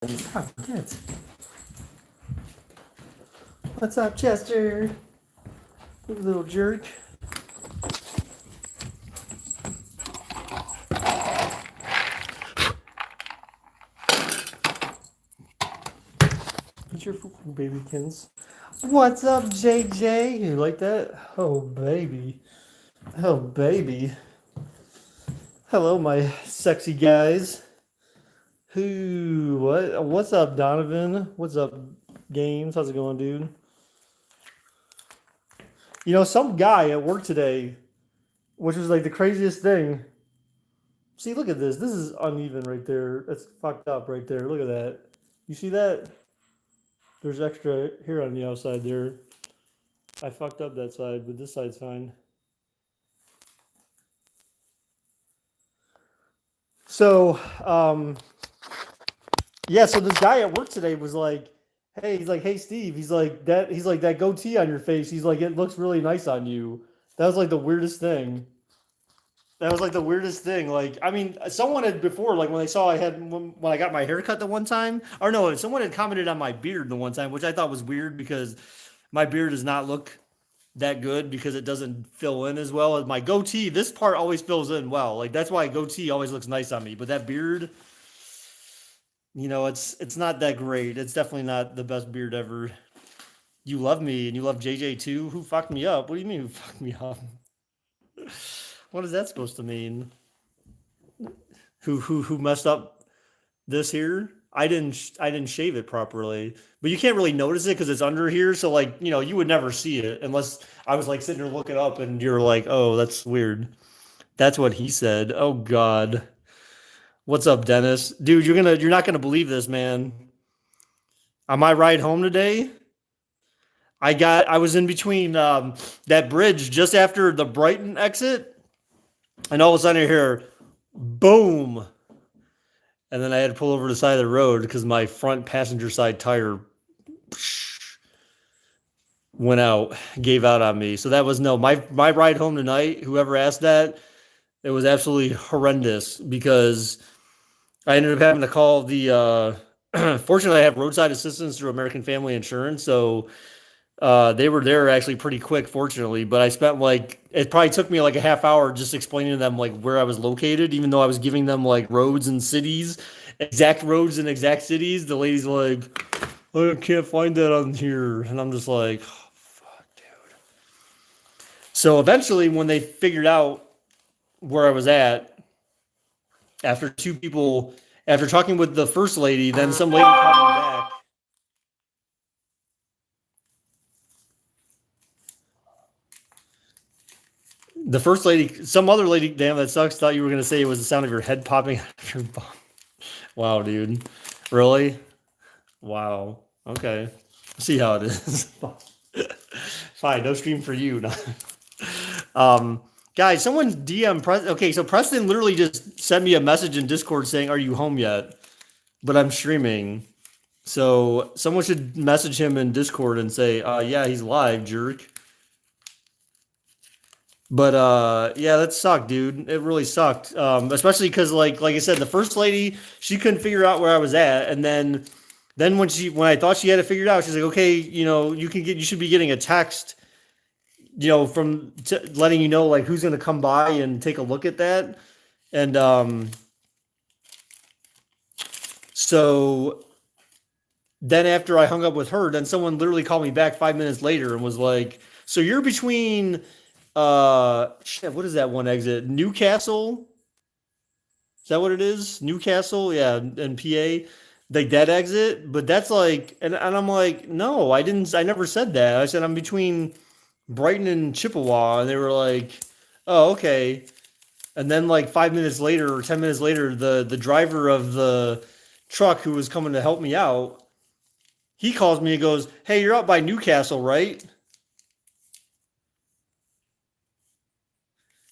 God, forget. What's up, Chester? You little jerk. Get your babykins. What's up, JJ? You like that? Oh, baby. Oh, baby. Hello, my sexy guys. Who? What? What's up, Donovan? What's up, Games? How's it going, dude? You know, some guy at work today, which was like the craziest thing. See, look at this. This is uneven right there. That's fucked up right there. Look at that. You see that? There's extra here on the outside there. I fucked up that side, but this side's fine. So, yeah, so this guy at work today was like, hey, he's like, hey, Steve, he's like, that goatee on your face, he's like, it looks really nice on you. That was like the weirdest thing. That was like the weirdest thing. Like, I mean, someone had before, like when they saw I had when I got my hair cut the one time, or no, someone had commented on my beard the one time, which I thought was weird because my beard does not look that good because it doesn't fill in as well as my goatee. This part always fills in well. Like that's why goatee always looks nice on me. But that beard, it's not that great. It's definitely not the best beard ever. You love me and you love JJ too. Who fucked me up? What do you mean who fucked me up? What is that supposed to mean? Who messed up this here? I didn't shave it properly, but you can't really notice it because it's under here. So like you would never see it unless I was like sitting there looking up and you're like, oh, that's weird. That's what he said. Oh God, what's up, Dennis? Dude, you're not gonna believe this, man. On my ride home today, I was in between that bridge just after the Brighton exit, and all of a sudden I hear boom, and then I had to pull over to the side of the road because my front passenger side tire went out, gave out on me. So that was no my ride home tonight. Whoever asked that, it was absolutely horrendous because I ended up having to call the. Fortunately, I have roadside assistance through American Family Insurance, so they were there actually pretty quick, fortunately. But I spent like it probably took me like a half hour just explaining to them like where I was located, even though I was giving them like roads and cities, exact roads and exact cities. The lady's like, I can't find that on here, and I'm just like, oh, fuck, dude. So eventually, when they figured out where I was at, after two people, after talking with the first lady, then some lady called me back. The first lady, some other lady, damn, that sucks. Thought you were gonna say it was the sound of your head popping out of your bum. Wow, dude. Really? Wow. Okay. See how it is. Fine, no stream for you. Guys, someone DM Preston. Okay, so Preston literally just sent me a message in Discord saying, "Are you home yet?" But I'm streaming, so someone should message him in Discord and say, "Yeah, he's live, jerk." But yeah, that sucked, dude. It really sucked. Especially because like I said, the first lady she couldn't figure out where I was at, and then when I thought she had it figured out, she's like, okay, you should be getting a text, from letting you know like who's gonna come by and take a look at that, and so then after I hung up with her, then someone literally called me back 5 minutes later and was like, so you're between shit, what is that one exit? Newcastle? Is that what it is? Newcastle, yeah, and PA, like that exit. But that's like, and I'm like, no, I never said that. I said I'm between Brighton and Chippewa, and they were like, oh, okay. And then like 5 minutes later or 10 minutes later, the driver of the truck who was coming to help me out, he calls me and goes, hey, you're out by Newcastle, right?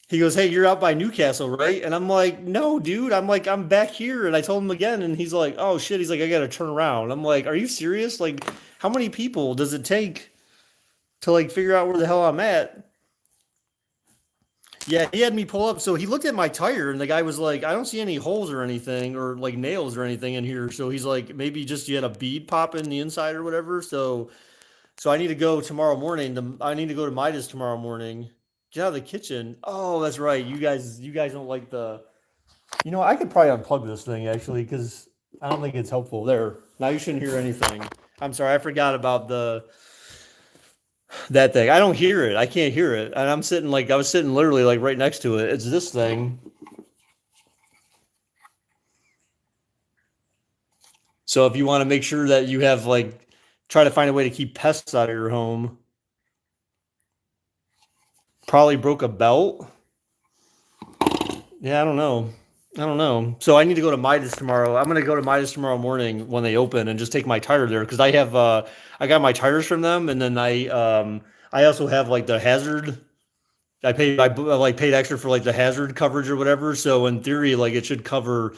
He goes, hey, you're out by Newcastle, right? And I'm like, no, dude. I'm like, I'm back here. And I told him again, and he's like, oh shit. He's like, I gotta turn around. I'm like, are you serious? Like, how many people does it take to like figure out where the hell I'm at? Yeah, he had me pull up. So he looked at my tire, and the guy was like, "I don't see any holes or anything, or like nails or anything in here." So he's like, "Maybe just you had a bead pop in the inside or whatever." So I need to go tomorrow morning. I need to go to Midas tomorrow morning. Get out of the kitchen. Oh, that's right. You guys don't like the. I could probably unplug this thing actually because I don't think it's helpful. There. Now you shouldn't hear anything. I'm sorry. I forgot about that thing. I don't hear it. I can't hear it. And I was sitting literally like right next to it. It's this thing. So if you want to make sure that you have like try to find a way to keep pests out of your home, probably broke a belt. Yeah, I don't know. I don't know. So I need to go to Midas tomorrow. I'm gonna go to Midas tomorrow morning when they open and just take my tire there because I got my tires from them and then I also have like the hazard. I paid extra for like the hazard coverage or whatever. So in theory, like it should cover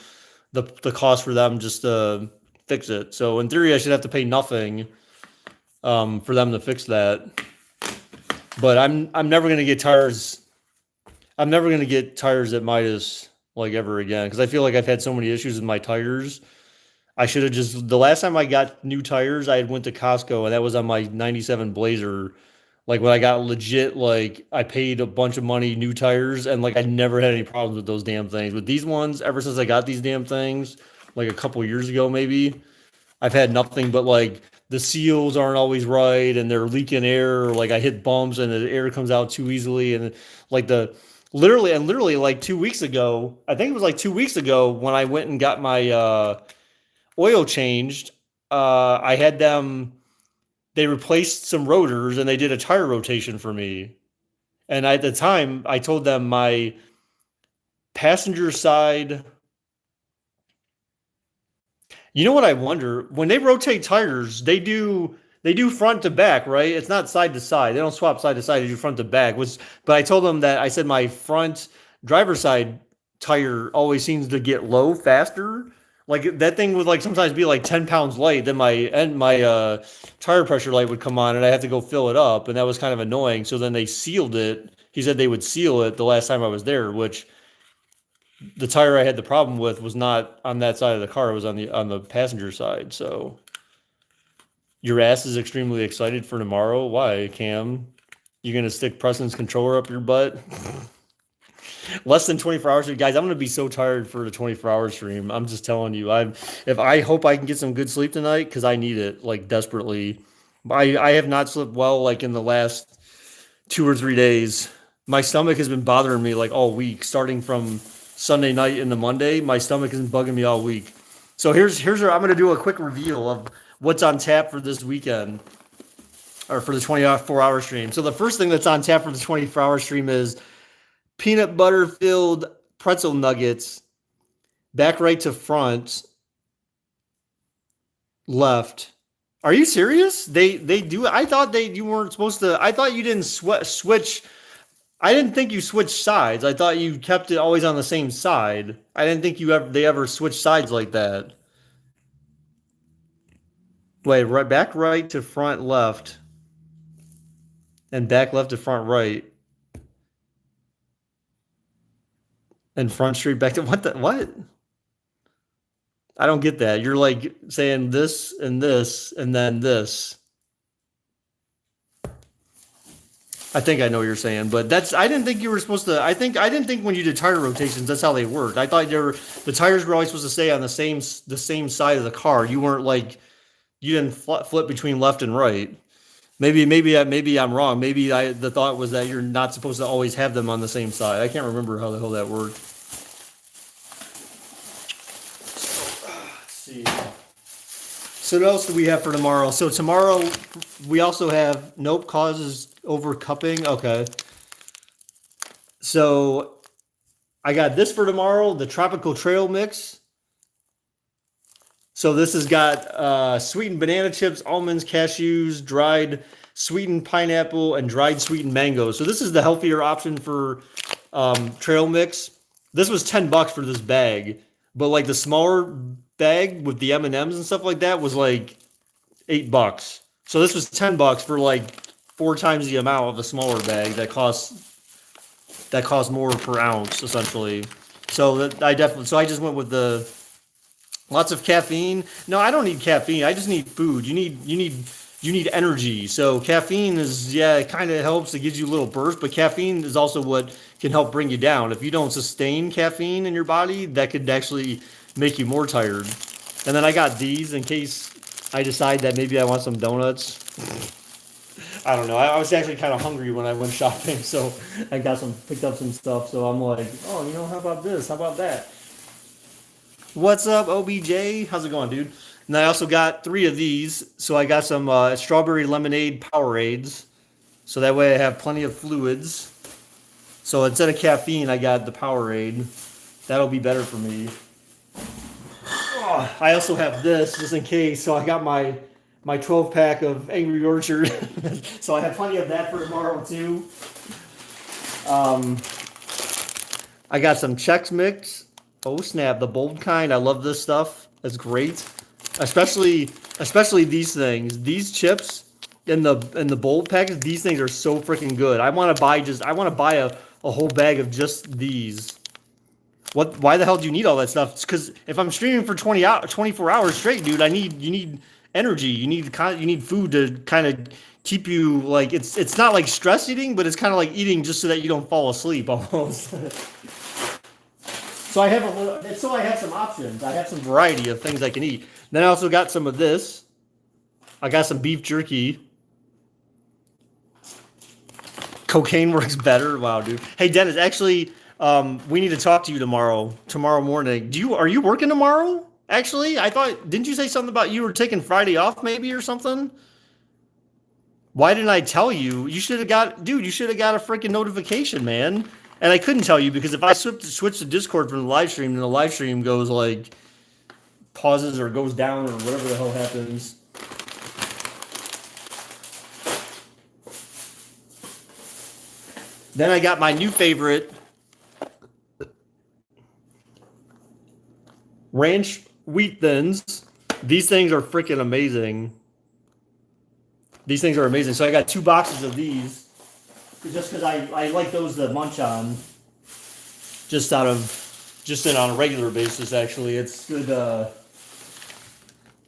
the cost for them just to fix it. So in theory, I should have to pay nothing for them to fix that. But I'm never gonna get tires. I'm never gonna get tires at Midas like ever again because I feel like I've had so many issues with my tires. I should have just the last time I got new tires, I had went to Costco and that was on my '97 Blazer. Like when I got legit, like I paid a bunch of money, new tires, and like I never had any problems with those damn things. With these ones, ever since I got these damn things, like a couple years ago, maybe, I've had nothing but like the seals aren't always right and they're leaking air, or like I hit bumps and the air comes out too easily. And like literally like 2 weeks ago, I think it was like 2 weeks ago when I went and got my oil changed, I had they replaced some rotors and they did a tire rotation for me. And at the time, I told them my passenger side. You know what I wonder? When they rotate tires, they do front to back, right? It's not side to side. They don't swap side to side. They do front to back. But I told them that I said my front driver's side tire always seems to get low faster. Like that thing would like sometimes be like 10 pounds light. Then my tire pressure light would come on, and I have to go fill it up, and that was kind of annoying. So then they sealed it. He said they would seal it the last time I was there, which the tire I had the problem with was not on that side of the car. It was on the passenger side. So your ass is extremely excited for tomorrow. Why, Cam? You gonna stick Preston's controller up your butt? Less than 24 hours, guys. I'm gonna be so tired for the 24-hour stream. I'm just telling you. I hope I can get some good sleep tonight because I need it like desperately. I have not slept well like in the last 2 or 3 days. My stomach has been bothering me like all week, starting from Sunday night into Monday. My stomach has been bugging me all week. So here's where I'm gonna do a quick reveal of what's on tap for this weekend or for the 24-hour stream. So the first thing that's on tap for the 24-hour stream is peanut butter filled pretzel nuggets, back right to front, left. Are you serious? They do it. I thought you weren't supposed to. I thought you didn't switch. I didn't think you switched sides. I thought you kept it always on the same side. I didn't think they ever switched sides like that. Wait, right back right to front left, and back left to front right, and front straight back to what? I don't get that. You're like saying this and then this. I think I know what you're saying, but I didn't think you were supposed to. I didn't think when you did tire rotations that's how they worked. I thought the tires were always supposed to stay on the same side of the car. You weren't like you didn't flip between left and right. Maybe I'm wrong. Maybe the thought was that you're not supposed to always have them on the same side. I can't remember how the hell that worked. Let's see. So what else do we have for tomorrow? So tomorrow we also have nope causes over cupping. Okay. So I got this for tomorrow, the tropical trail mix. So this has got sweetened banana chips, almonds, cashews, dried sweetened pineapple, and dried sweetened mango. So this is the healthier option for trail mix. This was $10 for this bag, but like the smaller bag with the M&Ms and stuff like that was like $8. So this was $10 for like 4 times the amount of a smaller bag that costs that cost more per ounce essentially. So I just went with the lots of caffeine. No, I don't need caffeine. I just need food. You need energy. So caffeine is, yeah, it kind of helps. It gives you a little burst, but caffeine is also what can help bring you down. If you don't sustain caffeine in your body, that could actually make you more tired. And then I got these in case I decide that maybe I want some donuts. I don't know. I was actually kind of hungry when I went shopping, so I picked up some stuff. So I'm like, oh, how about this? How about that? What's up, OBJ? How's it going, dude? And I also got 3 of these. So I got some strawberry lemonade Powerades. So that way I have plenty of fluids. So instead of caffeine, I got the Powerade. That'll be better for me. Oh, I also have this just in case. So I got my 12 pack of Angry Orchard. So I have plenty of that for tomorrow too. I got some Chex Mix. Oh snap, the bold kind. I love this stuff. That's great. Especially these things. These chips in the bold package, these things are so freaking good. I want to buy a whole bag of just these. Why the hell do you need all that stuff? Because if I'm streaming for 24 hours straight, dude, you need energy. You need food to kind of keep you like it's not like stress eating, but it's kind of like eating just so that you don't fall asleep almost. So I have some options. I have some variety of things I can eat. Then I also got some of this. I got some beef jerky. Cocaine works better. Wow, dude. Hey, Dennis, actually, we need to talk to you tomorrow morning. Are you working tomorrow? Actually, didn't you say something about you were taking Friday off maybe or something? Why didn't I tell you? You should have got a freaking notification, man. And I couldn't tell you because if I switch to Discord from the live stream, then the live stream goes like pauses or goes down or whatever the hell happens. Then I got my new favorite, Ranch Wheat Thins. These things are freaking amazing. These things are amazing. So I got 2 boxes of these just because I like those to munch on. Just on a regular basis, actually. It's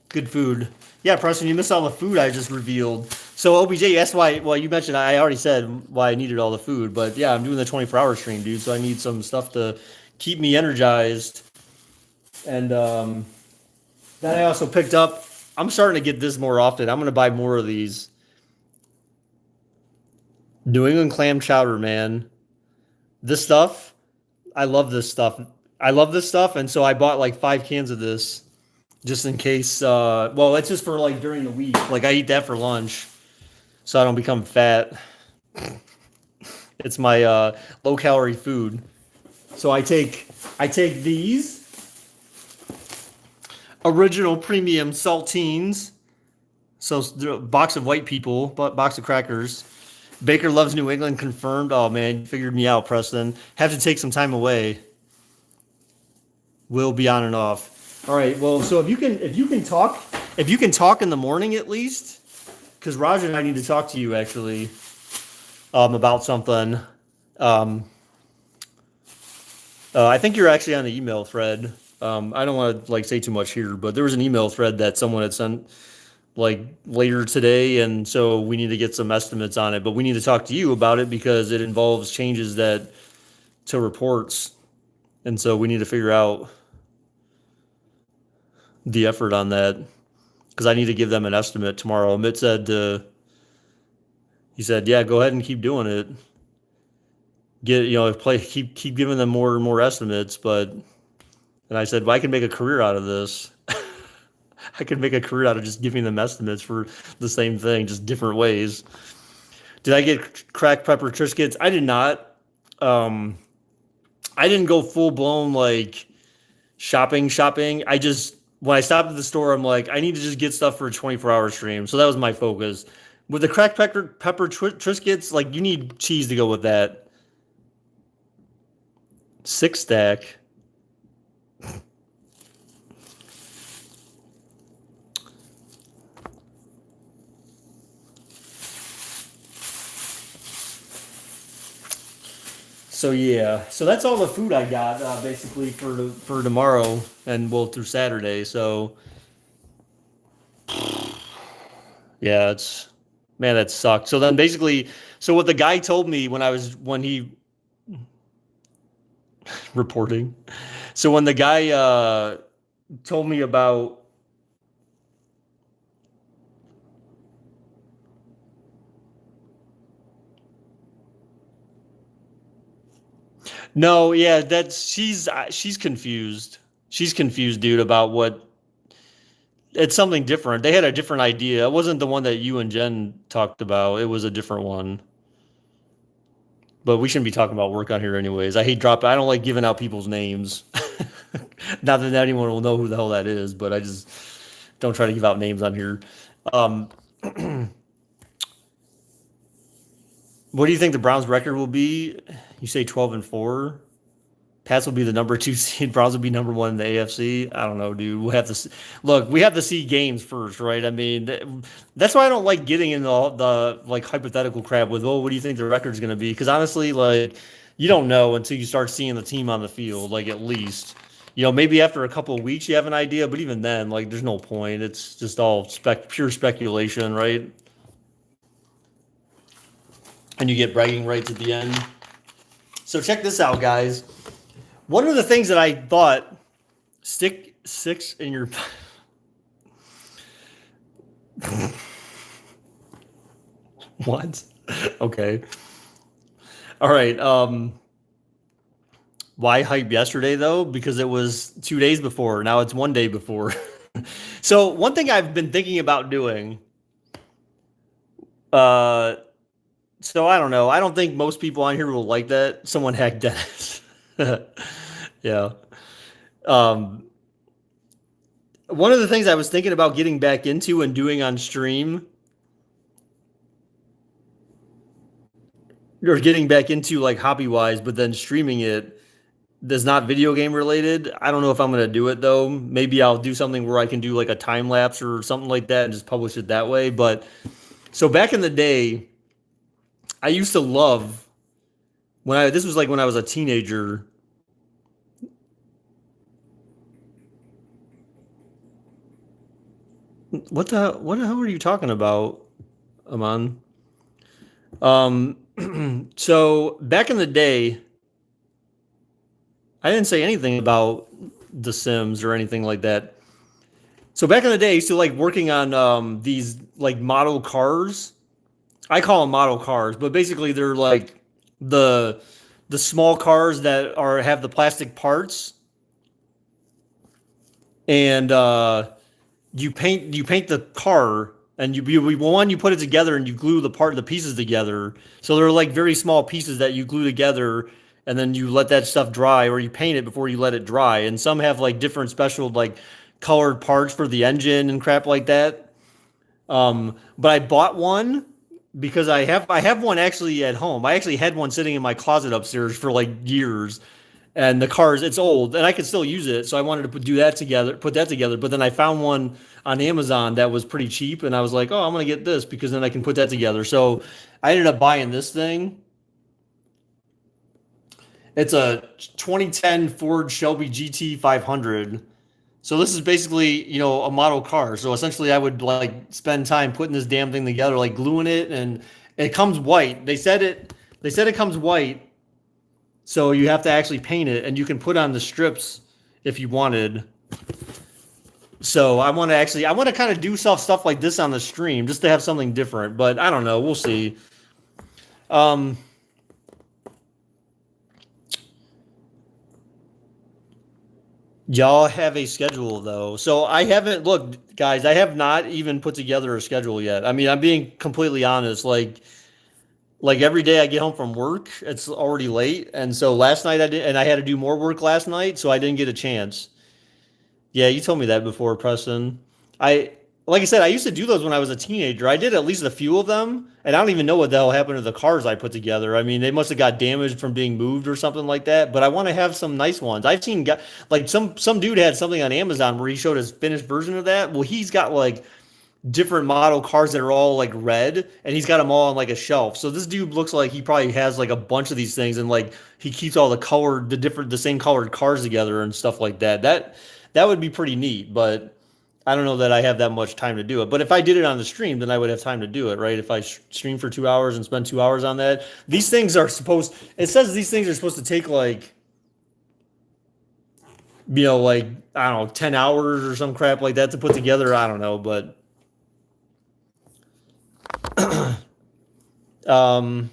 good food. Yeah, Preston, you missed all the food I just revealed. So OBJ, that's why. Well, you mentioned I already said why I needed all the food, but yeah, I'm doing the 24-hour stream, dude. So I need some stuff to keep me energized. And then I also picked up. I'm starting to get this more often. I'm going to buy more of these. New England clam chowder, man. This stuff, I love this stuff. And so I bought like 5 cans of this just in case. Well, it's just for like during the week. Like I eat that for lunch, so I don't become fat. It's my low calorie food. So I take these original premium saltines. So box of white people, box of crackers. Baker loves New England confirmed. Oh man, you figured me out, Preston. Have to take some time away. Will be on and off. All right. Well, so if you can talk in the morning at least, because Roger and I need to talk to you actually about something. I think you're actually on the email thread. I don't want to like say too much here, but there was an email thread that someone had sent like later today, and so we need to get some estimates on it. But we need to talk to you about it because it involves changes to reports, and so we need to figure out the effort on that because I need to give them an estimate tomorrow. Mitt said, he said, yeah, go ahead and keep doing it. Keep giving them more and more estimates, and I said, well, I can make a career out of this. I could make a career out of just giving them estimates for the same thing, just different ways. Did I get cracked pepper Triscuits? I did not. I didn't go full blown like shopping. When I stopped at the store, I'm like, I need to just get stuff for a 24-hour stream. So that was my focus. With the cracked pepper Triscuits, like you need cheese to go with that. 6-stack. So yeah, so that's all the food I got basically for tomorrow and well through Saturday. So yeah, it's man, that sucked. So then basically, so what the guy told me when he reporting. So when the guy told me about no, yeah, that's she's confused. She's confused, dude, about what it's something different. They had a different idea. It wasn't the one that you and Jen talked about. It was a different one. But we shouldn't be talking about work on here anyways. I hate dropping. I don't like giving out people's names. Not that anyone will know who the hell that is, but I just don't try to give out names on here. Um, what do you think the Browns' record will be? You say 12-4. Pats will be the number 2 seed. Browns will be number 1 in the AFC. I don't know, dude. We'll have to look. We have to see games first, right? I mean, that's why I don't like getting into all the like hypothetical crap with, oh, what do you think the record is going to be? Because honestly, like, you don't know until you start seeing the team on the field. Like, at least, maybe after a couple of weeks you have an idea. But even then, like, there's no point. It's just all pure speculation, right? And you get bragging rights at the end. So check this out, guys. One of the things that I thought stick 6 in your what? Okay. All right. Why hype yesterday though? Because it was 2 days before. Now it's 1 day before. So one thing I've been thinking about doing. So I don't know. I don't think most people on here will like that. Someone hacked Dennis. Yeah. Um, one of the things I was thinking about getting back into and doing on stream, or getting back into like hobby wise, but then streaming it that's not video game related. I don't know if I'm going to do it though. Maybe I'll do something where I can do like a time lapse or something like that and just publish it that way. But so back in the day, I used to love this was like when I was a teenager. What the hell are you talking about, Aman? So back in the day, I didn't say anything about The Sims or anything like that. So back in the day, I used to like working on these like model cars. I call them model cars, but basically they're like the small cars that have the plastic parts, and you paint the car, and you put it together and you glue the pieces together. So they're like very small pieces that you glue together, and then you let that stuff dry, or you paint it before you let it dry. And some have like different special like colored parts for the engine and crap like that. But I bought one because I have one actually at home. I actually had one sitting in my closet upstairs for like years. And it's old and I could still use it. So I wanted to put that together. But then I found one on Amazon that was pretty cheap. And I was like, oh, I'm going to get this because then I can put that together. So I ended up buying this thing. It's a 2010 Ford Shelby GT 500. So this is basically, a model car. So essentially I would like spend time putting this damn thing together, like gluing it, and it comes white. They said it comes white. So you have to actually paint it, and you can put on the strips if you wanted. So I want to kind of do stuff like this on the stream just to have something different, but I don't know, we'll see. Y'all have a schedule though. So I haven't looked, guys, I have not even put together a schedule yet. I mean, I'm being completely honest. Like every day I get home from work, it's already late. And so last night I had to do more work last night, so I didn't get a chance. Yeah, you told me that before, Preston. I Like I said, I used to do those when I was a teenager. I did at least a few of them, and I don't even know what the hell happened to the cars I put together. I mean, they must have got damaged from being moved or something like that. But I want to have some nice ones. I've seen like some dude had something on Amazon where he showed his finished version of that. Well, he's got like different model cars that are all like red, and he's got them all on like a shelf. So this dude looks like he probably has like a bunch of these things, and like he keeps all the same colored cars together and stuff like that. That would be pretty neat, but I don't know that I have that much time to do it. But if I did it on the stream, then I would have time to do it, right? If I stream for 2 hours and spend 2 hours on that, these things are supposed. It says these things are supposed to take like, like I don't know, 10 hours or some crap like that to put together. I don't know, but um,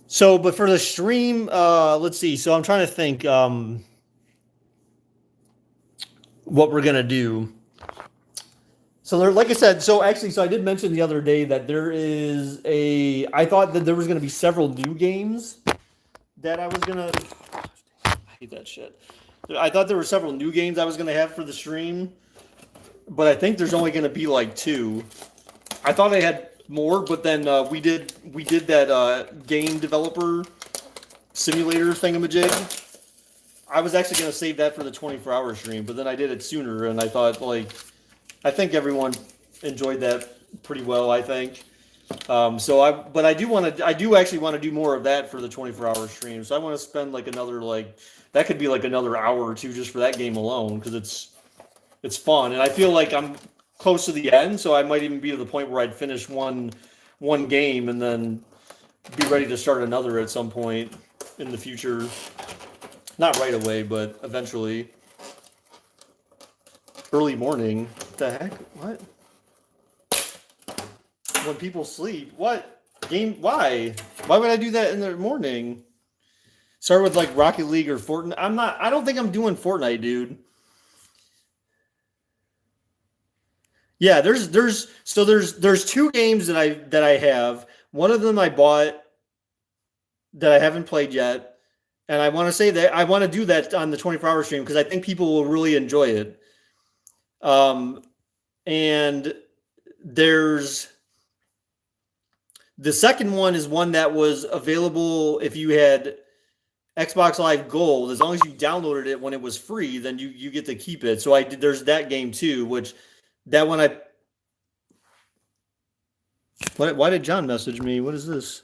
so but for the stream, let's see. So I'm trying to think what we're gonna do. So there, like I said, so actually, so I did mention the other day that there is a. I thought that there was going to be several new games that I was gonna. I hate that shit. I thought there were several new games I was gonna have for the stream, but I think there's only gonna be like two. I thought I had more, but then we did that game developer simulator thingamajig. I was actually gonna save that for the 24-hour stream, but then I did it sooner, and I thought like I think everyone enjoyed that pretty well. I think. But I do actually want to do more of that for the 24-hour stream. So I want to spend like another that could be like another hour or two just for that game alone because it's fun, and I feel like I'm close to the end, so I might even be to the point where I'd finish one game and then be ready to start another at some point in the future. Not right away, but eventually. Early morning. What the heck? What? When people sleep? What? Game? Why? Why would I do that in the morning? Start with like Rocket League or Fortnite. I don't think I'm doing Fortnite, dude. Yeah, there's two games that I have. One of them I bought that I haven't played yet, and I want to say that I want to do that on the 24-hour stream because I think people will really enjoy it. And there's the second one is one that was available if you had Xbox Live Gold. As long as you downloaded it when it was free, then you get to keep it. So there's that game too, which that one I. Why did John message me? What is this?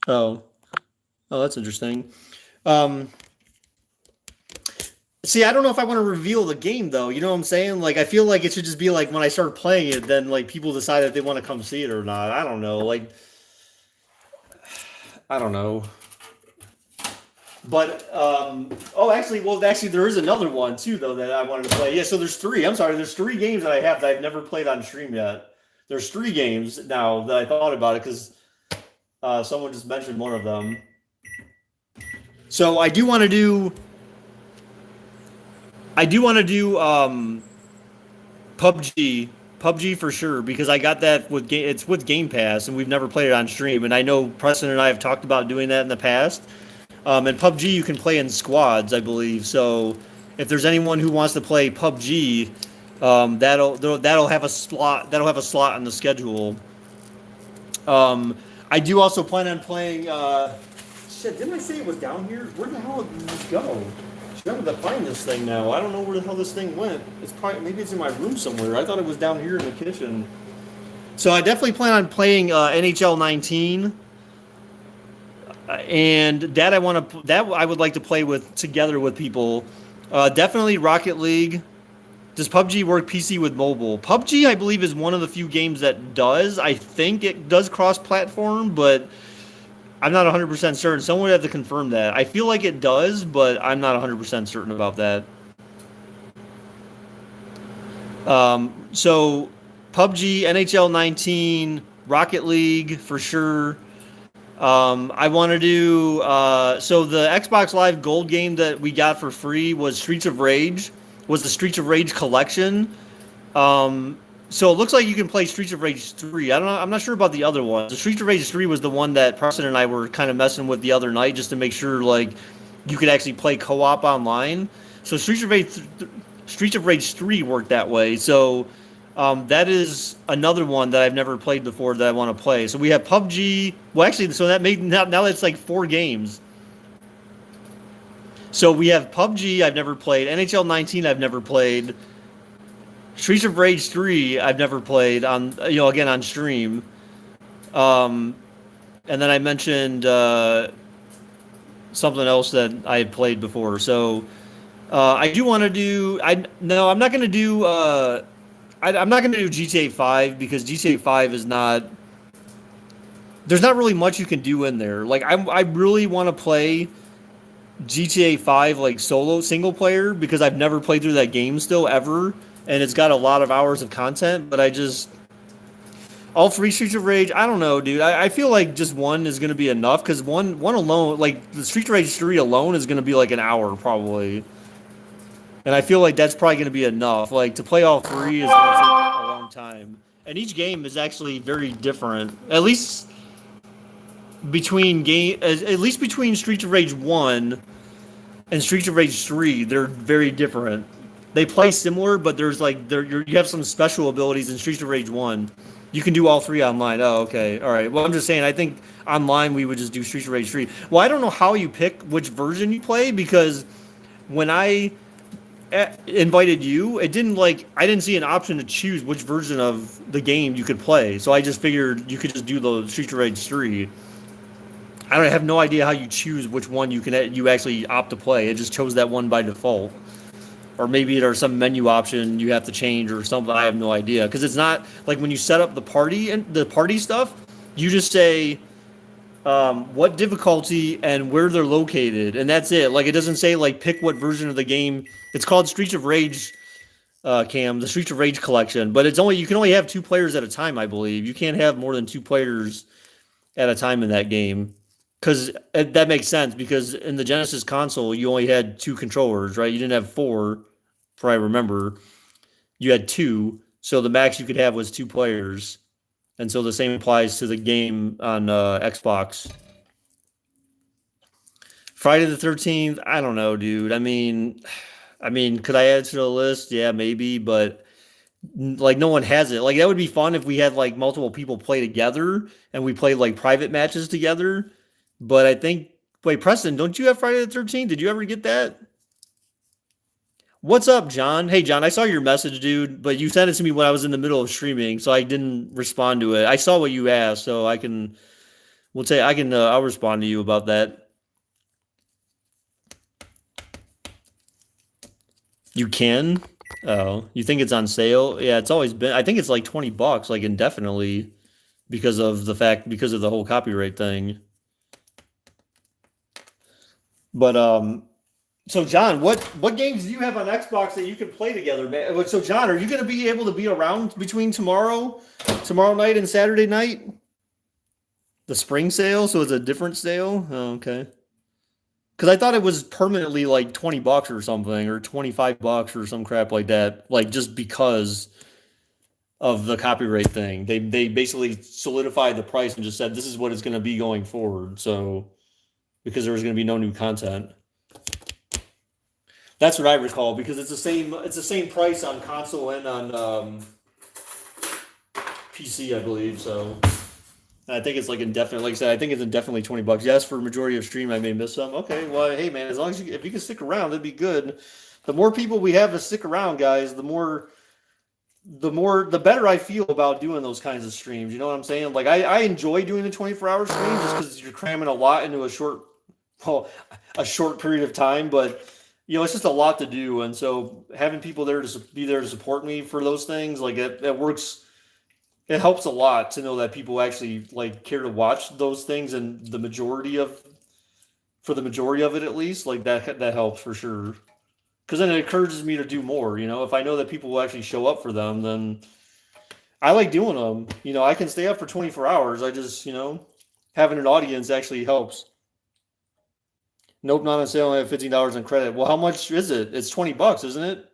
Oh, that's interesting. See, I don't know if I want to reveal the game though. You know what I'm saying? Like, I feel like it should just be like when I start playing it, then like people decide if they want to come see it or not. I don't know. Like, I don't know. But actually, there is another one too though that I wanted to play. Yeah, so there's three. I'm sorry, there's three games that I have that I've never played on stream yet. There's three games now that I thought about it because someone just mentioned one of them. So I do want to do PUBG for sure because I got that it's with Game Pass and we've never played it on stream, and I know Preston and I have talked about doing that in the past. And PUBG you can play in squads, I believe. So if there's anyone who wants to play PUBG, that'll have a slot on the schedule. I do also plan on playing. Shit, didn't I say it was down here? Where the hell did this go? I'm gonna find this thing now. I don't know where the hell this thing went. Maybe it's in my room somewhere. I thought it was down here in the kitchen. So I definitely plan on playing NHL 19, and that I would like to play together with people. Definitely Rocket League. Does PUBG work PC with mobile? PUBG, I believe, is one of the few games that does. I think it does cross-platform, but I'm not 100% certain. Someone would have to confirm that. I feel like it does, but I'm not 100% certain about that. So PUBG, NHL 19, Rocket League for sure. I want to do so the Xbox Live Gold game that we got for free was Streets of Rage. Was the Streets of Rage collection. So it looks like you can play Streets of Rage 3. I don't know. I'm not sure about the other one. The Streets of Rage 3 was the one that Preston and I were kind of messing with the other night just to make sure like you could actually play co-op online. So Streets of Rage 3 worked that way. So That is another one that I've never played before that I want to play. So we have PUBG. Well, actually, so that made now that's like 4 games. So we have PUBG. I've never played NHL 19. I've never played Streets of Rage 3. I've never played on again on stream. Um, and then I mentioned something else that I had played before. So I do want to do. I no, I'm not going to do. I'm not going to do GTA 5 because GTA 5 is not. There's not really much you can do in there. Like I really want to play GTA 5 like solo single player because I've never played through that game still ever, and it's got a lot of hours of content. But I just all three Streets of Rage. I don't know, dude. I feel like just one is going to be enough because one alone, like the Streets of Rage 3 alone, is going to be like an hour probably. And I feel like that's probably going to be enough. Like to play all three is going to take a long time. And each game is actually very different. At least between Streets of Rage 1 and Streets of Rage 3, they're very different. They play similar, but there's like you have some special abilities in Streets of Rage 1. You can do all three online. Oh, okay. All right. Well, I'm just saying I think online we would just do Streets of Rage 3. Well, I don't know how you pick which version you play because when I invited you, it didn't like I didn't see an option to choose which version of the game you could play. So I just figured you could just do the Streets of Rage 3. I don't have no idea how you choose which one you actually opt to play. It just chose that one by default. Or maybe there's some menu option you have to change or something. I have no idea because it's not like when you set up the party and the party stuff, you just say what difficulty and where they're located, and that's it. Like it doesn't say like pick what version of the game. It's called Streets of Rage, Cam, the Streets of Rage collection, but you can only have 2 players at a time, I believe. You can't have more than 2 players at a time in that game. Because that makes sense because in the Genesis console you only had 2 controllers, right? You didn't have 4, for I remember. You had 2, so the max you could have was 2 players, and so the same applies to the game on Xbox. Friday the 13th, I don't know, dude. I mean, could I add it to the list? Yeah, maybe, but like no one has it. Like that would be fun if we had like multiple people play together and we played like private matches together. But I think wait, Preston, don't you have Friday the 13th? Did you ever get that? What's up, John? Hey, John, I saw your message, dude, but you sent it to me when I was in the middle of streaming, so I didn't respond to it. I saw what you asked, so I'll respond to you about that. You can? Oh, you think it's on sale? Yeah, it's always been. I think it's like $20, like indefinitely, because of the whole copyright thing. But so John, what games do you have on Xbox that you can play together, man? So John, are you going to be able to be around between tomorrow night and Saturday night? The spring sale, so it's a different sale. Oh, okay. Because I thought it was permanently like $20 or something, or $25 or some crap like that. Like just because of the copyright thing, they basically solidified the price and just said this is what it's going to be going forward. So because there was going to be no new content. That's what I recall because it's the same price on console and on PC, I believe. So I think it's like indefinite. Like I said, I think it's indefinitely $20. Yes, for majority of stream, I may miss some. Okay, well, hey man, as long as if you can stick around, that'd be good. The more people we have to stick around, guys, the better I feel about doing those kinds of streams. You know what I'm saying? Like I enjoy doing the 24-hour streams just because you're cramming a lot into a short period of time, but it's just a lot to do, and so having people there to be there to support me for those things, like it works. It helps a lot to know that people actually like care to watch those things, and for the majority of it at least, like that helps for sure. Because then it encourages me to do more. If I know that people will actually show up for them, then I like doing them. I can stay up for 24 hours. I just having an audience actually helps. Nope, not on sale. I have $15 in credit. Well, how much is it? It's $20, isn't it?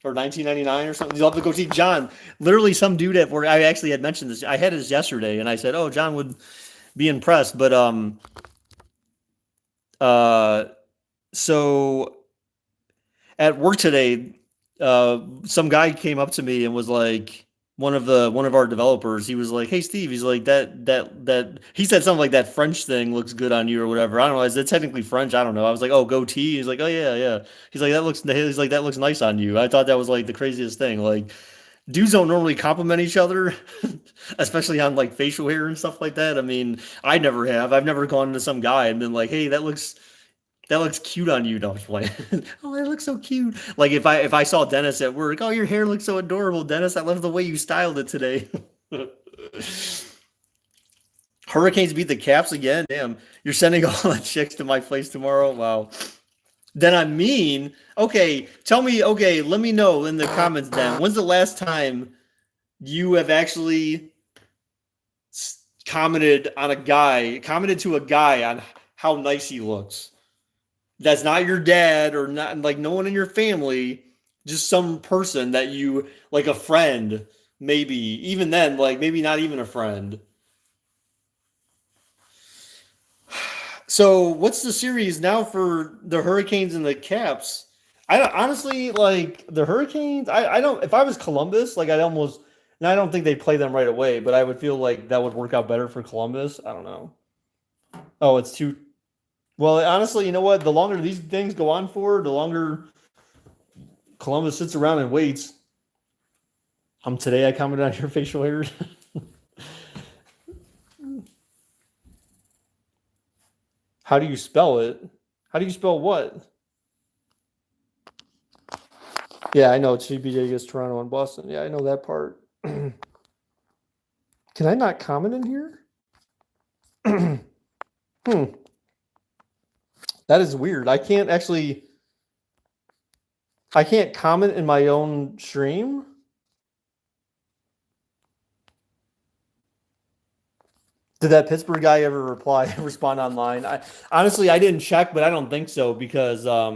Or 19.99 or something. You'll have to go see John. Literally, some dude at where I actually had mentioned this. I had this yesterday, and I said, "Oh, John would be impressed." But uh, so at work today, some guy came up to me and was like, one of our developers, he was like, "Hey Steve," he's like, that he said something like, "That French thing looks good on you," or whatever. I don't know, is it technically French? I don't know. I was like, "Oh, goatee." He's like, "Oh yeah, yeah." He's like, "That looks nice on you." I thought that was like the craziest thing. Like, dudes don't normally compliment each other, especially on like facial hair and stuff like that. I mean, I never have. I've never gone to some guy and been like, "Hey, that looks cute on you." No, I'm just playing. Oh, that looks so cute. Like if I saw Dennis at work, "Oh, your hair looks so adorable, Dennis. I love the way you styled it today." Hurricanes beat the Caps again. Damn, you're sending all the chicks to my place tomorrow. Wow. Then I'm mean. Okay, tell me. Okay, let me know in the comments. Then when's the last time you have actually commented to a guy on how nice he looks? That's not your dad or not like no one in your family, just some person that you like a friend, maybe. Even then, like maybe not even a friend. So, what's the series now for the Hurricanes and the Caps? I don't, honestly like the Hurricanes. I don't. If I was Columbus, like I'd almost. And I don't think they play them right away, but I would feel like that would work out better for Columbus. I don't know. Oh, it's too. Well, honestly, you know what? The longer these things go on for, the longer Columbus sits around and waits. Today I commented on your facial hair. How do you spell it? How do you spell what? Yeah, I know CBJ against Toronto and Boston. Yeah, I know that part. Can I not comment in here? Hmm. That is weird. I can't comment in my own stream. Did that Pittsburgh guy ever respond online? I didn't check, but I don't think so because I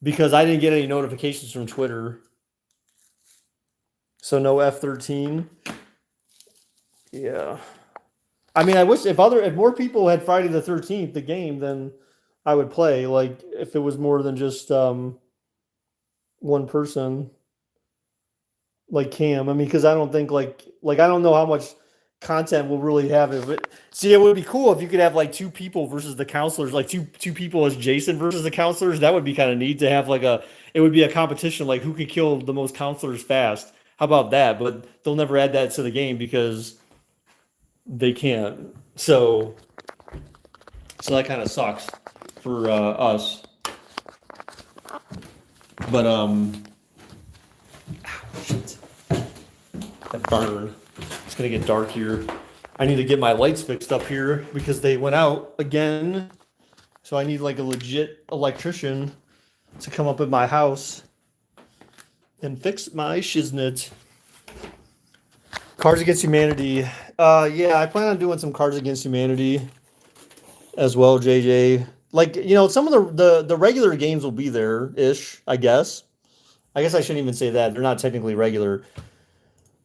didn't get any notifications from Twitter. So no F13. Yeah. I mean, I wish if more people had Friday the 13th, the game, then I would play. Like if it was more than just one person, like Cam. I mean, because I don't think I don't know how much content we'll really have. See, it would be cool if you could have like two people versus the counselors, like two people as Jason versus the counselors. That would be kind of neat to have it would be a competition like who could kill the most counselors fast. How about that? But they'll never add that to the game because they can't. So that kind of sucks for us. But shit, that burn. It's gonna get dark here. I need to get my lights fixed up here because they went out again. So I need like a legit electrician to come up at my house and fix my shiznit. Cards Against Humanity. Yeah, I plan on doing some Cards Against Humanity as well, JJ. Like, some of the regular games will be there ish, I guess. I guess I shouldn't even say that. They're not technically regular.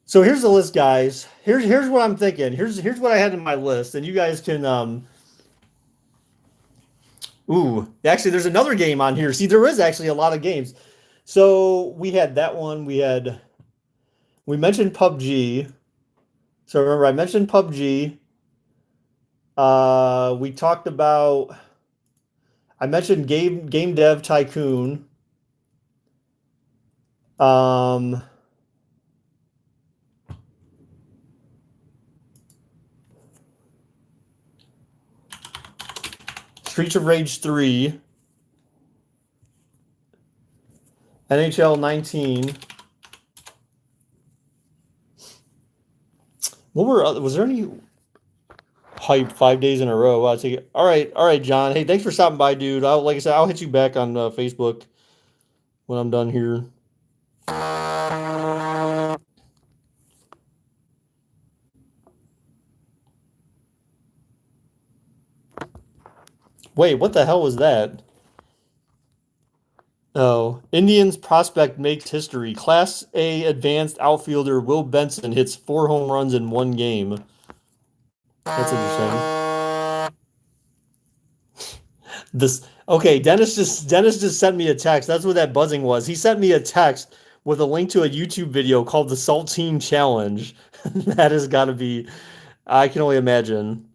So here's the list, guys. Here's what I'm thinking. Here's what I had in my list, and you guys can Ooh, actually, there's another game on here. See, there is actually a lot of games. So we had that one. We mentioned PUBG. So remember, I mentioned PUBG. We talked about. I mentioned Game Dev Tycoon. Streets of Rage 3. NHL 19. Was there any hype 5 days in a row? I'll take it. All right, John. Hey, thanks for stopping by, dude. Like I said, I'll hit you back on Facebook when I'm done here. Wait, what the hell was that? Oh, Indians prospect makes history. Class A advanced outfielder Will Benson hits 4 home runs in one game. That's interesting. This okay, Dennis just sent me a text. That's what that buzzing was. He sent me a text with a link to a YouTube video called the Saltine Challenge. That has got to be, I can only imagine.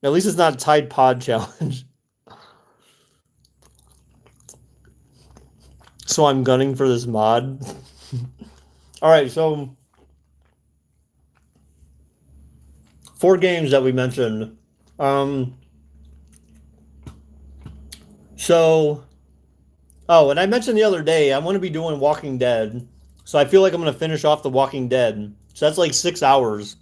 At least it's not a Tide Pod challenge. So I'm gunning for this mod. All right, so 4 games that we mentioned. Um, so oh, and I mentioned the other day I'm going to be doing Walking Dead, so I feel like I'm going to finish off the Walking Dead. So that's like 6 hours.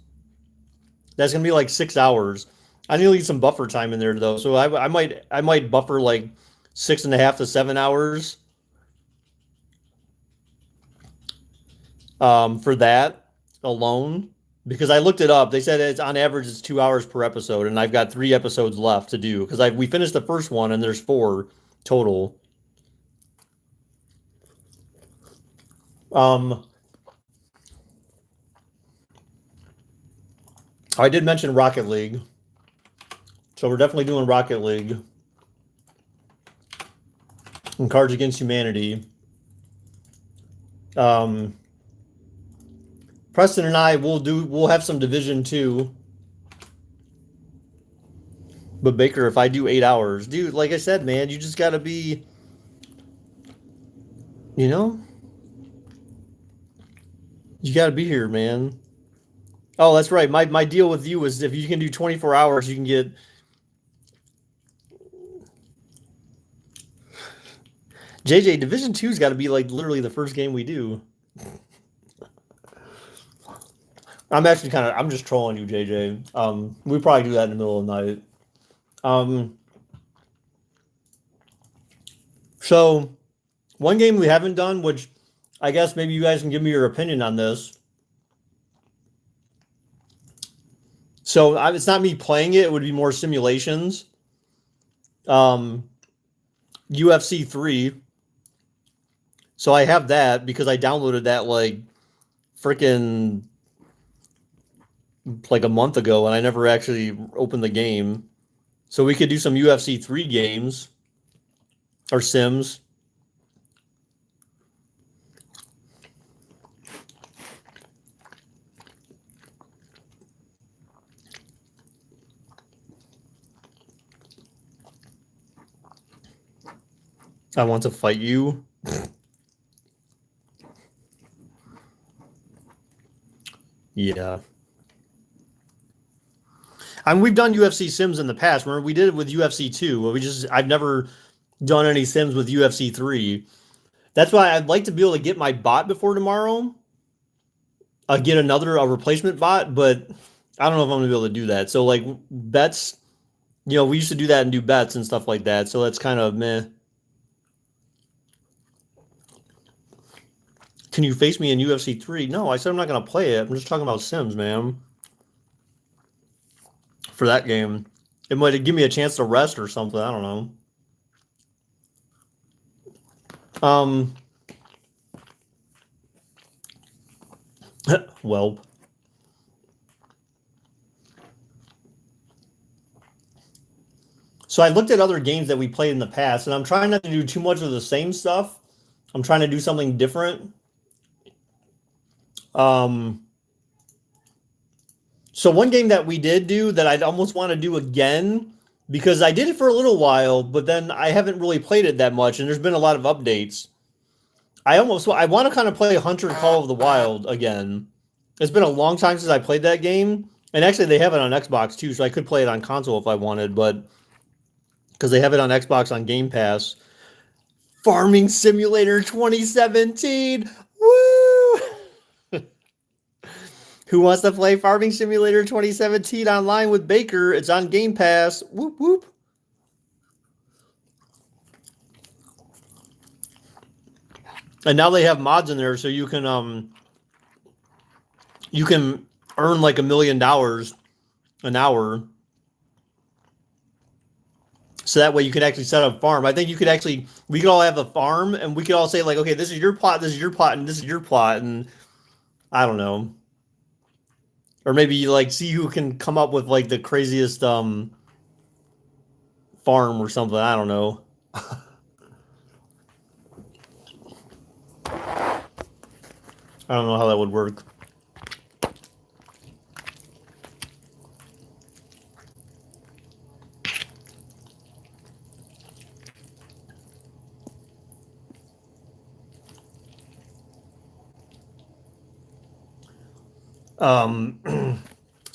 That's going to be like 6 hours. I need to leave some buffer time in there though, so I might buffer like 6.5 to 7 hours for that alone because I looked it up. They said it's on average it's 2 hours per episode, and I've got 3 episodes left to do because I we finished the first one and there's four total. Um, I did mention Rocket League, so we're definitely doing Rocket League and Cards Against Humanity. Um, Preston and I we'll have some Division 2. But Baker, if I do 8 hours, dude, like I said, man, you just gotta be, you know, you gotta be here, man. Oh, that's right. My deal with you is if you can do 24 hours, you can get JJ. Division 2's got to be like literally the first game we do. I'm actually I'm just trolling you, JJ. We probably do that in the middle of the night. Um, so one game we haven't done, which I guess maybe you guys can give me your opinion on this. So it's not me playing it; it would be more simulations. Um, UFC 3. So I have that because I downloaded that like freaking like a month ago, and I never actually opened the game. So we could do some UFC 3 games or Sims. I want to fight you. Yeah. I mean, we've done UFC Sims in the past. Remember, we did it with UFC 2. I've never done any Sims with UFC 3. That's why I'd like to be able to get my bot before tomorrow. Get a replacement bot, but I don't know if I'm gonna be able to do that. So like bets, we used to do that and do bets and stuff like that. So that's kind of meh. Can you face me in UFC 3? No, I said I'm not gonna play it. I'm just talking about Sims, man. For that game, it might give me a chance to rest or something. I don't know. Um, well, so I looked at other games that we played in the past, and I'm trying not to do too much of the same stuff. I'm trying to do something different. Um, so one game that we did do that I'd almost want to do again because I did it for a little while, but then I haven't really played it that much, and there's been a lot of updates. I want to kind of play Hunter Call of the Wild again. It's been a long time since I played that game, and actually they have it on Xbox too, so I could play it on console if I wanted, but because they have it on Xbox on Game Pass. Farming Simulator 2017. Woo! Who wants to play Farming Simulator 2017 online with Baker? It's on Game Pass. Whoop whoop. And now they have mods in there so you can earn like $1 million an hour. So that way you can actually set up a farm. I think we could all have a farm and we could all say like, okay, this is your plot, this is your plot, and this is your plot. And I don't know. Or maybe like see who can come up with like the craziest farm or something. I don't know. I don't know how that would work.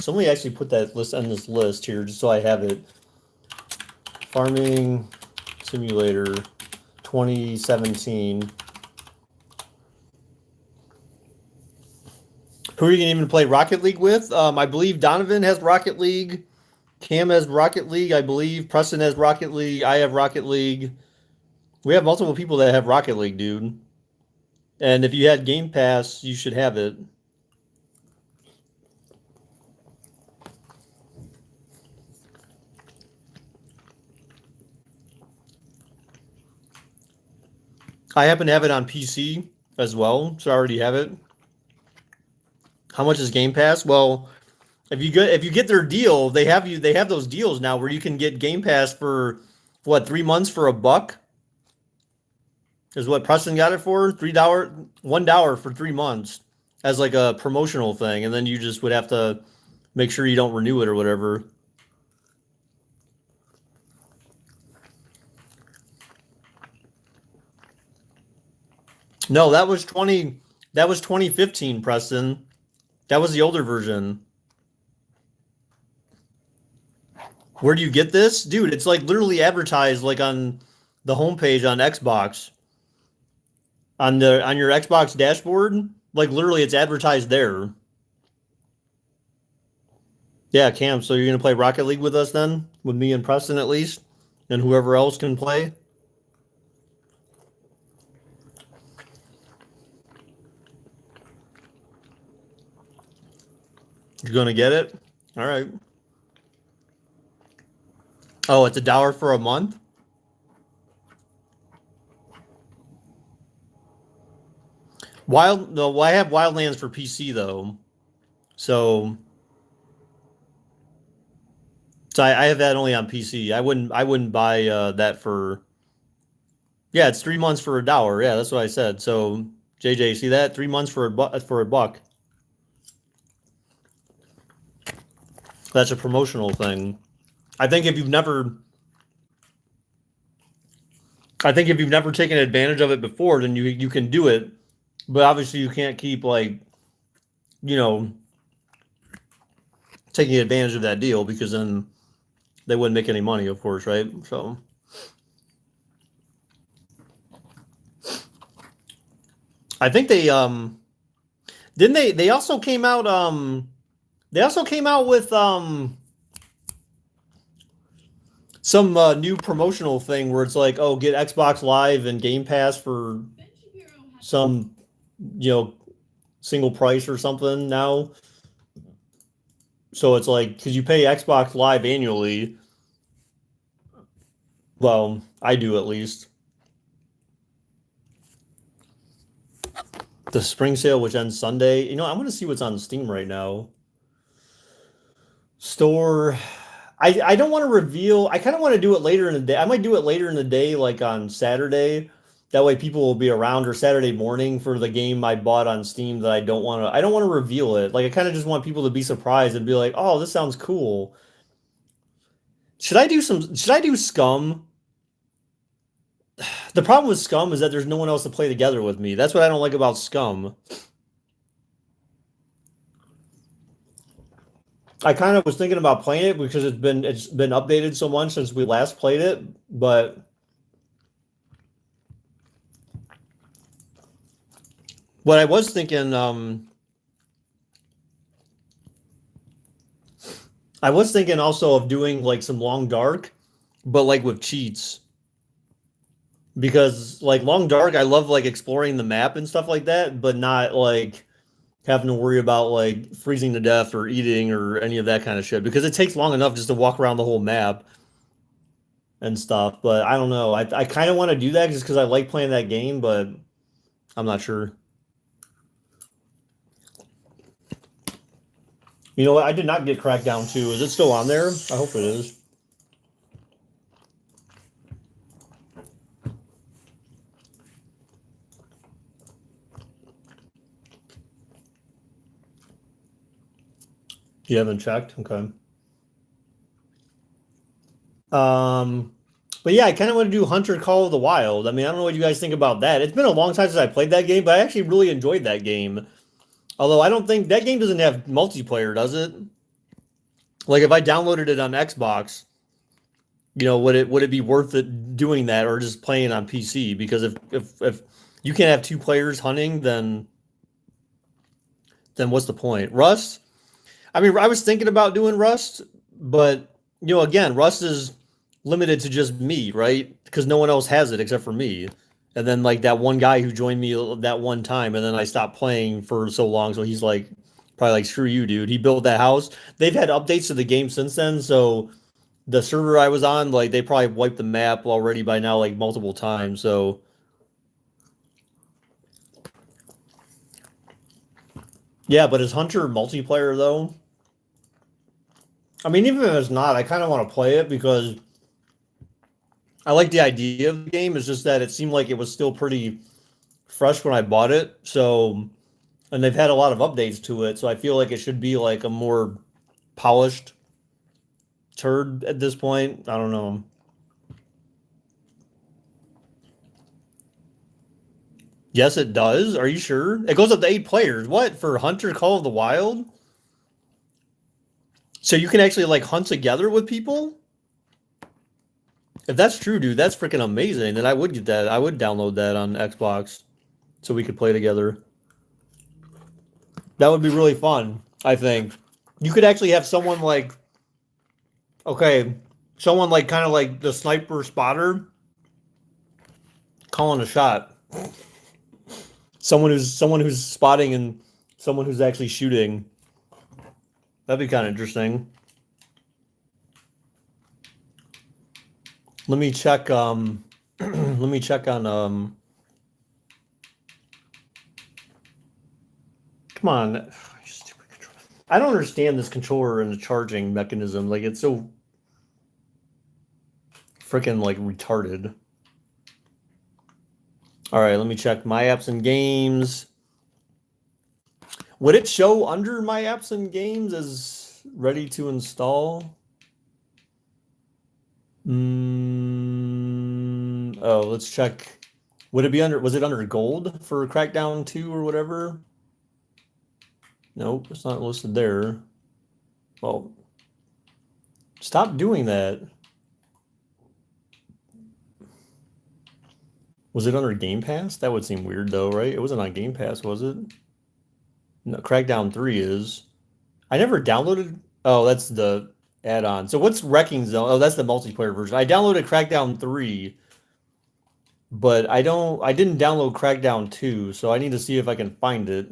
So let me actually put that list on this list here, just so I have it. Farming Simulator 2017. Who are you going to even play Rocket League with? I believe Donovan has Rocket League. Cam has Rocket League, I believe. Preston has Rocket League. I have Rocket League. We have multiple people that have Rocket League, dude. And if you had Game Pass, you should have it. I happen to have it on PC as well, so I already have it. How much is Game Pass? Well, if you get their deal, they have those deals now where you can get Game Pass for what, 3 months for $1? Is what Preston got it for? $1 for 3 months as like a promotional thing, and then you just would have to make sure you don't renew it or whatever. No, that was 2015, Preston. That was the older version. Where do you get this? Dude, it's like literally advertised like on the homepage on Xbox. On your Xbox dashboard, like literally it's advertised there. Yeah, Cam, so you're gonna play Rocket League with us then? With me and Preston at least? And whoever else can play? You're gonna get it? All right. Oh, it's $1 for a month? No, I have Wildlands for PC though. So I have that only on PC. I wouldn't buy that for. Yeah, it's 3 months for $1. Yeah, that's what I said. So JJ, see that? 3 months for $1. That's a promotional thing. I think if you've never taken advantage of it before, then you can do it. But obviously you can't keep like, you know, taking advantage of that deal because then they wouldn't make any money, of course, right? So I think they didn't they also came out with some new promotional thing where it's like, oh, get Xbox Live and Game Pass for some, single price or something now. So it's like, because you pay Xbox Live annually. Well, I do at least. The spring sale, which ends Sunday. I'm going to see what's on Steam right now. Store. I don't want to reveal. I kind of want to do it later in the day. I might do it later in the day, like on Saturday. That way people will be around, or Saturday morning for the game I bought on Steam that I don't want to reveal it. Like I kind of just want people to be surprised and be like, "Oh, this sounds cool." Should I do Scum? The problem with Scum is that there's no one else to play together with me. That's what I don't like about Scum. I kind of was thinking about playing it because it's been updated so much since we last played it, but what I was thinking, I was thinking also of doing like some Long Dark, but like with cheats. Because like Long Dark, I love like exploring the map and stuff like that, but not like having to worry about like freezing to death or eating or any of that kind of shit. Because it takes long enough just to walk around the whole map and stuff. But I don't know. I kind of want to do that just because I like playing that game, but I'm not sure. You know what? I did not get Crackdown 2. Is it still on there? I hope it is. You haven't checked? Okay. Um, but yeah, I kind of want to do Hunter Call of the Wild. I mean, I don't know what you guys think about that. It's been a long time since I played that game, but I actually really enjoyed that game. Although I don't think that game doesn't have multiplayer, does it? Like if I downloaded it on Xbox, would it be worth it doing that or just playing on PC? Because if you can't have two players hunting, then what's the point? Rust? I mean, I was thinking about doing Rust, but again, Rust is limited to just me, right? Because no one else has it except for me. And then like that one guy who joined me that one time, and then I stopped playing for so long. So he's like, probably like, screw you, dude. He built that house. They've had updates to the game since then. So the server I was on, like they probably wiped the map already by now, like multiple times. So yeah, but is Hunter multiplayer though? I mean, even if it's not, I kind of want to play it because I like the idea of the game. It's just that it seemed like it was still pretty fresh when I bought it. So, and they've had a lot of updates to it. So I feel like it should be like a more polished turd at this point. I don't know. Yes, it does. Are you sure? It goes up to 8 players. What for Hunter Call of the Wild? So you can actually like hunt together with people? If that's true, dude, that's freaking amazing. Then I would get that. I would download that on Xbox so we could play together. That would be really fun, I think. You could actually have someone like, okay, someone like kind of like the sniper spotter calling a shot. Someone who's spotting and someone who's actually shooting. That'd be kind of interesting. Let me check let me check on come on. I don't understand this controller and the charging mechanism. Like it's so freaking like retarded. All right, let me check my apps and games. Would it show under my apps and games as ready to install? Oh, let's check. Would it be under, was it under gold for Crackdown 2 or whatever? Nope, it's not listed there. Well, stop doing that. Was it under Game Pass? That would seem weird though, right? It wasn't on Game Pass, was it? No, Crackdown 3 is. I never downloaded. Oh, that's the add-on. So what's Wrecking Zone? Oh, that's the multiplayer version. I downloaded Crackdown 3, but I didn't download Crackdown 2, so I need to see if I can find it.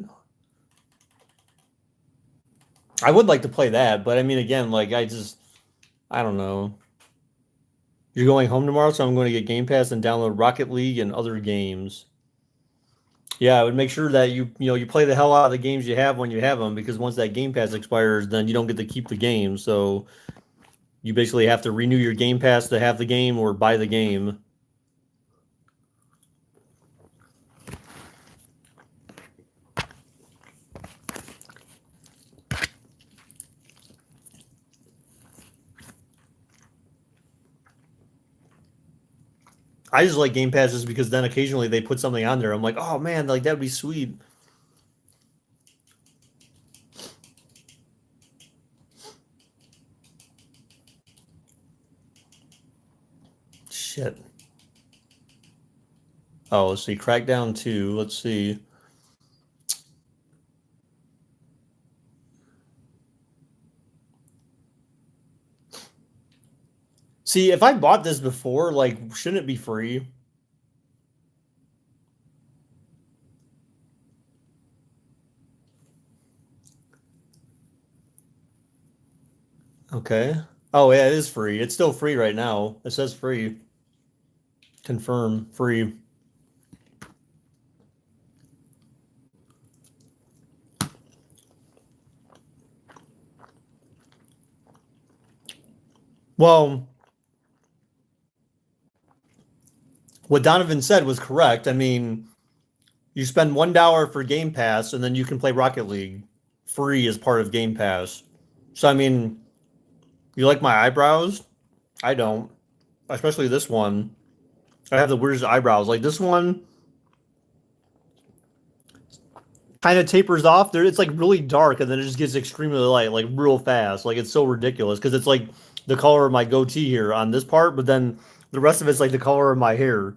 I would like to play that, but I mean again, like I don't know. You're going home tomorrow, so I'm going to get Game Pass and download Rocket League and other games. Yeah, I would make sure that you play the hell out of the games you have when you have them, because once that Game Pass expires, then you don't get to keep the game. So you basically have to renew your Game Pass to have the game or buy the game. I just like Game Pass just because then occasionally they put something on there. I'm like, oh man, like that'd be sweet. Shit. Oh, let's see. Crackdown 2. Let's see. See, if I bought this before, like, shouldn't it be free? Okay. Oh, yeah, it is free. It's still free right now. It says free. Confirm. Free. Well, what Donovan said was correct. I mean, you spend $1 for Game Pass, and then you can play Rocket League free as part of Game Pass. So I mean, you like my eyebrows? I don't, especially this one. I have the weirdest eyebrows. Like this one kind of tapers off. There, it's like really dark, and then it just gets extremely light, like real fast. Like it's so ridiculous because it's like the color of my goatee here on this part, but then the rest of it's like the color of my hair.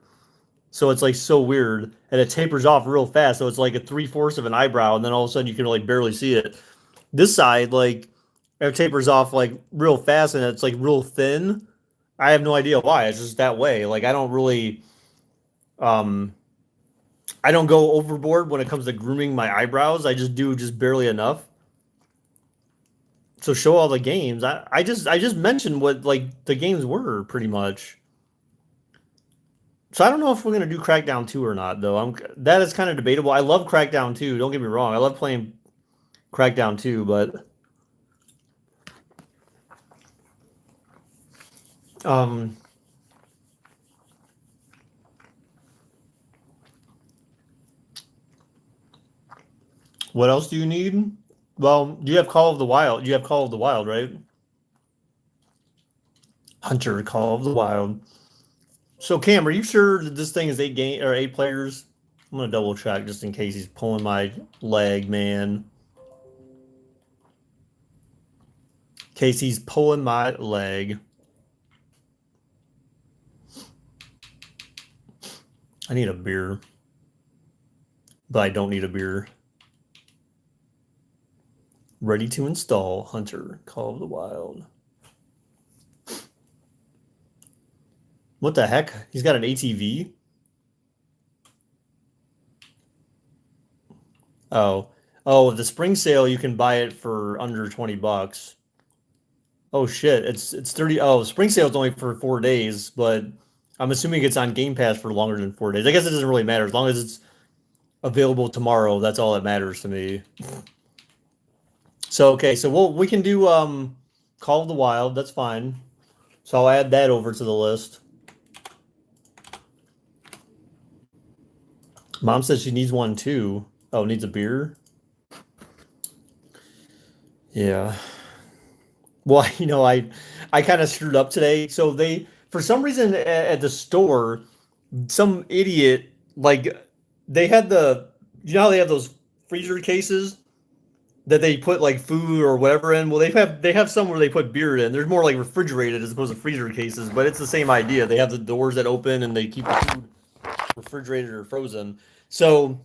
So it's like so weird, and it tapers off real fast. So it's like a three-fourths of an eyebrow, and then all of a sudden you can like barely see it. This side, like it tapers off like real fast, and it's like real thin. I have no idea why. It's just that way. Like um, I don't go overboard when it comes to grooming my eyebrows. I just do just barely enough. So show all the games. I just mentioned what like the games were pretty much. So I don't know if we're gonna do Crackdown 2 or not though. That is kind of debatable. I love Crackdown 2. Don't get me wrong. I love playing Crackdown 2, but um what else do you need? Well, do you have Call of the Wild? You have Call of the Wild, right? Hunter Call of the Wild. So Cam, are you sure that this thing is 8 game or 8 players? I'm gonna double check just in case he's pulling my leg, man. In case he's pulling my leg. I need a beer, but I don't need a beer. Ready to install Hunter Call of the Wild. What the heck? He's got an ATV? Oh. Oh, the spring sale you can buy it for under 20 bucks. Oh shit, it's 30. Oh, spring sale is only for 4 days, but I'm assuming it's on Game Pass for longer than 4 days. I guess it doesn't really matter as long as it's available tomorrow. That's all that matters to me. So okay, so we can do Call of the Wild. That's fine. So I'll add that over to the list. Mom says she needs one too. Oh, needs a beer. Yeah. Well, I kind of screwed up today. So they, for some reason, at the store, some idiot like they had you know how they have those freezer cases that they put like food or whatever in. Well, they have some where they put beer in. They're more like refrigerated as opposed to freezer cases, but it's the same idea. They have the doors that open and they keep the food refrigerated or frozen. So,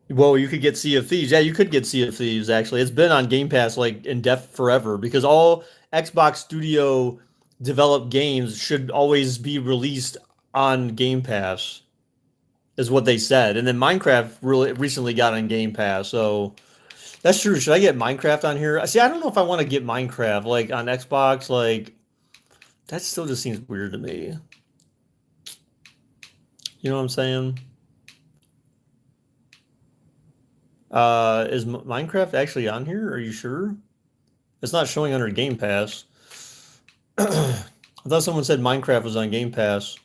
well, you could get Sea of Thieves. Yeah, you could get Sea of Thieves. Actually, it's been on Game Pass like in depth forever because all Xbox Studio developed games should always be released on Game Pass, is what they said. And then Minecraft really recently got on Game Pass, so that's true. Should I get Minecraft on here? See, I don't know if I want to get Minecraft like on Xbox. Like that still just seems weird to me. You know what I'm saying? Is Minecraft actually on here? Are you sure? It's not showing under Game Pass. I thought someone said Minecraft was on Game Pass.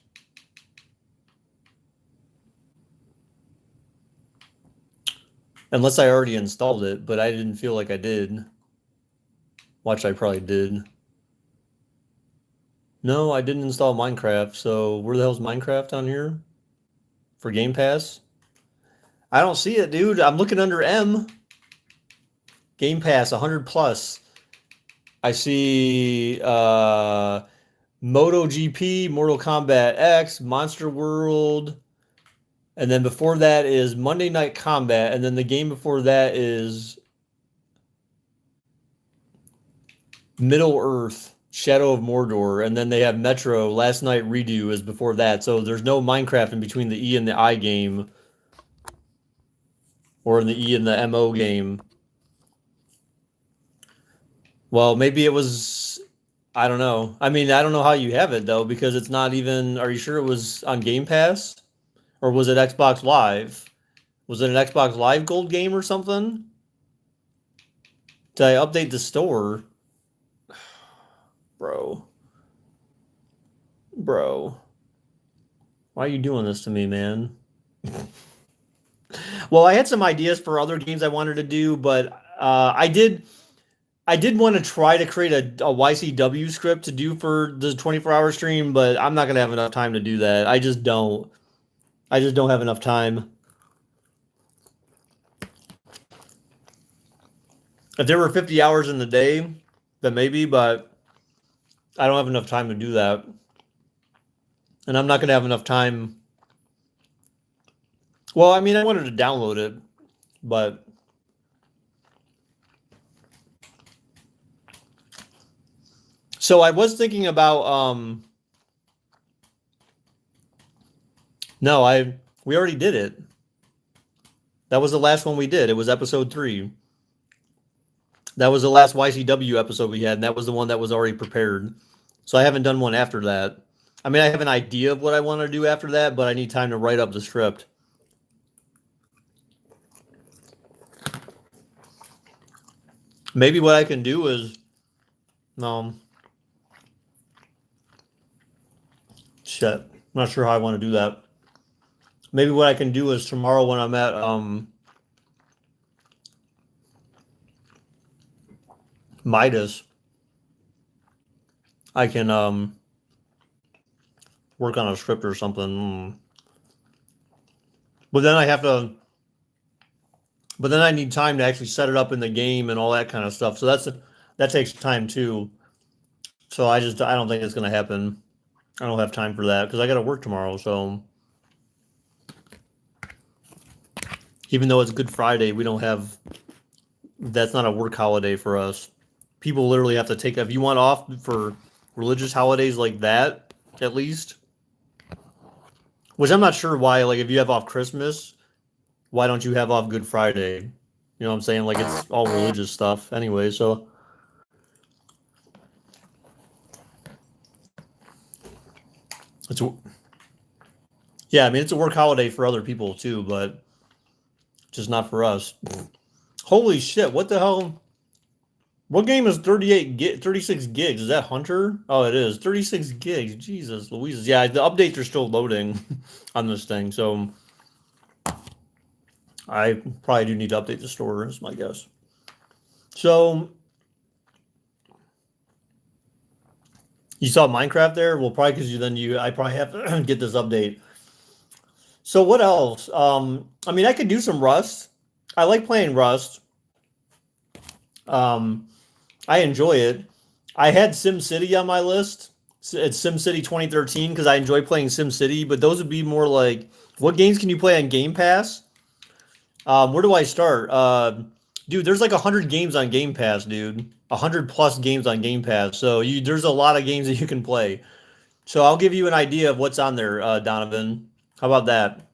Unless I already installed it, but I didn't feel like I did. Watch, I probably did. No, I didn't install Minecraft, so where the hell's Minecraft on here? For Game Pass? I don't see it, dude. I'm looking under M. Game Pass, 100 plus. I see MotoGP, Mortal Kombat X, Monster World, and then before that is Monday Night Combat, and then the game before that is Middle Earth, Shadow of Mordor, and then they have Metro. Last Night Redo is before that, so there's no Minecraft in between the E and the I game, or in the E and the MO game. Well, maybe it was. I don't know. I mean, I don't know how you have it though, because it's not even. Are you sure it was on Game Pass, or was it Xbox Live? Was it an Xbox Live Gold game or something? Did I update the store, bro? Bro, why are you doing this to me, man? Well, I had some ideas for other games I wanted to do, but I did want to try to create a YCW script to do for the 24-hour stream, but I'm not gonna have enough time to do that. I just don't. I just don't have enough time. If there were 50 hours in the day, then maybe, but I don't have enough time to do that. And I'm not gonna have enough time. Well, I mean, I wanted to download it, but so I was thinking about no, we already did it. That was the last one we did. It was episode 3. That was the last YCW episode we had, and that was the one that was already prepared. So I haven't done one after that. I mean, I have an idea of what I want to do after that, but I need time to write up the script. Maybe what I can do is, shit, I'm not sure how I want to do that. Maybe what I can do is tomorrow when I'm at Midas, I can work on a script or something. But then I have to. But then I need time to actually set it up in the game and all that kind of stuff. So that takes time too. So I don't think it's gonna happen. I don't have time for that because I got to work tomorrow. So even though it's Good Friday, we don't have. That's not a work holiday for us. People literally have to take. If you want off for religious holidays like that, at least. Which I'm not sure why. Like if you have off Christmas, why don't you have off Good Friday? You know what I'm saying? Like it's all religious stuff anyway. So. Yeah, I mean, it's a work holiday for other people too, but just not for us. Holy shit, what the hell? What game is 36 gigs? Is that Hunter? Oh, it is. 36 gigs. Jesus Louise. Yeah, the updates are still loading on this thing, so I probably do need to update the store, is my guess. So you saw Minecraft there? Well, probably because I probably have to get this update. So what else? I mean, I could do some Rust. I like playing Rust. I enjoy it. I had SimCity on my list. It's SimCity 2013 because I enjoy playing SimCity, but those would be more like, what games can you play on Game Pass? Where do I start? Dude, there's like 100 games on Game Pass, dude. 100 plus games on Game Pass. So there's a lot of games that you can play. So I'll give you an idea of what's on there, Donovan. How about that?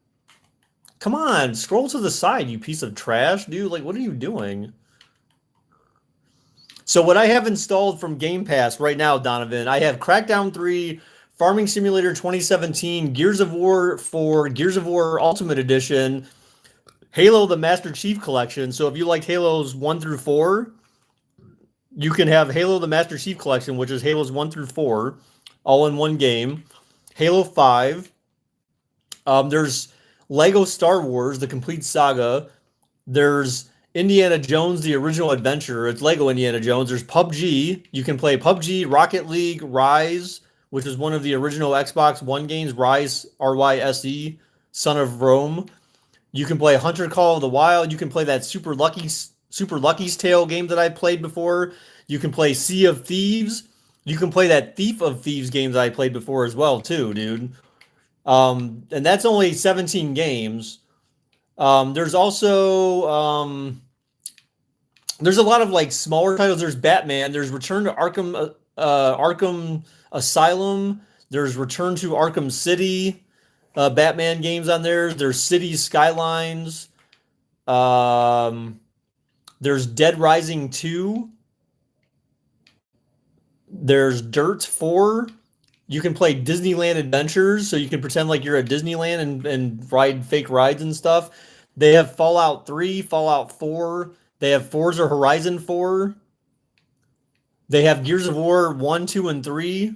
Come on, scroll to the side, you piece of trash, dude. Like, what are you doing? So what I have installed from Game Pass right now, Donovan, I have Crackdown 3, Farming Simulator 2017, Gears of War 4, Gears of War Ultimate Edition, Halo the Master Chief Collection. So if you liked Halos 1 through 4, you can have Halo the Master Chief Collection, which is Halos 1 through 4, all in one game. Halo 5. There's Lego Star Wars, the complete saga. There's Indiana Jones, the original adventure. It's Lego Indiana Jones. There's PUBG. You can play PUBG, Rocket League, Rise, which is one of the original Xbox One games, Rise, RYSE, Son of Rome. You can play Hunter Call of the Wild. You can play that Super Lucky's Tale game that I played before. You can play Sea of Thieves. You can play that Thief of Thieves game that I played before as well, too, dude. And that's only 17 games. There's also there's a lot of like smaller titles. There's Batman. There's Return to Arkham Asylum. There's Return to Arkham City. Batman games on there. There's Cities Skylines. There's Dead Rising 2. There's Dirt 4. You can play Disneyland Adventures, so you can pretend like you're at Disneyland and ride fake rides and stuff. They have Fallout 3, Fallout 4. They have Forza Horizon 4. They have Gears of War 1, 2, and 3.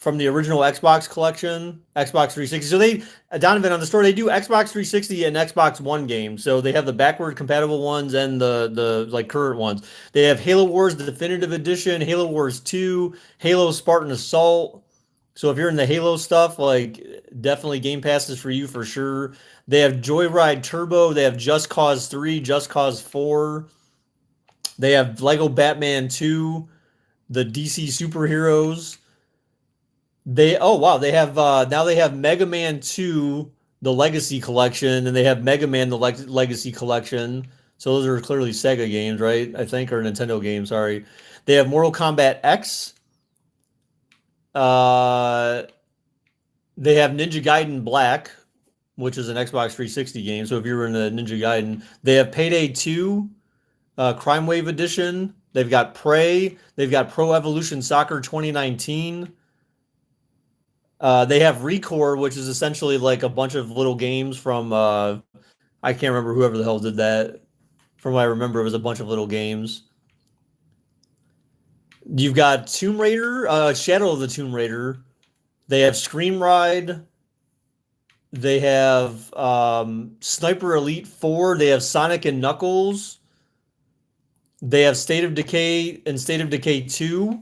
from the original Xbox collection, Xbox 360. So they, Donovan on the store, they do Xbox 360 and Xbox One games. So they have the backward compatible ones and the like current ones. They have Halo Wars the Definitive Edition, Halo Wars 2, Halo Spartan Assault. So if you're in the Halo stuff, like definitely Game Pass is for you for sure. They have Joyride Turbo. They have Just Cause 3, Just Cause 4. They have Lego Batman 2, the DC superheroes. They oh wow, they have now they have Mega Man 2, the Legacy Collection, and they have Mega Man the Legacy Collection. So those are clearly Sega games, right? I think, or Nintendo games, sorry. They have Mortal Kombat X. They have Ninja Gaiden Black, which is an Xbox 360 game. So if you were in the Ninja Gaiden, they have Payday 2, Crime Wave Edition. They've got Prey. They've got Pro Evolution Soccer 2019. They have Recore, which is essentially like a bunch of little games from I can't remember whoever the hell did that. From what I remember, it was a bunch of little games. You've got Tomb Raider, Shadow of the Tomb Raider. They have Scream Ride. They have Sniper Elite 4. They have Sonic and Knuckles. They have State of Decay and State of Decay 2.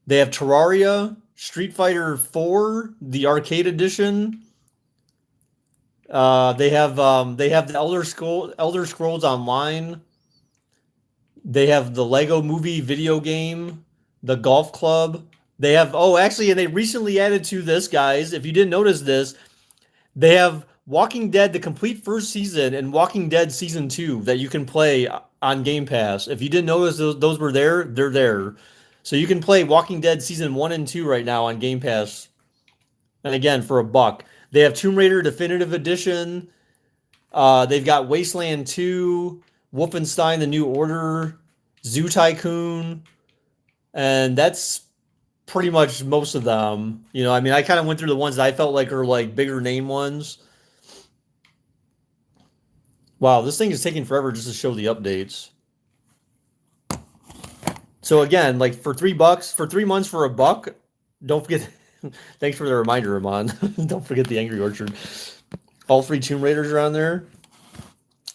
They have Terraria, Street Fighter 4, the arcade edition. They have the Elder Scrolls Online. They have the Lego Movie video game, the Golf Club. They have actually, and they recently added to this, guys. If you didn't notice this, they have Walking Dead, the complete first season, and Walking Dead season 2 that you can play on Game Pass. If you didn't notice those were there, they're there. So you can play Walking Dead season 1 and 2 right now on Game Pass. And again, for $1. They have Tomb Raider Definitive Edition. They've got Wasteland 2, Wolfenstein: The New Order, Zoo Tycoon, and that's pretty much most of them. You know, I mean, I kind of went through the ones that I felt like are like bigger name ones. Wow, this thing is taking forever just to show the updates. So again, like for $3, for 3 months for $1, don't forget. Thanks for the reminder, Amon. Don't forget the Angry Orchard. All 3 Tomb Raiders are on there.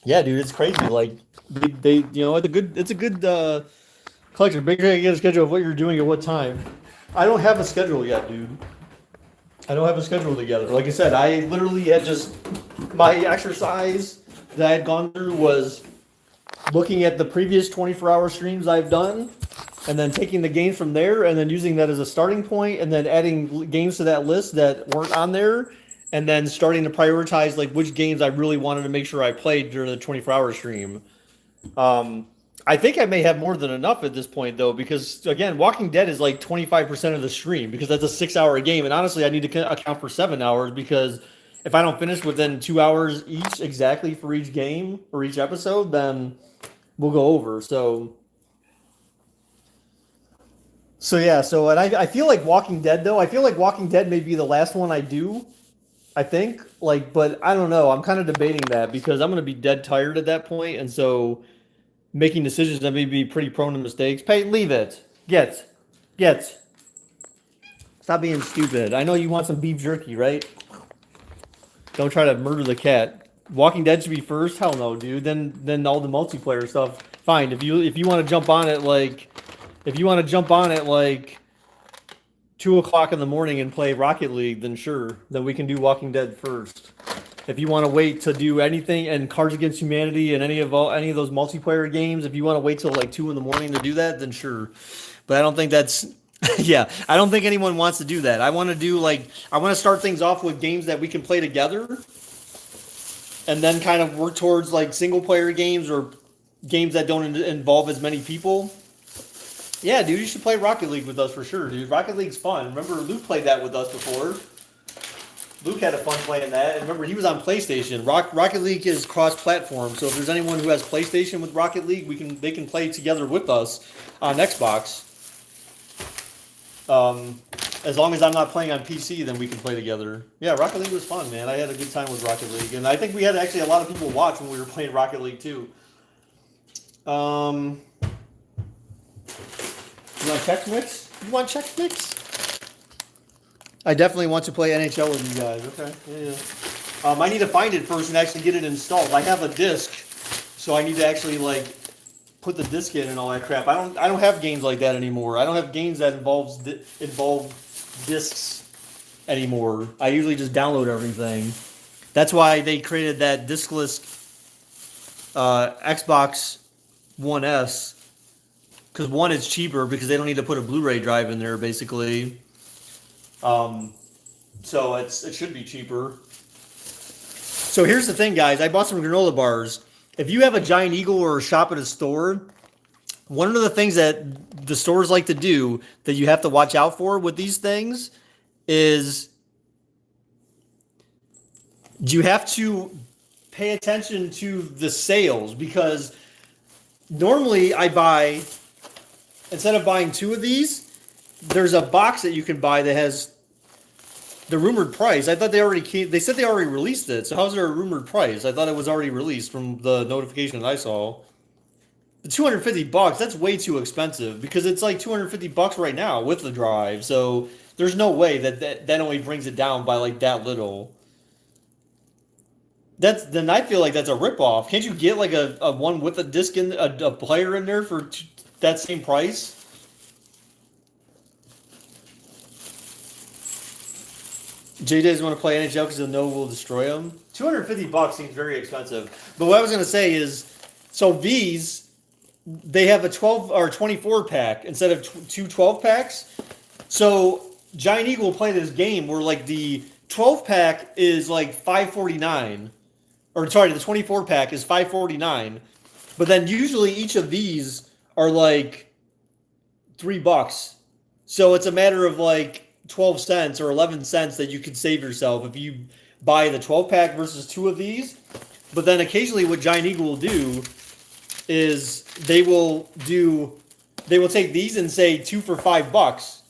Yeah, dude, it's crazy. Like they you know, it's a good collection. Make sure you get a schedule of what you're doing at what time. I don't have a schedule yet, dude. I don't have a schedule together. Like I said, I literally had just my exercise that I had gone through was looking at the previous 24-hour streams I've done, and then taking the games from there, and then using that as a starting point, and then adding games to that list that weren't on there, and then starting to prioritize like which games I really wanted to make sure I played during the 24-hour stream. I think I may have more than enough at this point, though, because again, Walking Dead is like 25% of the stream because that's a 6-hour game, and honestly, I need to account for 7 hours because if I don't finish within 2 hours each exactly for each game or each episode, then we'll go over. So yeah, and I feel like Walking Dead though. I feel like Walking Dead may be the last one I do. I think but I don't know. I'm kind of debating that because I'm gonna be dead tired at that point, and so making decisions that may be pretty prone to mistakes. Pay, leave it. Get. Stop being stupid. I know you want some beef jerky, right? Don't try to murder the cat. Walking Dead should be first. Hell no, dude. Then all the multiplayer stuff. Fine. If you want to jump on it like 2:00 in the morning and play Rocket League, then sure. Then we can do Walking Dead first. If you want to wait to do anything and Cards Against Humanity and any of those multiplayer games, if you want to wait till like 2 in the morning to do that, then sure. But I don't think that's yeah, I don't think anyone wants to do that. I want to start things off with games that we can play together and then kind of work towards like single player games or games that don't involve as many people. Yeah, dude, you should play Rocket League with us for sure, dude. Rocket League's fun. Remember, Luke played that with us before. Luke had a fun playing that. And remember, he was on PlayStation. Rocket League is cross-platform, so if there's anyone who has PlayStation with Rocket League, they can play together with us on Xbox. As long as I'm not playing on PC, then we can play together. Yeah, Rocket League was fun, man. I had a good time with Rocket League, and I think we had actually a lot of people watch when we were playing Rocket League too. You want Chex Mix? You want Chex Mix? I definitely want to play NHL with you guys. Okay. Yeah. I need to find it first and actually get it installed. I have a disc, so I need to actually like put the disc in and all that crap. I don't have games like that anymore. I don't have games that involve discs anymore. I usually just download everything. That's why they created that discless Xbox One S, because one is cheaper because they don't need to put a Blu-ray drive in there basically. Um, so it should be cheaper. So here's the thing, guys. I bought some granola bars. If you have a Giant Eagle or shop at a store, one of the things that the stores like to do that you have to watch out for with these things is you have to pay attention to the sales, because normally I buy, instead of buying two of these, there's a box that you can buy that has the rumored price. I thought they said they already released it. So how's there a rumored price? I thought it was already released from the notification that I saw. The $250, that's way too expensive because it's like $250 right now with the drive. So there's no way that only brings it down by like that little. Then I feel like that's a ripoff. Can't you get like a one with a disc in a player in there for that same price? Jay doesn't want to play NHL because he'll know we'll destroy him. $250 seems very expensive. But what I was going to say is, so these, they have a 12 or 24 pack instead of two 12 packs. So Giant Eagle will play this game where like the 12 pack is like $5.49, or sorry, the 24 pack is $5.49. But then usually each of these are like $3. So it's a matter of like 12 cents or 11 cents that you could save yourself if you buy the 12 pack versus two of these. But then occasionally what Giant Eagle will do is they will take these and say two for $5.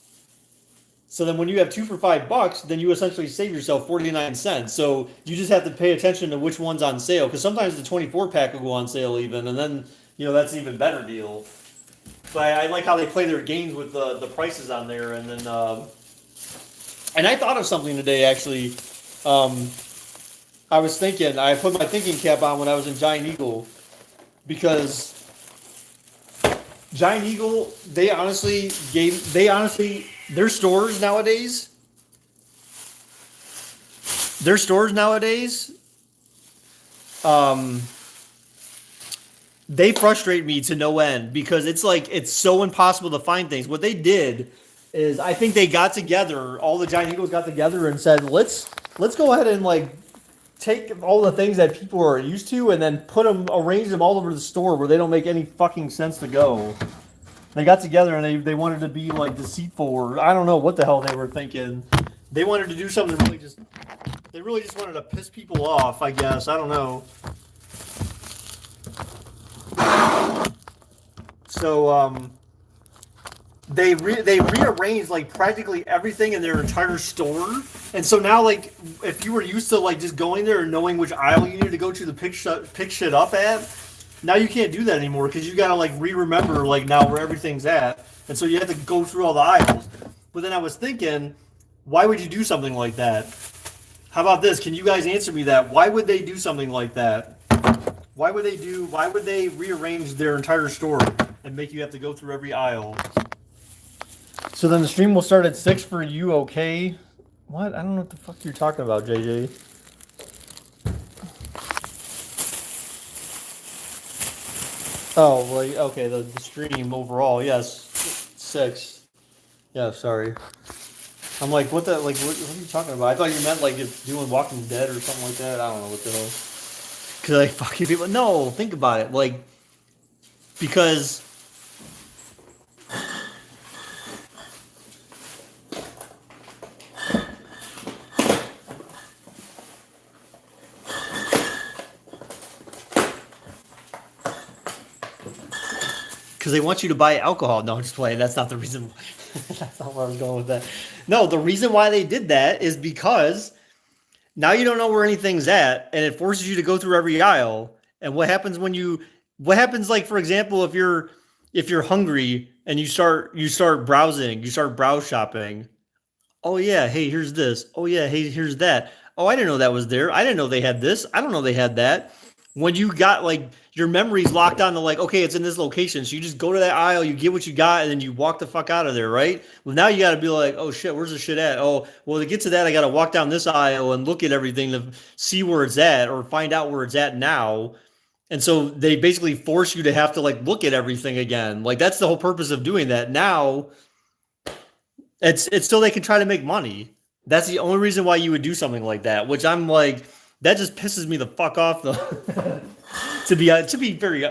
So then when you have two for $5, then you essentially save yourself 49 cents. So you just have to pay attention to which one's on sale, because sometimes the 24 pack will go on sale even, and then that's an even better deal. But I like how they play their games with the prices on there, and then and I thought of something today actually. I was thinking, I put my thinking cap on when I was in Giant Eagle, because Giant Eagle, their stores nowadays, um, they frustrate me to no end, because it's so impossible to find things. What they did is, I think they got together, all the Giant Eagles got together and said, let's go ahead and like take all the things that people are used to and then arrange them all over the store where they don't make any fucking sense to go. They got together and they wanted to be like deceitful, or I don't know what the hell they were thinking. They wanted to do something they really just wanted to piss people off, I guess. I don't know. So they rearranged like practically everything in their entire store, and so now like if you were used to like just going there and knowing which aisle you needed to go to the pick shit up at, now you can't do that anymore, because you gotta like remember like now where everything's at, and so you have to go through all the aisles. But then I was thinking, why would you do something like that? How about this? Can you guys answer me that? Why would they do something like that? Why would they rearrange their entire store and make you have to go through every aisle? So then the stream will start at 6 for you, okay? What? I don't know what the fuck you're talking about, JJ. Oh, well, okay, the stream overall, yes. 6. Yeah, sorry. I'm like, what are you talking about? I thought you meant like if doing Walking Dead or something like that. I don't know what the hell. Because like fucking people. No, think about it. Like, because they want you to buy alcohol. No, I'm just playing. That's not the reason. That's not where I was going with that. No, the reason why they did that is because now you don't know where anything's at, and it forces you to go through every aisle. And what happens like, for example, if you're hungry and you start browsing, you start browse shopping, Oh yeah, hey, here's this. Oh yeah, hey, here's that. Oh, I didn't know that was there. I didn't know they had this. I don't know they had that. When you got like your memories locked on to like, okay, it's in this location. So you just go to that aisle, you get what you got, and then you walk the fuck out of there, right? Well, now you got to be like, oh shit, where's the shit at? Oh, well, to get to that, I got to walk down this aisle and look at everything to see where it's at or find out where it's at now. And so they basically force you to have to like look at everything again. Like that's the whole purpose of doing that. Now it's so they can try to make money. That's the only reason why you would do something like that. Which I'm like, that just pisses me the fuck off though. To be very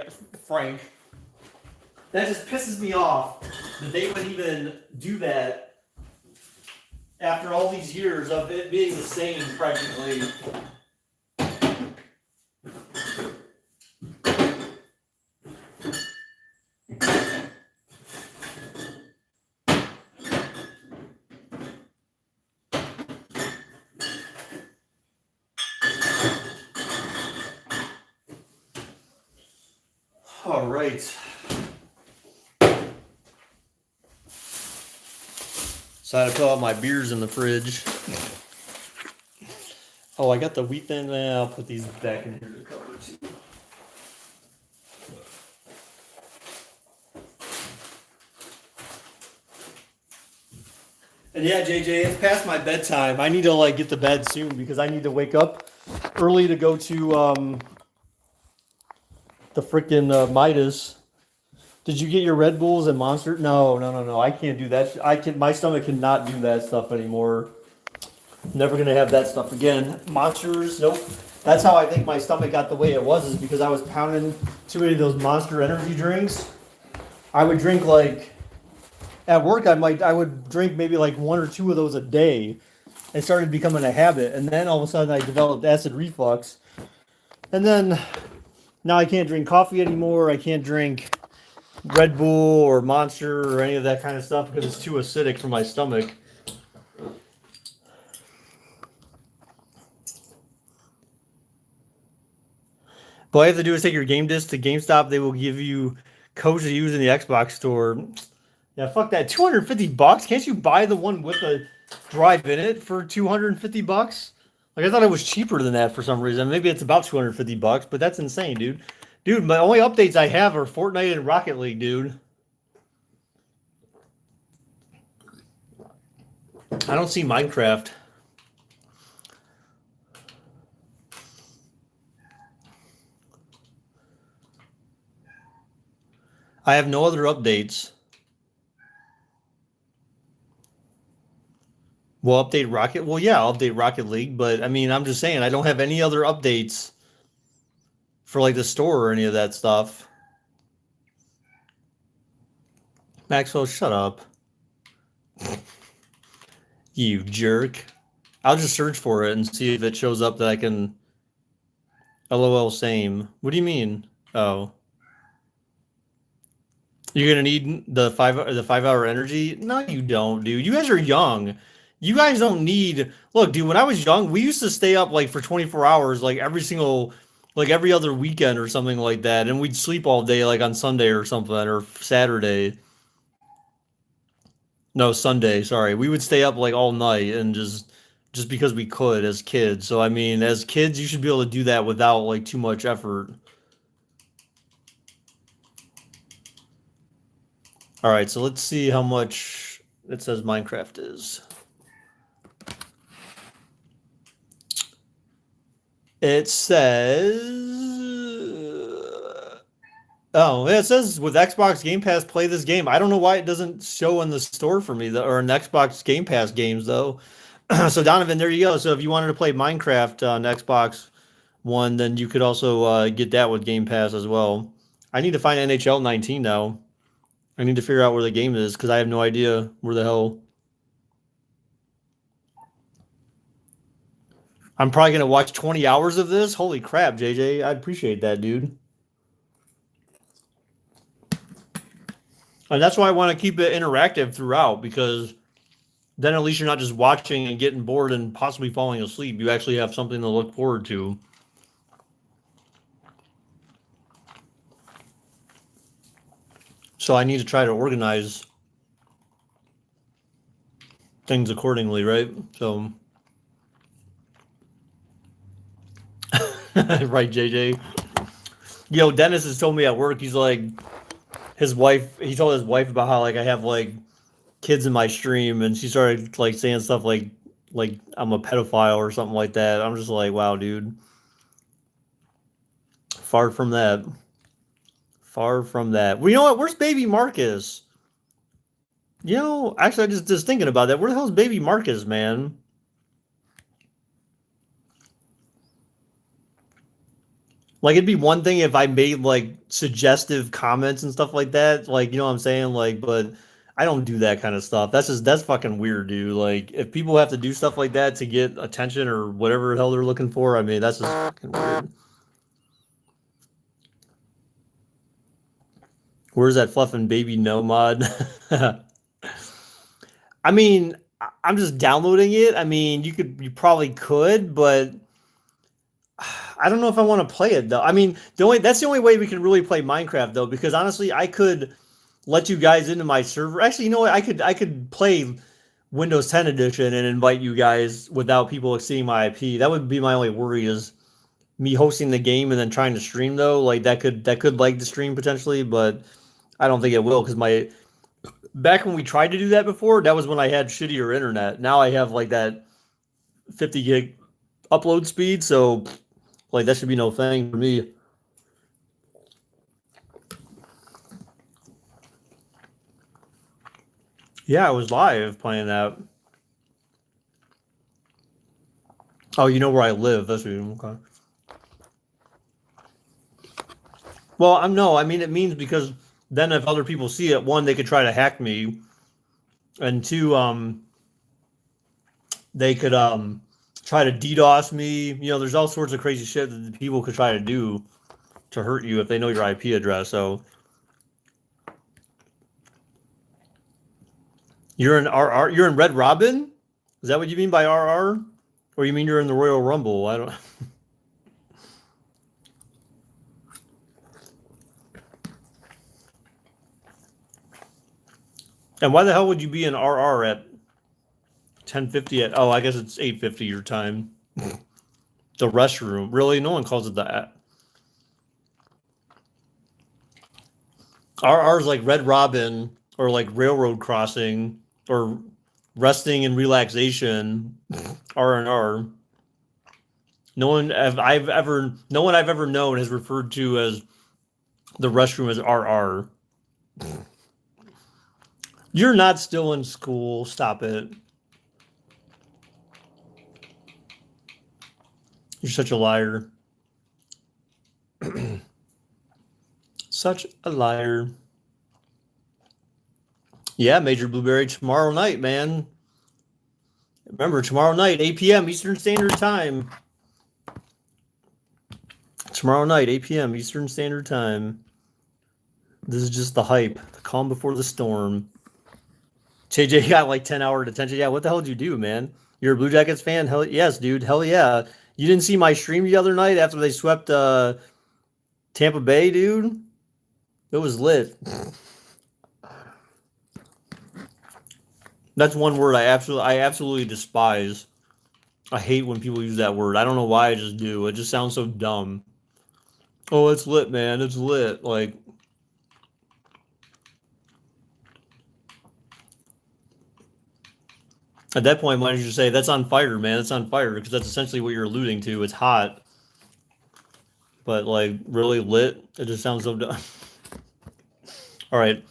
frank, that just pisses me off that they would even do that after all these years of it being the same practically. All right. So I had to put all my beers in the fridge. Oh, I got the wheat thing. I'll put these back in here to cover too. And yeah, JJ, it's past my bedtime. I need to like get to bed soon because I need to wake up early to go to the freaking Midas. Did you get your Red Bulls and Monster? No, no, no, no. I can't do that. I can. My stomach cannot do that stuff anymore. Never gonna have that stuff again. Monsters, nope. That's how I think my stomach got the way it was, is because I was pounding too many of those Monster energy drinks. I would drink like at work. I would drink maybe like one or two of those a day. It started becoming a habit, and then all of a sudden I developed acid reflux, and then now I can't drink coffee anymore. I can't drink Red Bull or Monster or any of that kind of stuff because it's too acidic for my stomach. But all you have to do is take your game disc to GameStop. They will give you codes to use in the Xbox store. Yeah, fuck that. $250? Can't you buy the one with the drive in it for $250? Like I thought it was cheaper than that for some reason. Maybe it's about $250, but that's insane, dude. Dude, my only updates I have are Fortnite and Rocket League, dude. I don't see Minecraft. I have no other updates. We'll update Rocket. Well, yeah, I'll update Rocket League, but I mean, I'm just saying I don't have any other updates for like the store or any of that stuff. Maxwell, shut up. You jerk. I'll just search for it and see if it shows up that I can. LOL, same. What do you mean? Oh, you're gonna need the 5 hour energy? No, you don't, dude. You guys are young. You guys don't need. Look, dude. When I was young, we used to stay up like for 24 hours, like every other weekend or something like that, and we'd sleep all day, like on Sunday or something, or Saturday. No, Sunday. Sorry, we would stay up like all night and just because we could as kids. So I mean, as kids, you should be able to do that without like too much effort. All right, so let's see how much it says Minecraft is. It says, oh, yeah, it says with Xbox Game Pass, play this game. I don't know why it doesn't show in the store for me, or in Xbox Game Pass games though. So Donovan, there you go. So if you wanted to play Minecraft on Xbox One, then you could also get that with Game Pass as well. I need to find NHL 19 now. I need to figure out where the game is because I have no idea where the hell. I'm probably gonna watch 20 hours of this. Holy crap, JJ! I appreciate that, dude. And that's why I want to keep it interactive throughout because then at least you're not just watching and getting bored and possibly falling asleep. You actually have something to look forward to. So I need to try to organize things accordingly, right? So, right, JJ. Yo, Dennis has told me at work. He's like, his wife. He told his wife about how like I have like kids in my stream, and she started like saying stuff like I'm a pedophile or something like that. I'm just like, wow, dude. Far from that. Far from that. Well, you know what? Where's baby Marcus? You know, actually, I just thinking about that. Where the hell's baby Marcus, man? Like, it'd be one thing if I made like suggestive comments and stuff like that. Like, you know what I'm saying? Like, but I don't do that kind of stuff. That's fucking weird, dude. Like, if people have to do stuff like that to get attention or whatever the hell they're looking for, I mean, that's just fucking weird. Where's that fluffing baby nomad? I mean, I'm just downloading it. I mean, you probably could, but I don't know if I want to play it though. I mean, that's the only way we can really play Minecraft though, because honestly, I could let you guys into my server. Actually, you know what? I could play Windows 10 edition and invite you guys without people seeing my IP. That would be my only worry is me hosting the game and then trying to stream though. Like that could lag the stream potentially, but I don't think it will because my back when we tried to do that before, that was when I had shittier internet. Now I have like that 50 gig upload speed, so like that should be no thing for me. Yeah, I was live playing that. Oh, you know where I live. That's what okay. Well, I'm no, I mean it means because then if other people see it, one, they could try to hack me, and two, they could try to DDoS me. You know, there's all sorts of crazy shit that people could try to do to hurt you if they know your IP address. So you're in RR, you're in Red Robin? Is that what you mean by RR? Or you mean you're in the Royal Rumble? I don't. And why the hell would you be in RR at 10:50 at oh, I guess it's 8:50 your time. The restroom. Really? No one calls it that. RR is like Red Robin or like Railroad Crossing or resting and relaxation. R&R. No one I've ever known has referred to as the restroom as RR. You're not still in school. Stop it. You're such a liar. Such a liar. Yeah, Major Blueberry tomorrow night, man. Remember, tomorrow night, 8 p.m. Eastern Standard Time. Tomorrow night, 8 p.m. Eastern Standard Time. This is just the hype, the calm before the storm. JJ got like 10-hour detention. Yeah, what the hell did you do, man? You're a Blue Jackets fan? Hell yes, dude. Hell yeah. You didn't see my stream the other night after they swept Tampa Bay, dude? It was lit. That's one word I absolutely despise. I hate when people use that word. I don't know why I just do. It just sounds so dumb. Oh, it's lit, man. It's lit. Like at that point, why don't you just say that's on fire, man? It's on fire because that's essentially what you're alluding to. It's hot, but like really lit. It just sounds so dumb. All right,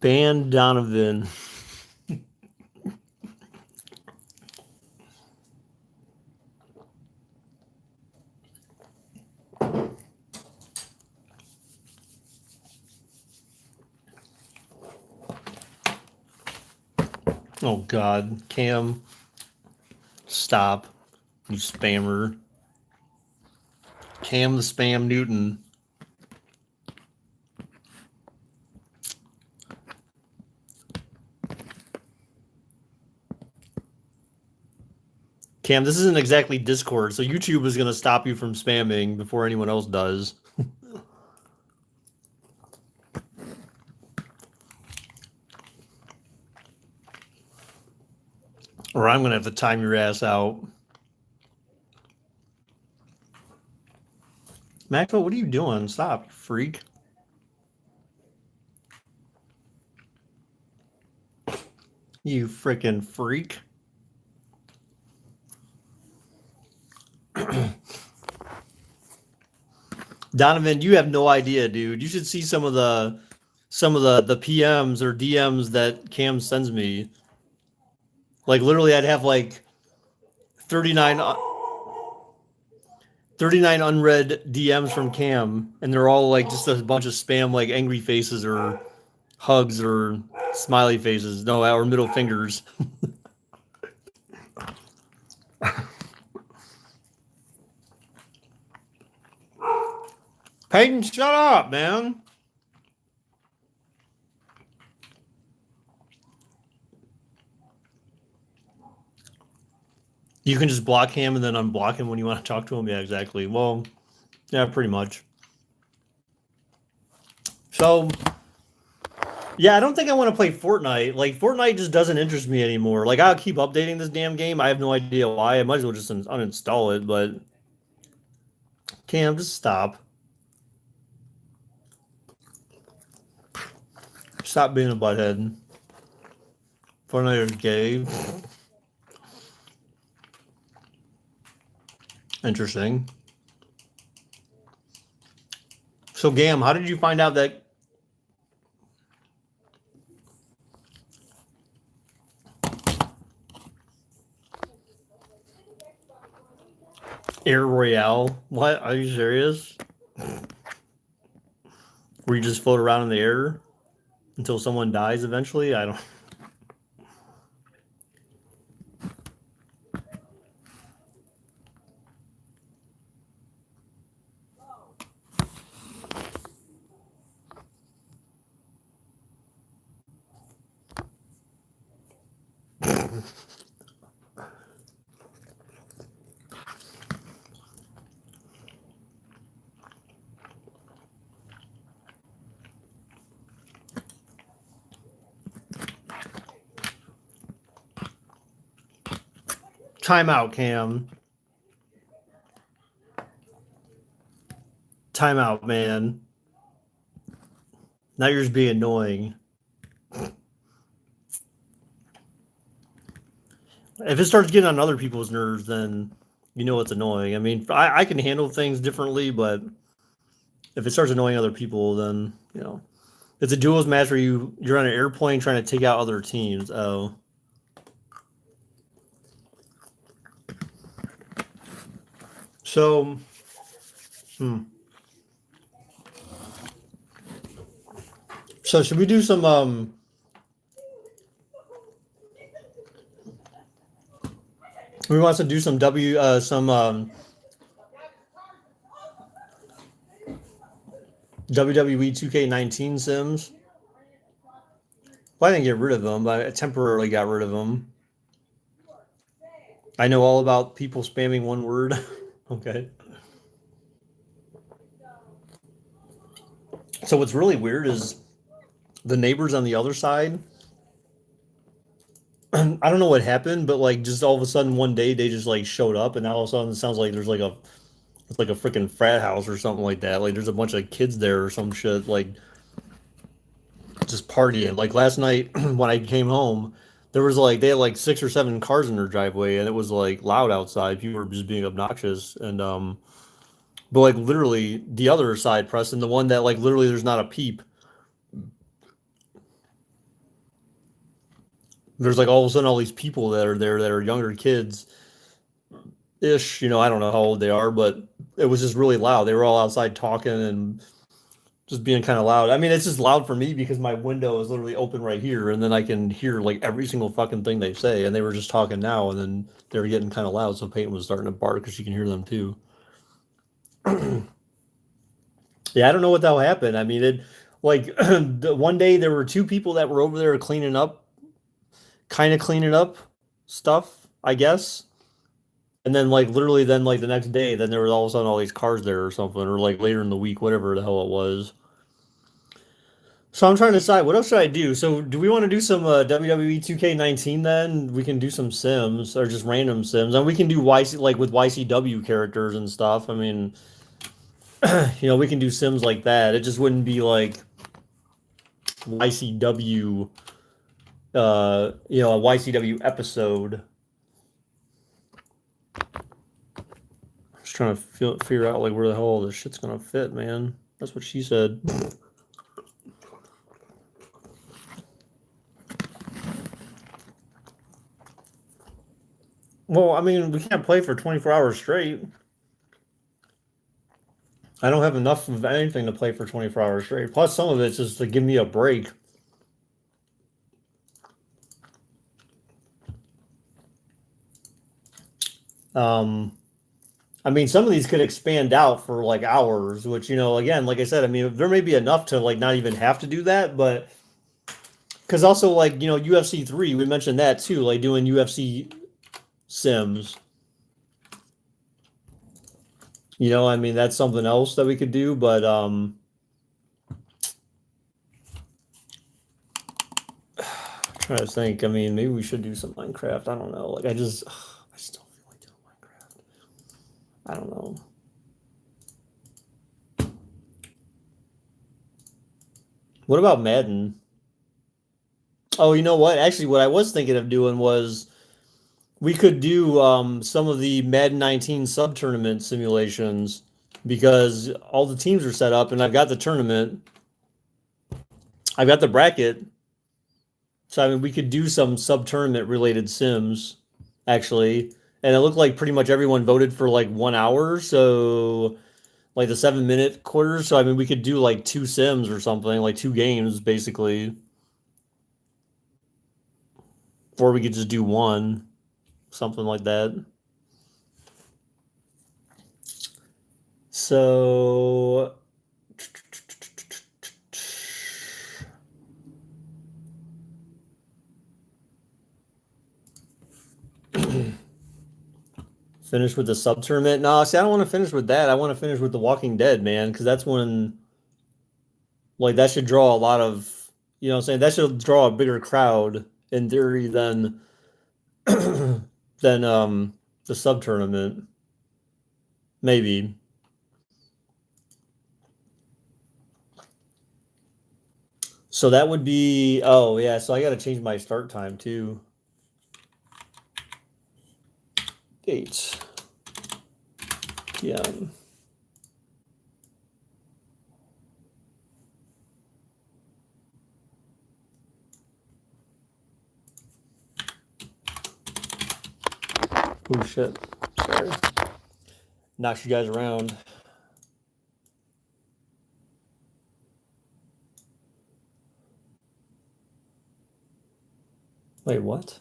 ban Donovan. Oh God, Cam, stop, you spammer. Cam the Spam Newton. Cam, this isn't exactly Discord, so YouTube is going to stop you from spamming before anyone else does. Or I'm gonna have to time your ass out. Maxwell, what are you doing? Stop, freak. You freaking freak. Donovan, you have no idea, dude. You should see some of the PMs or DMs that Cam sends me. Like literally I'd have like 39 unread DMs from Cam, and they're all like just a bunch of spam, like angry faces or hugs or smiley faces. No, or middle fingers. Peyton, shut up, man. You can just block him and then unblock him when you want to talk to him. Yeah, exactly. Well, yeah, pretty much. So, yeah, I don't think I want to play Fortnite. Like, Fortnite just doesn't interest me anymore. Like, I'll keep updating this damn game. I have no idea why. I might as well just uninstall it, but Cam, just stop. Stop being a butthead. Fortnite is gay. Interesting. So, Gam, how did you find out that Air Royale? What? Are you serious? Where you just float around in the air until someone dies eventually? I don't. Time out, Cam. Time out, man. Now you're just being annoying. If it starts getting on other people's nerves, then you know it's annoying. I mean, I can handle things differently, but if it starts annoying other people, then you know it's a duels match where you're on an airplane trying to take out other teams. Oh, so so should we do some we want to do some WWE 2K19 Sims? Well, I didn't get rid of them, but I temporarily got rid of them. I know all about people spamming one word. Okay. So what's really weird is the neighbors on the other side. I don't know what happened, but like just all of a sudden one day they just like showed up, and now all of a sudden it sounds like there's like a it's like a freaking frat house or something like that. Like there's a bunch of kids there or some shit, like just partying. Like last night when I came home, there was like they had like 6 or 7 cars in their driveway, and it was like loud outside. People were just being obnoxious, and but like literally the other side, Preston, the one that like literally there's not a peep. There's like all of a sudden all these people that are there that are younger kids ish. You know, I don't know how old they are, but it was just really loud. They were all outside talking and just being kind of loud. I mean, it's just loud for me because my window is literally open right here, and then I can hear like every single fucking thing they say. And they were just talking now, and then they were getting kind of loud, so Peyton was starting to bark because she can hear them too. Yeah, I don't know what the hell happened. I mean, it like one day there were 2 people that were over there cleaning up, kind of cleaning up stuff, I guess. And then like literally then like the next day, then there was all of a sudden all these cars there or something, or like later in the week, whatever the hell it was. So I'm trying to decide what else should I do. So do we want to do some WWE 2K19 then? We can do some Sims or just random Sims, and we can do YC like with YCW characters and stuff. I mean, we can do Sims like that. It just wouldn't be like YCW, a YCW episode. Just trying to figure out like where the hell all this shit's gonna fit, man. That's what she said. Well, I mean, we can't play for 24 hours straight. I don't have enough of anything to play for 24 hours straight. Plus, some of it's just to give me a break. Um, I mean, some of these could expand out for like hours, which, again, like I said, I mean, there may be enough to like not even have to do that, but because also like, UFC 3, we mentioned that too, like doing UFC Sims. I mean, that's something else that we could do, but trying to think. I mean, maybe we should do some Minecraft. I don't know. Like I just don't feel like doing Minecraft. I don't know. What about Madden? Oh, you know what? Actually, what I was thinking of doing was we could do some of the Madden 19 sub tournament simulations because all the teams are set up and I've got the tournament. I've got the bracket. So I mean we could do some sub tournament related sims actually. And it looked like pretty much everyone voted for like 1 hour, so like the 7 minute quarters. So I mean we could do like two sims or something, like two games basically. Or we could just do one, something like that. So finish with the sub tournament. No, see, I don't want to finish with that. I want to finish with The Walking Dead, man, because that's when like that should draw a lot of, what I'm saying, that should draw a bigger crowd in theory than than the sub tournament. Maybe. So that would be, oh yeah, so I got to change my start time too. 8 p.m. Oh shit. Sorry. Knocked you guys around. Wait, what?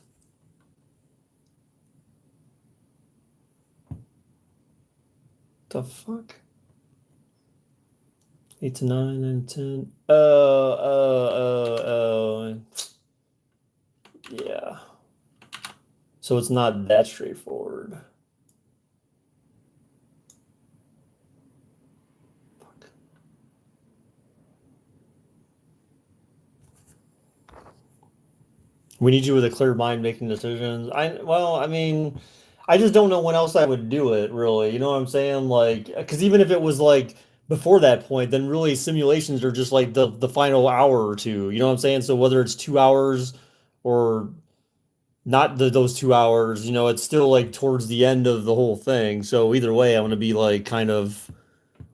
The fuck? 8 to 9 and 10. Oh. Yeah. So it's not that straightforward. Fuck. We need you with a clear mind making decisions. I mean, I just don't know when else I would do it, really. You know what I'm saying? Like, because even if it was like before that point, then really simulations are just like the final hour or two. You know what I'm saying? So whether it's 2 hours or not those 2 hours, it's still like towards the end of the whole thing. So either way, I'm gonna be like kind of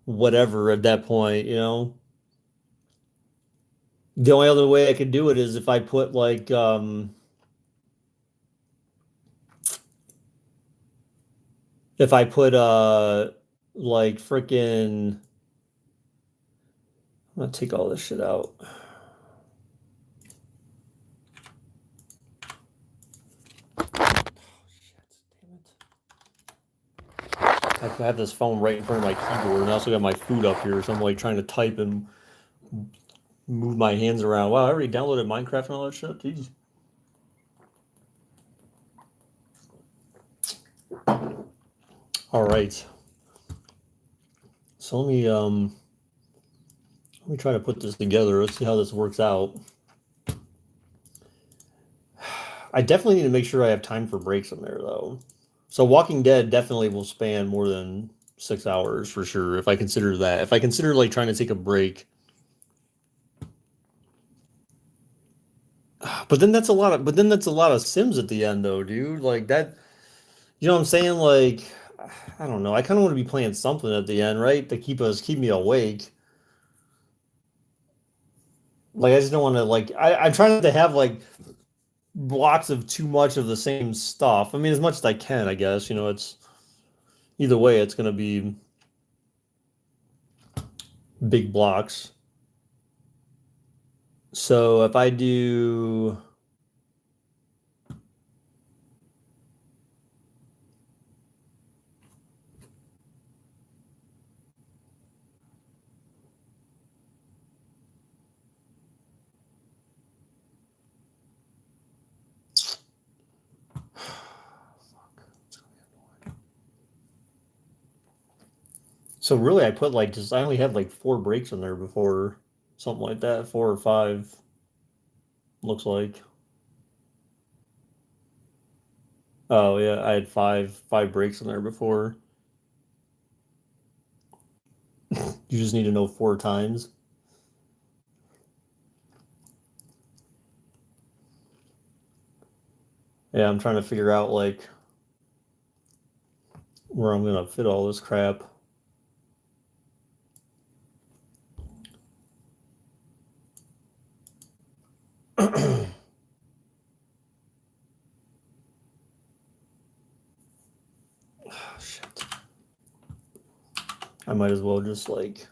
whatever at that point. The only other way I could do it is if I put like if I put like freaking I'm gonna take all this shit out. I have this phone right in front of my keyboard, and I also got my food up here, so I'm like trying to type and move my hands around. Wow, I already downloaded Minecraft and all that shit. Jeez. All right. So let Let me try to put this together. Let's see how this works out. I definitely need to make sure I have time for breaks in there, though. So Walking Dead definitely will span more than 6 hours for sure. If I consider that, if I consider like trying to take a break, but then that's a lot of, but then that's a lot of Sims at the end, though, dude. Like that, you know what I'm saying? Like, I don't know. I kind of want to be playing something at the end, right, to keep me awake. Like I just don't want to like. I'm trying not to have like blocks of too much of the same stuff. I mean, as much as I can, I guess. It's either way, it's gonna be big blocks. So if I do, so really, I put like just I only had like 4 breaks in there before, something like that, 4 or 5 looks like. Oh yeah, I had five breaks in there before. You just need to know 4 times. Yeah, I'm trying to figure out like where I'm gonna fit all this crap. Oh, shit. I might as well just like.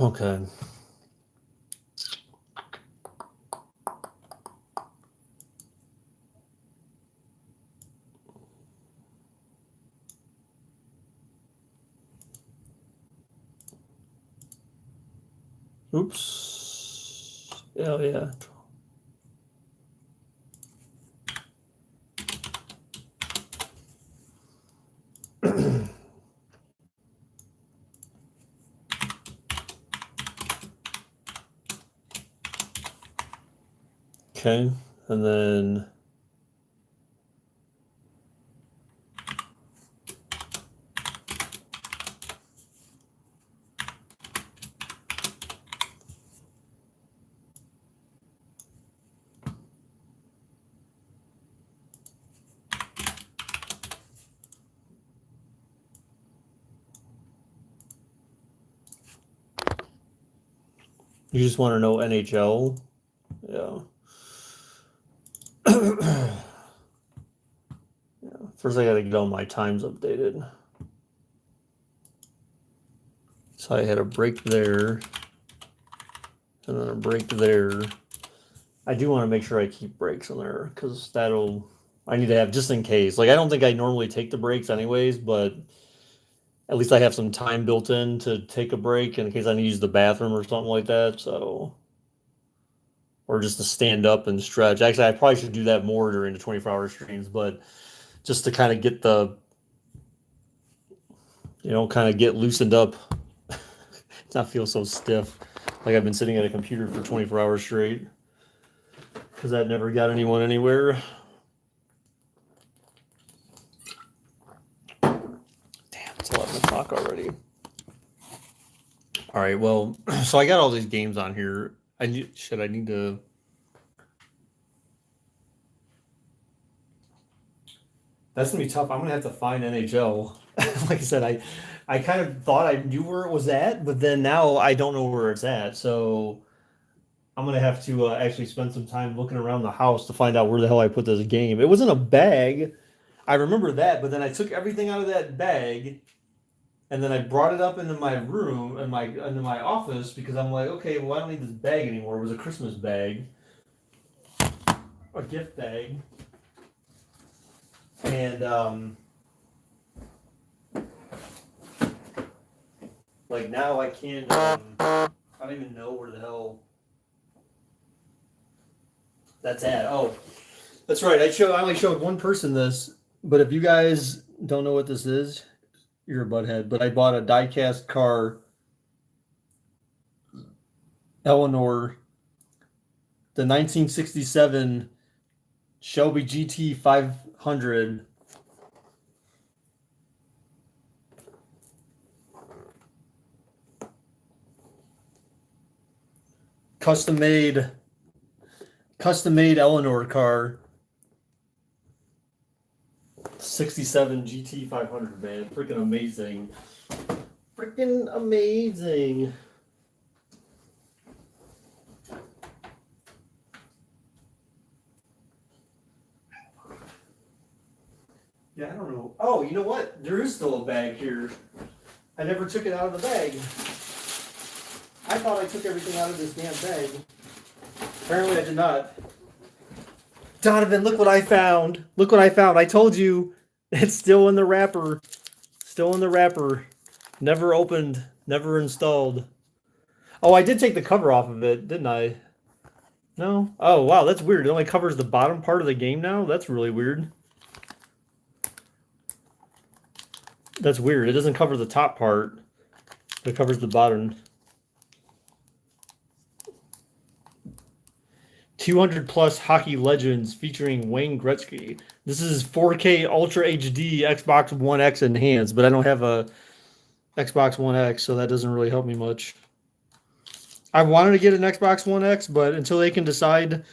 Okay. Oops. Oh yeah. Okay, and then you just want to know NHL. Yeah. Yeah. First, I got to get all my times updated. So I had a break there, and then a break there. I do want to make sure I keep breaks in there because I need to have just in case. Like, I don't think I normally take the breaks anyways, but at least I have some time built in to take a break in case I need to use the bathroom or something like that. So, or just to stand up and stretch. Actually, I probably should do that more during the 24-hour streams, but just to kind of get kind of get loosened up, not feel so stiff like I've been sitting at a computer for 24 hours straight because that never got anyone anywhere. Damn, it's 11 o'clock already. All right, well, so I got all these games on here. I need to. That's gonna be tough. I'm gonna have to find NHL. Like I said, I kind of thought I knew where it was at, but then now I don't know where it's at. So I'm gonna have to actually spend some time looking around the house to find out where the hell I put this game. It was in a bag. I remember that, but then I took everything out of that bag, and then I brought it up into my room and into my office because I'm like, okay, well I don't need this bag anymore. It was a Christmas bag, a gift bag. And like now I can't. I don't even know where the hell that's at. Oh, that's right. I only showed one person this, but if you guys don't know what this is, you're a butthead. But I bought a die-cast car, Eleanor, the 1967 Shelby GT 500. Custom made Eleanor car. 67 GT 500, man. Freaking amazing. Freaking amazing. Yeah, I don't know. Oh, you know what? There is still a bag here. I never took it out of the bag. I thought I took everything out of this damn bag. Apparently I did not. Donovan, look what I found. Look what I found. I told you it's still in the wrapper. Still in the wrapper. Never opened. Never installed. Oh, I did take the cover off of it, didn't I? No? Oh, wow, that's weird. It only covers the bottom part of the game now? That's really weird. That's weird. It doesn't cover the top part. It covers the bottom. 200 plus hockey legends featuring Wayne Gretzky. This is 4K Ultra HD Xbox One X enhanced, but I don't have a Xbox One X, so that doesn't really help me much. I wanted to get an Xbox One X, but until they can decide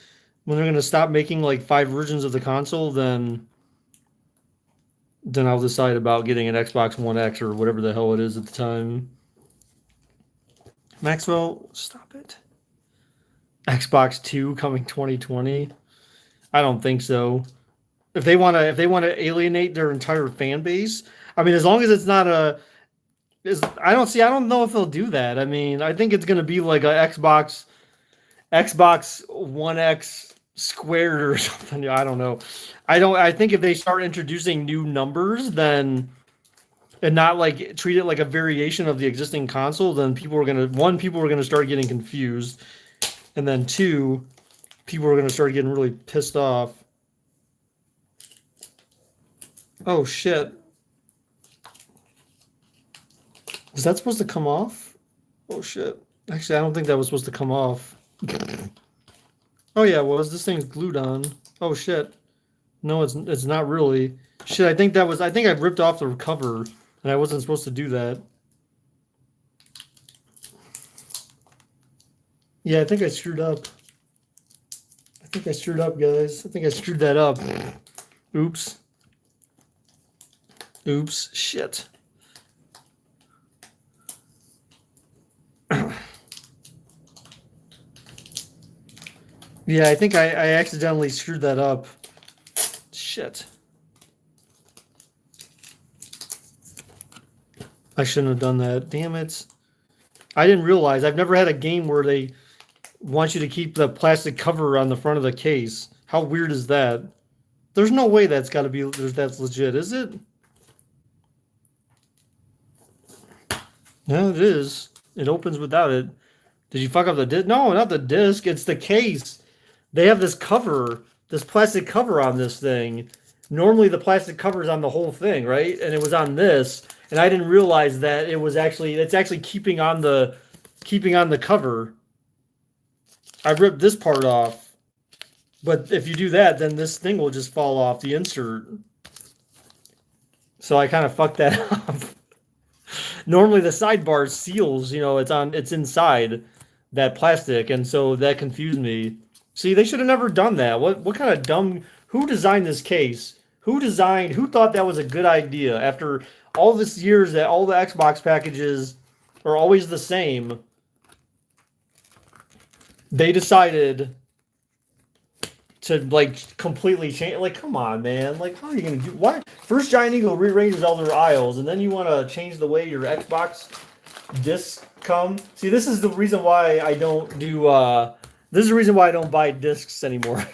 when they're going to stop making like 5 versions of the console, then I'll decide about getting an Xbox One X or whatever the hell it is at the time. Maxwell, stop it. Xbox 2 coming 2020? I don't think so. If they want to alienate their entire fan base, I mean, as long as it's not I don't know if they'll do that. I mean, I think it's going to be like a Xbox One X squared or something. I don't know. I think if they start introducing new numbers, then and not like treat it like a variation of the existing console, then people are going to start getting confused. And then 2, people are going to start getting really pissed off. Oh, shit. Was that supposed to come off? Oh, shit. Actually, I don't think that was supposed to come off. Oh, yeah, it was. This thing's glued on. Oh, shit. No, it's not really. Shit, I think I ripped off the cover, and I wasn't supposed to do that. Yeah, I think I screwed up. Guys. I think I screwed that up. Oops. Shit. Yeah, I think I accidentally screwed that up. Shit. I shouldn't have done that. Damn it. I didn't realize. I've never had a game where they want you to keep the plastic cover on the front of the case. How weird is that? There's no way that's legit, is it? No, it is. It opens without it. Did you fuck up the disc? No, not the disc. It's the case. They have this cover, this plastic cover on this thing. Normally the plastic cover is on the whole thing, right? And it was on this, and I didn't realize that it's actually keeping on the cover. I ripped this part off, but if you do that, then this thing will just fall off the insert. So I kind of fucked that up. Normally the sidebar seals, it's inside that plastic, and so that confused me. See, they should have never done that. What kind of dumb? Who designed this case? Who thought that was a good idea after all this years that all the Xbox packages are always the same? They decided to completely change. Like, come on, man. Like, how are you gonna do? Why? First, Giant Eagle rearranges all their aisles, and then you want to change the way your Xbox discs come. See, this is the reason why I don't do. This is the reason why I don't buy discs anymore.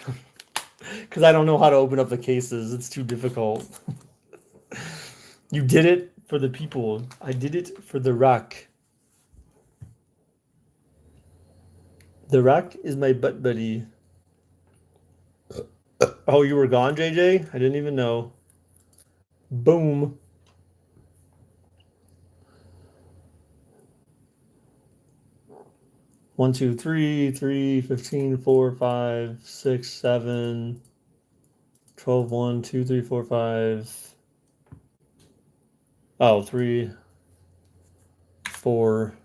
Because I don't know how to open up the cases. It's too difficult. You did it for the people. I did it for the rock. The rock is my butt buddy. Oh, you were gone, JJ? I didn't even know. Boom. One, two, three, 15, 4, 5, 6, 7, 12, 1, 2, 3, 4, 5. Oh, 3, 4.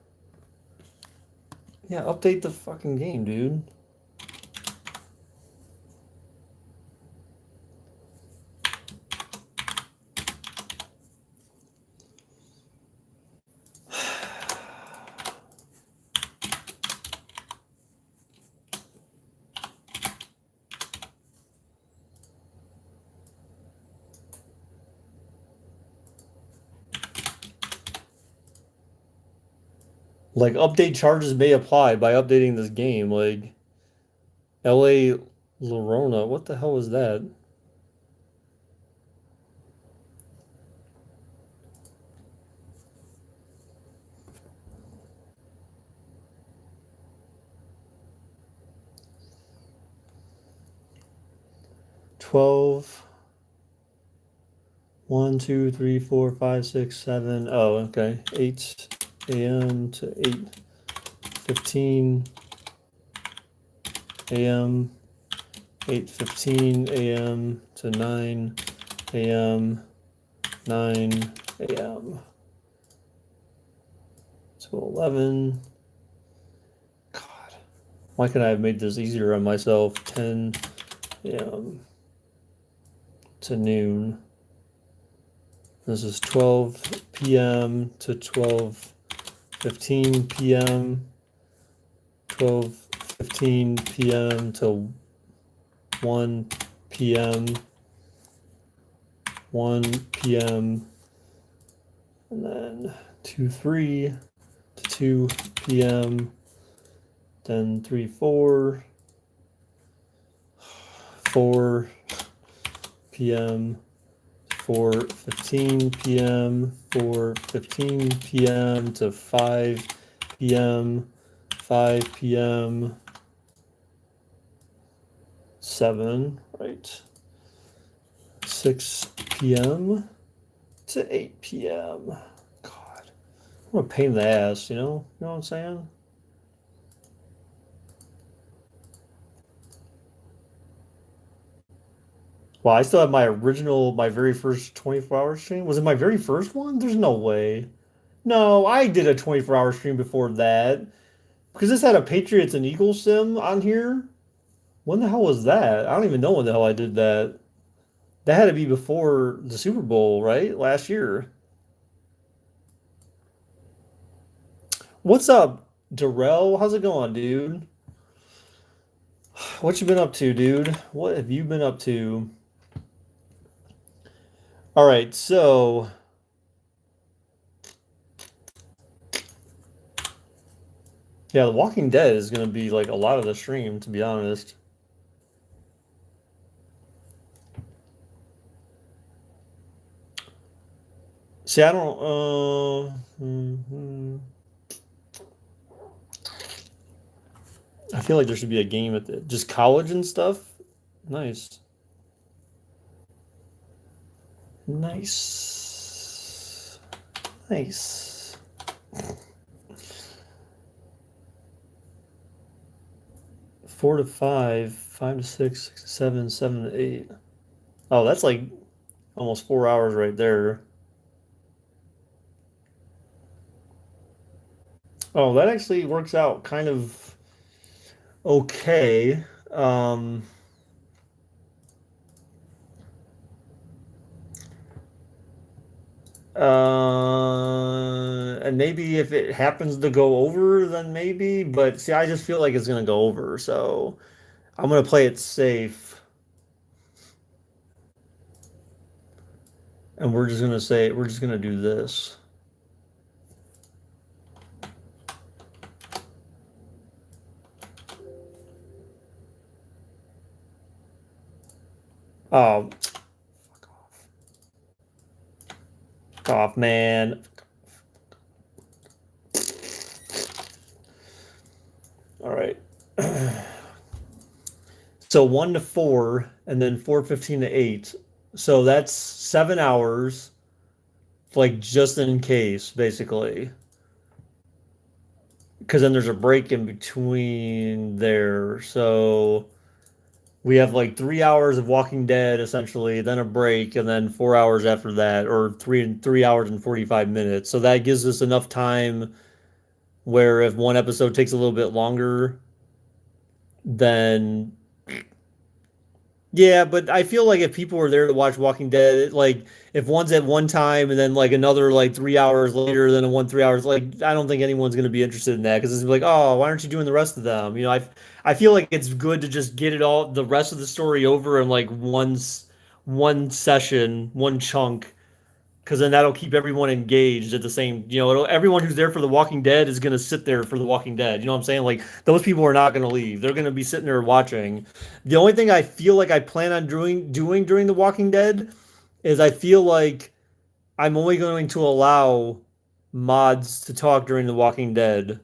Yeah, update the fucking game, dude. Like, update charges may apply by updating this game. Like, LA Llorona. What the hell is that? Twelve. 1, 2, 3, 4, 5, 6, 7. Oh, okay. 8 a.m. to 8:15 a.m. 8:15 a.m. to 9 a.m. 9 a.m. to 11. God, why could I have made this easier on myself? 10 a.m. to noon. This is 12 p.m. to 12:15 p.m. 12:15 p.m. to 1 p.m. 1 p.m. and then 3 to 2 p.m. then 4 p.m. 4:15 p.m. 4:15 p.m. to 5 p.m. 5 p.m. 7, right? 6 p.m. to 8 p.m. God, what a pain in the ass, you know? You know what I'm saying? Well, I still have my original, my very first 24-hour stream. Was it my very first one? There's no way. No, I did a 24-hour stream before that. Because this had a Patriots and Eagles sim on here. When the hell was that? I don't even know when the hell I did that. That had to be before the Super Bowl, right? Last year. What's up, Darrell? How's it going, dude? What you been up to, dude? What have you been up to? All right, so yeah, The Walking Dead is gonna be like a lot of the stream, to be honest. See, I don't. I feel like there should be a game at the just college and stuff. Nice, nice, nice. 4 to 5, 5 to 6, 6 to 7, 7 to 8. Oh, that's like almost 4 hours right there. Oh, that actually works out kind of okay. Um, and maybe if it happens to go over, then maybe. But see, I just feel like it's gonna go over, so I'm gonna play it safe, and we're just gonna do this. Oh, fuck off, man. All right. So 1 to 4, and then 4:15 to 8. So that's 7 hours, like just in case, basically. Because then there's a break in between there. So we have like 3 hours of Walking Dead essentially, then a break, and then 4 hours after that, or three hours and 45 minutes. So that gives us enough time where if one episode takes a little bit longer, then yeah, but I feel like if people were there to watch Walking Dead, like if one's at one time and then like another like 3 hours later, then a one 3 hours, like I don't think anyone's gonna be interested in that because it's like, oh, why aren't you doing the rest of them? I feel like it's good to just get it all the rest of the story over in like one session, one chunk, because then that'll keep everyone engaged at the same, everyone who's there for The Walking Dead is going to sit there for The Walking Dead. You know what I'm saying? Like those people are not going to leave. They're going to be sitting there watching. The only thing I feel like I plan on doing during The Walking Dead is I feel like I'm only going to allow mods to talk during The Walking Dead.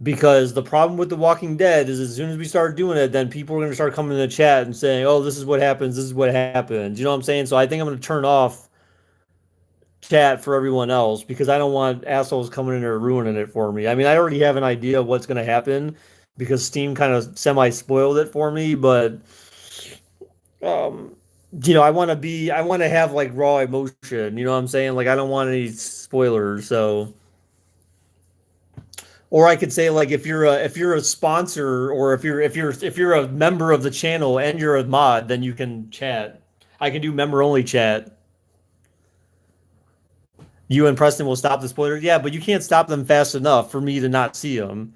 Because the problem with The Walking Dead is as soon as we start doing it, then people are going to start coming in the chat and saying, oh, this is what happens. This is what happens. You know what I'm saying? So I think I'm going to turn off chat for everyone else because I don't want assholes coming in there ruining it for me. I mean, I already have an idea of what's going to happen because Steam kind of semi spoiled it for me, but um I want to have like raw emotion, you know what I'm saying? Like I don't want any spoilers, so or I could say like if you're a sponsor or if you're a member of the channel and you're a mod, then you can chat. I can do member only chat. You and Preston will stop the spoilers. Yeah, but you can't stop them fast enough for me to not see them.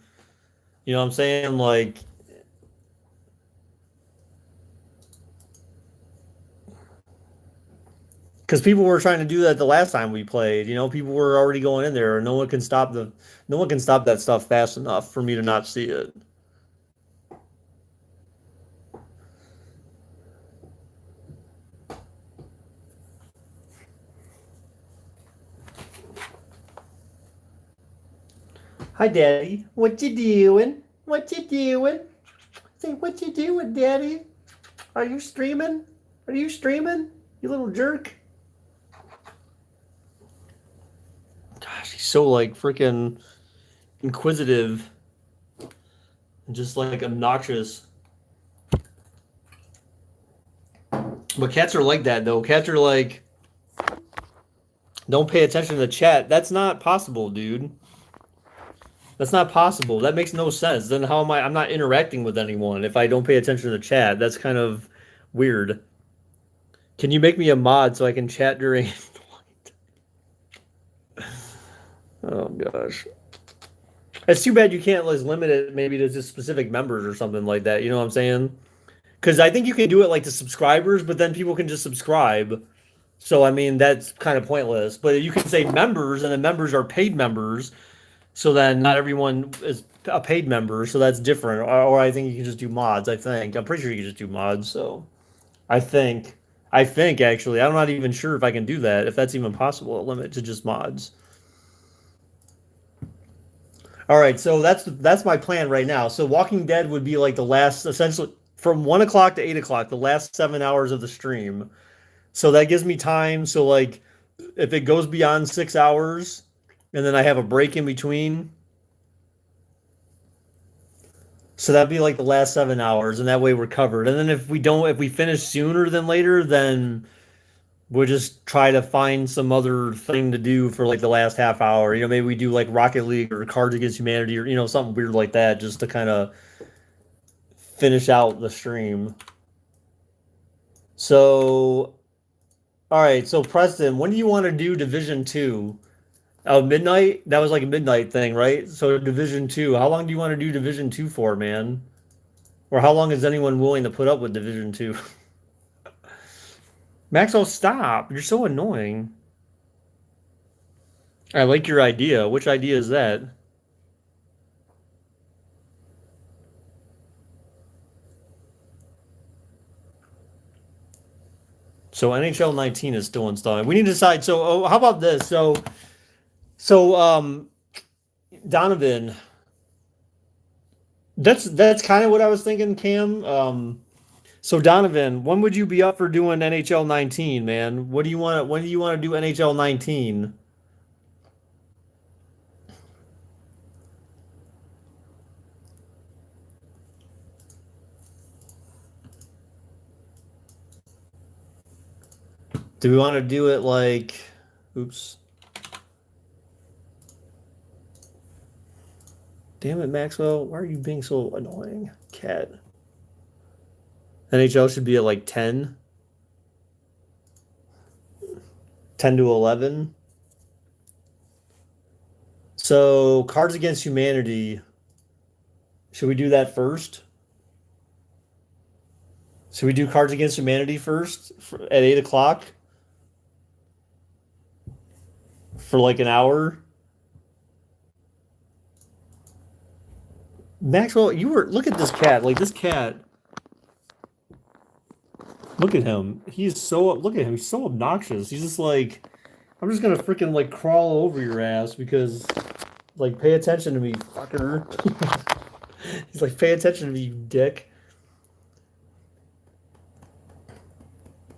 You know what I'm saying? Like, because people were trying to do that the last time we played. People were already going in there, and no one can stop that stuff fast enough for me to not see it. Hi, Daddy. What you doing? What you doing? Say, what you doing, Daddy? Are you streaming? Are you streaming? You little jerk. Gosh, he's so like freaking inquisitive and just like obnoxious. But cats are like that though. Cats are like, don't pay attention to the chat. That's not possible, dude. That's not possible. That makes no sense. Then how am I? I'm not interacting with anyone if I don't pay attention to the chat. That's kind of weird. Can you make me a mod so I can chat during? Oh gosh. It's too bad you can't like limit it maybe to just specific members or something like that. You know what I'm saying? Because I think you can do it like to subscribers, but then people can just subscribe. So I mean that's kind of pointless. But you can say members, and the members are paid members. So then not everyone is a paid member, so that's different. Or I think you can just do mods. I'm pretty sure you can just do mods. So I think, I think actually, I'm not even sure if I can do that. If that's even possible, a limit to just mods. All right, so that's my plan right now. So Walking Dead would be like the last, essentially from 1 o'clock to 8 o'clock, the last 7 hours of the stream. So that gives me time. So like, if it goes beyond 6 hours, and then I have a break in between, so that'd be like the last 7 hours, and that way we're covered. And then if we finish sooner than later, then we'll just try to find some other thing to do for like the last half hour. Maybe we do like Rocket League or Cards Against Humanity or something weird like that, just to kind of finish out the stream. So, all right. So Preston, when do you want to do Division Two? Oh, midnight? That was like a midnight thing, right? So Division Two. How long do you want to do Division Two for, man? Or how long is anyone willing to put up with Division Two? Maxwell, stop. You're so annoying. I like your idea. Which idea is that? So NHL 19 is still installing. We need to decide. So how about this? So Donovan, that's kind of what I was thinking, Cam. So Donovan, when would you be up for doing NHL 19, man? What do you want? When do you want to do NHL 19? Do we want to do it like, oops, damn it, Maxwell, why are you being so annoying, cat? NHL should be at like 10, 10 to 11. So Cards Against Humanity, should we do that first? Should we do Cards Against Humanity first at 8 o'clock for like an hour? Maxwell, you were look at this cat. Like this cat, look at him. He's so look at him. He's so obnoxious. He's just like, I'm just gonna freaking like crawl over your ass because like pay attention to me, fucker. He's like, pay attention to me, you dick.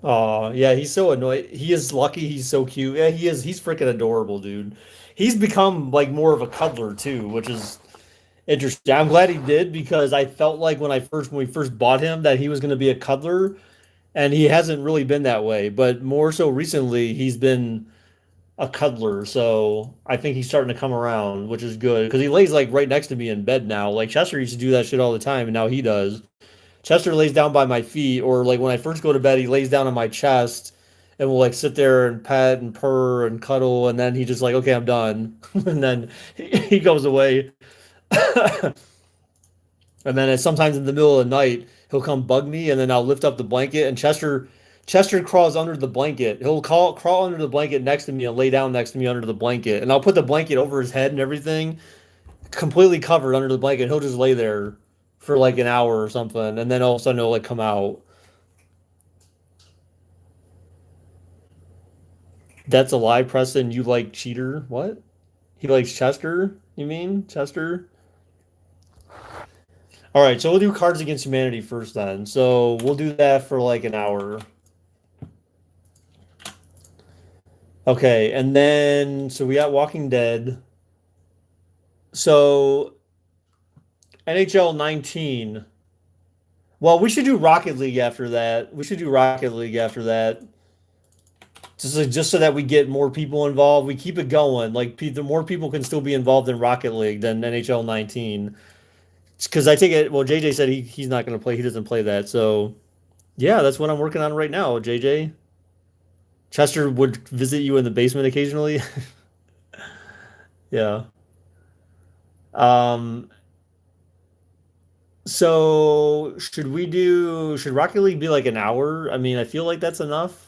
Oh, yeah, he's so annoyed. He is lucky. He's so cute. Yeah, he is. He's freaking adorable, dude. He's become like more of a cuddler too, which is interesting. I'm glad he did because I felt like when we first bought him that he was going to be a cuddler, and he hasn't really been that way. But more so recently, he's been a cuddler. So I think he's starting to come around, which is good because he lays like right next to me in bed now. Like Chester used to do that shit all the time, and now he does. Chester lays down by my feet, or like when I first go to bed, he lays down on my chest and we'll like sit there and pet and purr and cuddle, and then he just like, okay, I'm done. And then he goes away. And then sometimes in the middle of the night, he'll come bug me, and then I'll lift up the blanket, and Chester crawls under the blanket. Crawl under the blanket next to me and lay down next to me under the blanket, and I'll put the blanket over his head and everything, completely covered under the blanket. He'll just lay there for like an hour or something, and then all of a sudden he'll like come out. That's a lie, Preston. You like cheater? What? He likes Chester? You mean Chester? All right, so we'll do Cards Against Humanity first then. So we'll do that for like an hour. Okay, and then so we got Walking Dead. So NHL 19. Well, we should do Rocket League after that. We should do Rocket League after that. Just so that we get more people involved. We keep it going. Like the more people can still be involved in Rocket League than NHL 19. Because I take it. Well, JJ said he's not going to play. He doesn't play that. So yeah, that's what I'm working on right now, JJ. Chester would visit you in the basement occasionally. Yeah. Um. So should Rocket League be like an hour? I mean, I feel like that's enough.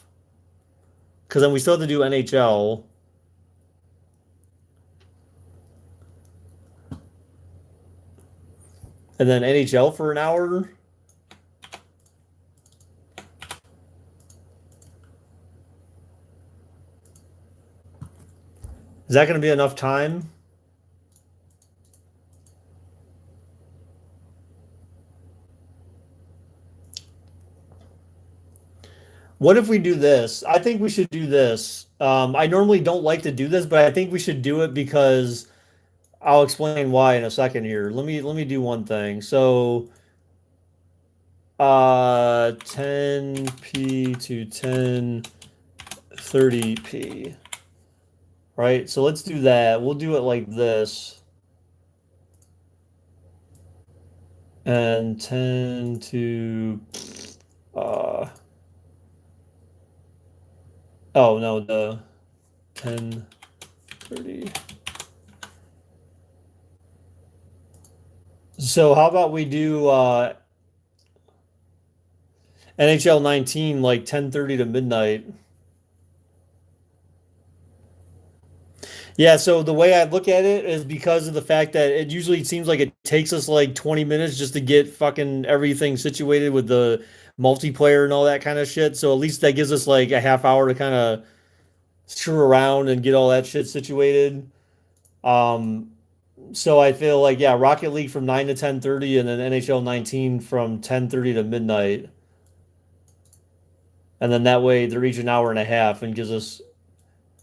Because then we still have to do NHL. And then NHL for an hour. Is that going to be enough time? What if we do this? I think we should do this. I normally don't like to do this, but I think we should do it because I'll explain why in a second here. Let me do one thing. So 10p to 1030p. Right? So let's do that. We'll do it like this. And 10 to oh no, the 1030. So how about we do NHL 19 like 10:30 to midnight? Yeah, so the way I look at it is because of the fact that it usually seems like it takes us like 20 minutes just to get fucking everything situated with the multiplayer and all that kind of shit. So at least that gives us like a half hour to kind of screw around and get all that shit situated. Um, so I feel like yeah, Rocket League from 9 to 10:30 and then NHL 19 from 10:30 to midnight. And then that way they're each an hour and a half and gives us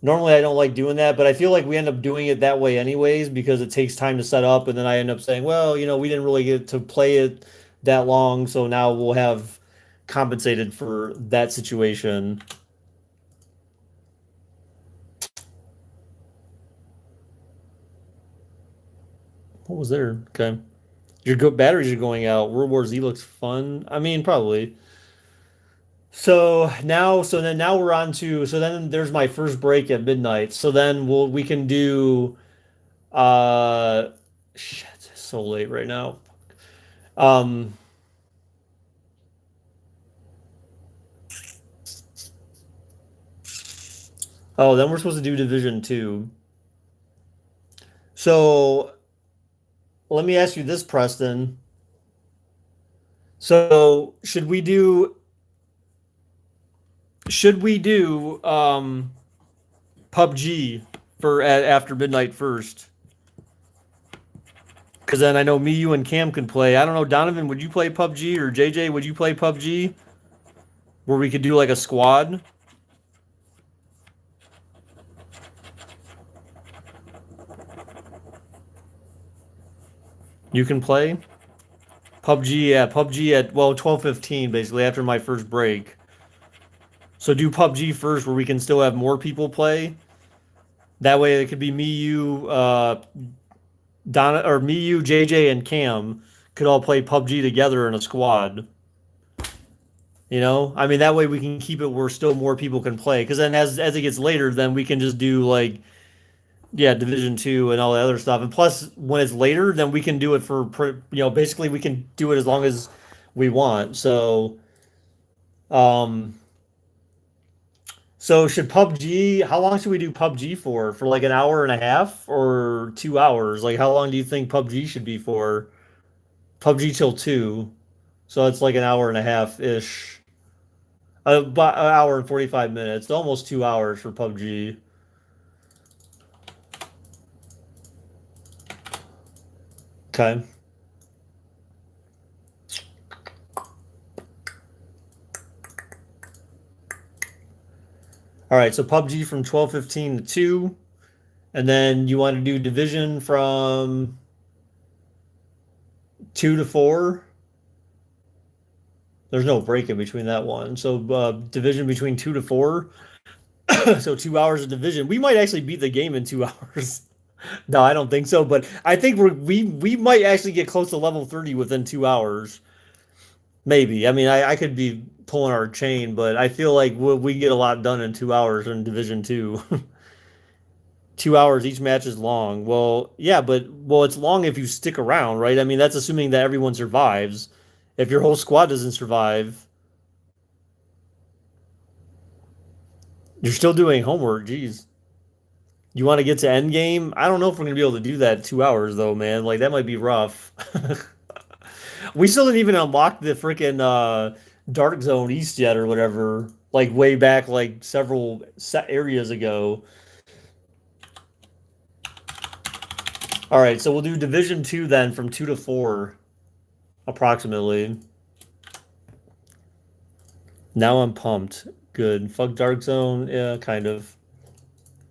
normally I don't like doing that, but I feel like we end up doing it that way anyways because it takes time to set up and then I end up saying, well, we didn't really get to play it that long, so now we'll have compensated for that situation. What was there? Okay. Your batteries are going out. World War Z looks fun. I mean, probably. So then now we're on to so then there's my first break at midnight. So then we can do uh shit, it's so late right now. Um oh, then we're supposed to do Division 2. So let me ask you this, Preston. So should we do PUBG for after midnight first? Because then I know me, you, and Cam can play. I don't know, Donovan, would you play PUBG or JJ? Would you play PUBG where we could do like a squad? You can play PUBG. Yeah, PUBG at 12:15 basically after my first break. So do PUBG first where we can still have more people play. That way it could be me, you, Donna, or me, you, JJ, and Cam could all play PUBG together in a squad. I mean that way we can keep it where still more people can play. Because then as it gets later, then we can just do like yeah Division 2 and all the other stuff. And plus when it's later, then we can do it for basically we can do it as long as we want. Um, so should PUBG? How long should we do PUBG for? For like an hour and a half or 2 hours? Like how long do you think PUBG should be for? PUBG till 2. So it's like an hour and a half ish. About an hour and 45 minutes, almost 2 hours for PUBG. Okay. All right. So PUBG from 12:15 to 2. And then you want to do Division from 2 to 4. There's no break in between that one. So Division between 2 to 4. So 2 hours of Division. We might actually beat the game in 2 hours. No, I don't think so. But I think we might actually get close to level 30 within 2 hours. Maybe. I mean, I could be pulling our chain, but I feel like we get a lot done in 2 hours in Division 2. 2 hours, each match is long. Well, yeah, but it's long if you stick around, right? I mean, that's assuming that everyone survives. If your whole squad doesn't survive, you're still doing homework. Jeez. You want to get to end game? I don't know if we're gonna be able to do that in 2 hours though, man. Like that might be rough. We still didn't even unlock the freaking Dark Zone East yet, or whatever. Like way back, like several set areas ago. All right, so we'll do Division 2 then, from 2 to 4, approximately. Now I'm pumped. Good. Fuck Dark Zone. Yeah, kind of.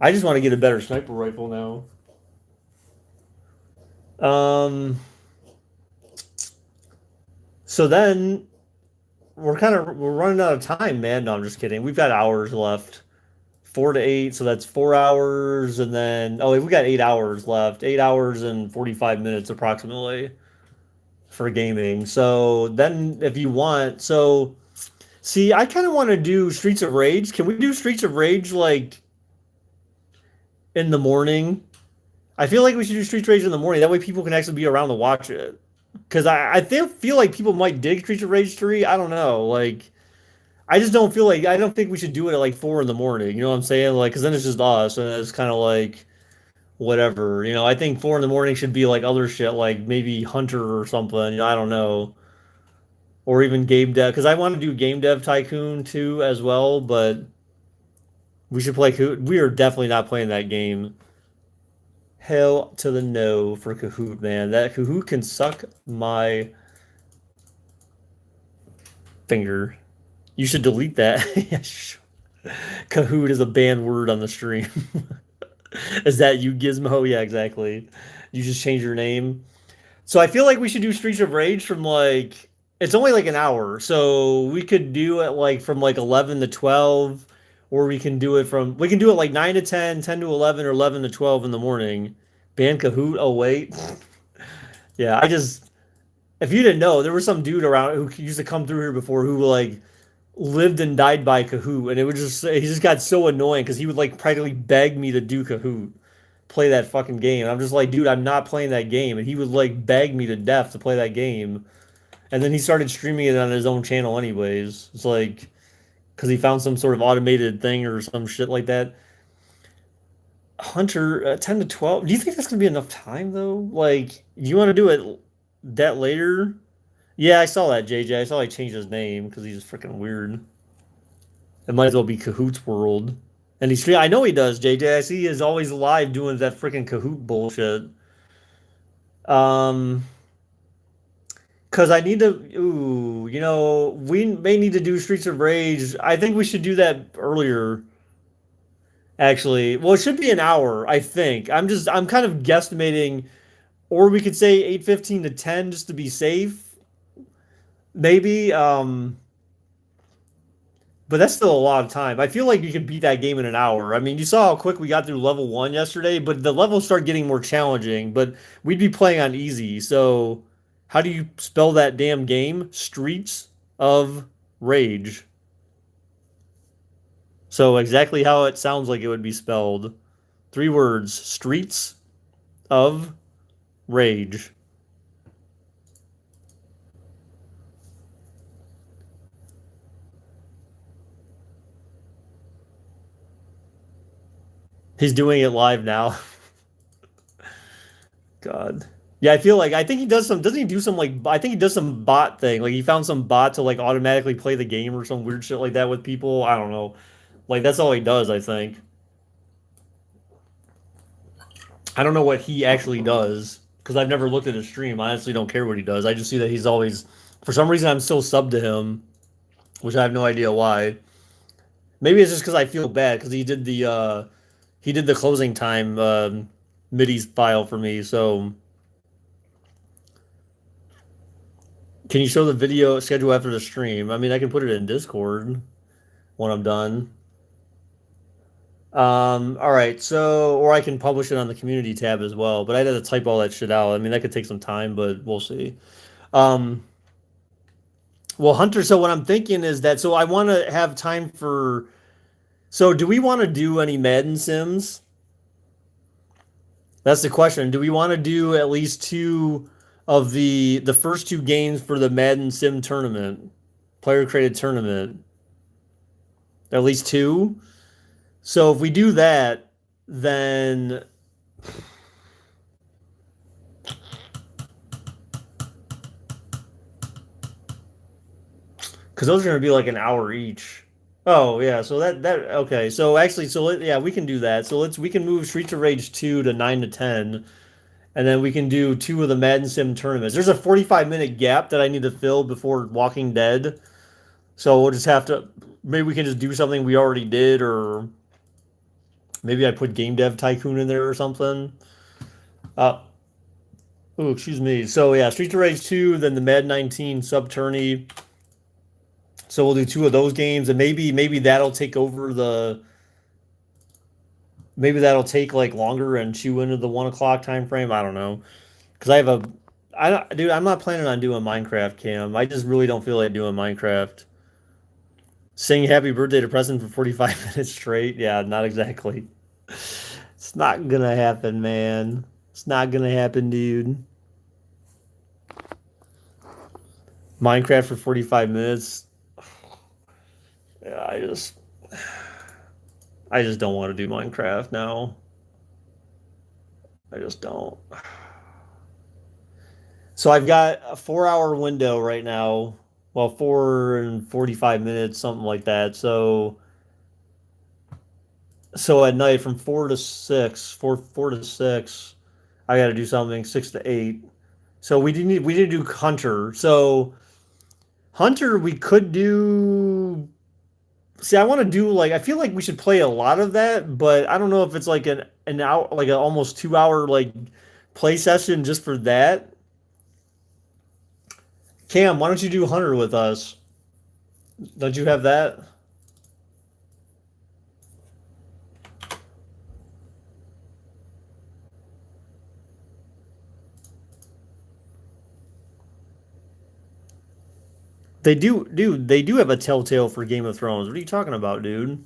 I just want to get a better sniper rifle now. So then we're running out of time, man. No, I'm just kidding. We've got hours left. 4 to 8, so that's 4 hours, and then we got 8 hours left. 8 hours and 45 minutes approximately for gaming. So then if you want, see, I kind of want to do Streets of Rage. Can we do Streets of Rage like in the morning? I feel like we should do Streets of Rage in the morning. That way people can actually be around to watch it. Because I feel like people might dig Streets of Rage 3. I don't know. Like, I just don't feel like, I don't think we should do it at like 4 in the morning. You know what I'm saying? Like, because then it's just us. And it's kind of like, whatever. I think 4 in the morning should be like other shit, like maybe Hunter or something. I don't know. or even game dev because I want to do game dev tycoon too as well, but we should play Kahoot. We are definitely not playing that game. Hell to the no for Kahoot, man. That Kahoot can suck my finger. You should delete that. Kahoot is a banned word on the stream. Is that you, Gizmo? Yeah, exactly. You just change your name. So I feel like we should do Streets of Rage from like it's only like an hour, so we could do it like from like 11 to 12, or we can do it like 9 to 10, 10 to 11, or 11 to 12 in the morning. Ban Kahoot. Oh wait, yeah. I just if you didn't know, there was some dude around who used to come through here before who like lived and died by Kahoot, and it would just he just got so annoying because he would like practically beg me to do Kahoot, play that fucking game. I'm just like, dude, I'm not playing that game, and he would like beg me to death to play that game, and then he started streaming it on his own channel anyways. It's like because he found some sort of automated thing or some shit like that. Hunter, 10 to 12. Do you think that's gonna be enough time though? Like, you want to do it that later? Yeah, I saw that, JJ. I saw he changed his name because he's freaking weird. It might as well be Kahoot's World. And I know he does, JJ. I see he is always live doing that freaking Kahoot bullshit. Um, because I need to, ooh, we may need to do Streets of Rage. I think we should do that earlier, actually. Well, it should be an hour, I think. I'm kind of guesstimating, or we could say 8:15 to 10 just to be safe. Maybe. But that's still a lot of time. I feel like you can beat that game in an hour. I mean, you saw how quick we got through level one yesterday, but the levels start getting more challenging. But we'd be playing on easy. So, how do you spell that damn game? Streets of Rage. So, exactly how it sounds like it would be spelled. Three words: Streets of Rage. He's doing it live now. God. Yeah, I think he does some doesn't he do some like I think he does some bot thing. Like he found some bot to like automatically play the game or some weird shit like that with people. I don't know. Like that's all he does, I think. I don't know what he actually does because I've never looked at his stream. I honestly don't care what he does. I just see that he's always for some reason I'm still subbed to him, which I have no idea why. Maybe it's just because I feel bad because he did the closing time MIDI file for me, so can you show the video schedule after the stream? I mean, I can put it in Discord when I'm done. All right, so or I can publish it on the community tab as well, but I'd have to type all that shit out. I mean, that could take some time, but we'll see. Um, well, Hunter, so what I'm thinking is that so I want to have time for so do we want to do any Madden Sims? That's the question. Do we want to do at least two of the first two games for the Madden Sim tournament, player created tournament? At least two. So if we do that, then because those are going to be like an hour each. Oh yeah, so that okay. So actually, yeah, we can do that. So we can move Streets of Rage 2 to 9 to 10, and then we can do two of the Madden Sim tournaments. There's a 45-minute gap that I need to fill before Walking Dead. So we'll just have to maybe we can just do something we already did, or maybe I put Game Dev Tycoon in there or something. Uh, oh, excuse me. So yeah, Streets of Rage 2, then the Mad 19 sub tourney. So we'll do two of those games, and maybe that'll take over the. Maybe that'll take like longer and chew into the 1 o'clock time frame. I don't know, because I have a. I don't, dude. I'm not planning on doing Minecraft, Cam. I just really don't feel like doing Minecraft. Sing happy birthday to Preston for 45 minutes straight. Yeah, not exactly. It's not gonna happen, man. It's not gonna happen, dude. Minecraft for 45 minutes. Yeah, I just don't want to do Minecraft now. I just don't. So I've got a 4 hour window right now well, 4 and 45 minutes, something like that. So at night from 4 to 6, I got to do something 6 to 8. So we didn't do Hunter. So Hunter we could do. See, I want to do like I feel like we should play a lot of that, but I don't know if it's like an hour, like an almost 2 hour like play session just for that. Cam, why don't you do Hunter with us? Don't you have that? They do, dude. They do have a Telltale for Game of Thrones. What are you talking about, dude?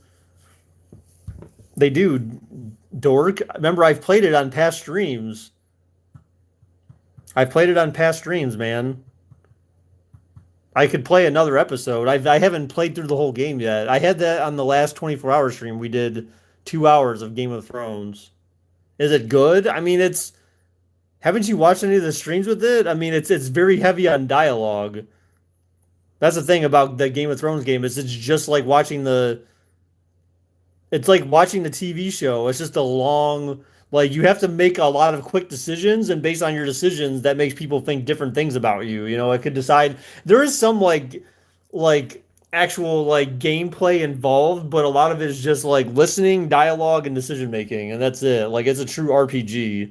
They do, dork. Remember, I've played it on past streams. I've played it on past streams, man. I could play another episode. I haven't played through the whole game yet. I had that on the last 24-hour stream. We did 2 hours of Game of Thrones. Is it good? I mean, it's. Haven't you watched any of the streams with it? I mean, it's very heavy on dialogue. That's the thing about the Game of Thrones game is it's just like watching the. It's like watching the TV show. It's just a long. Like you have to make a lot of quick decisions, and based on your decisions, that makes people think different things about you. You know, it could decide. There is some like actual like gameplay involved, but a lot of it is just like listening, dialogue, and decision making, and that's it. Like it's a true RPG.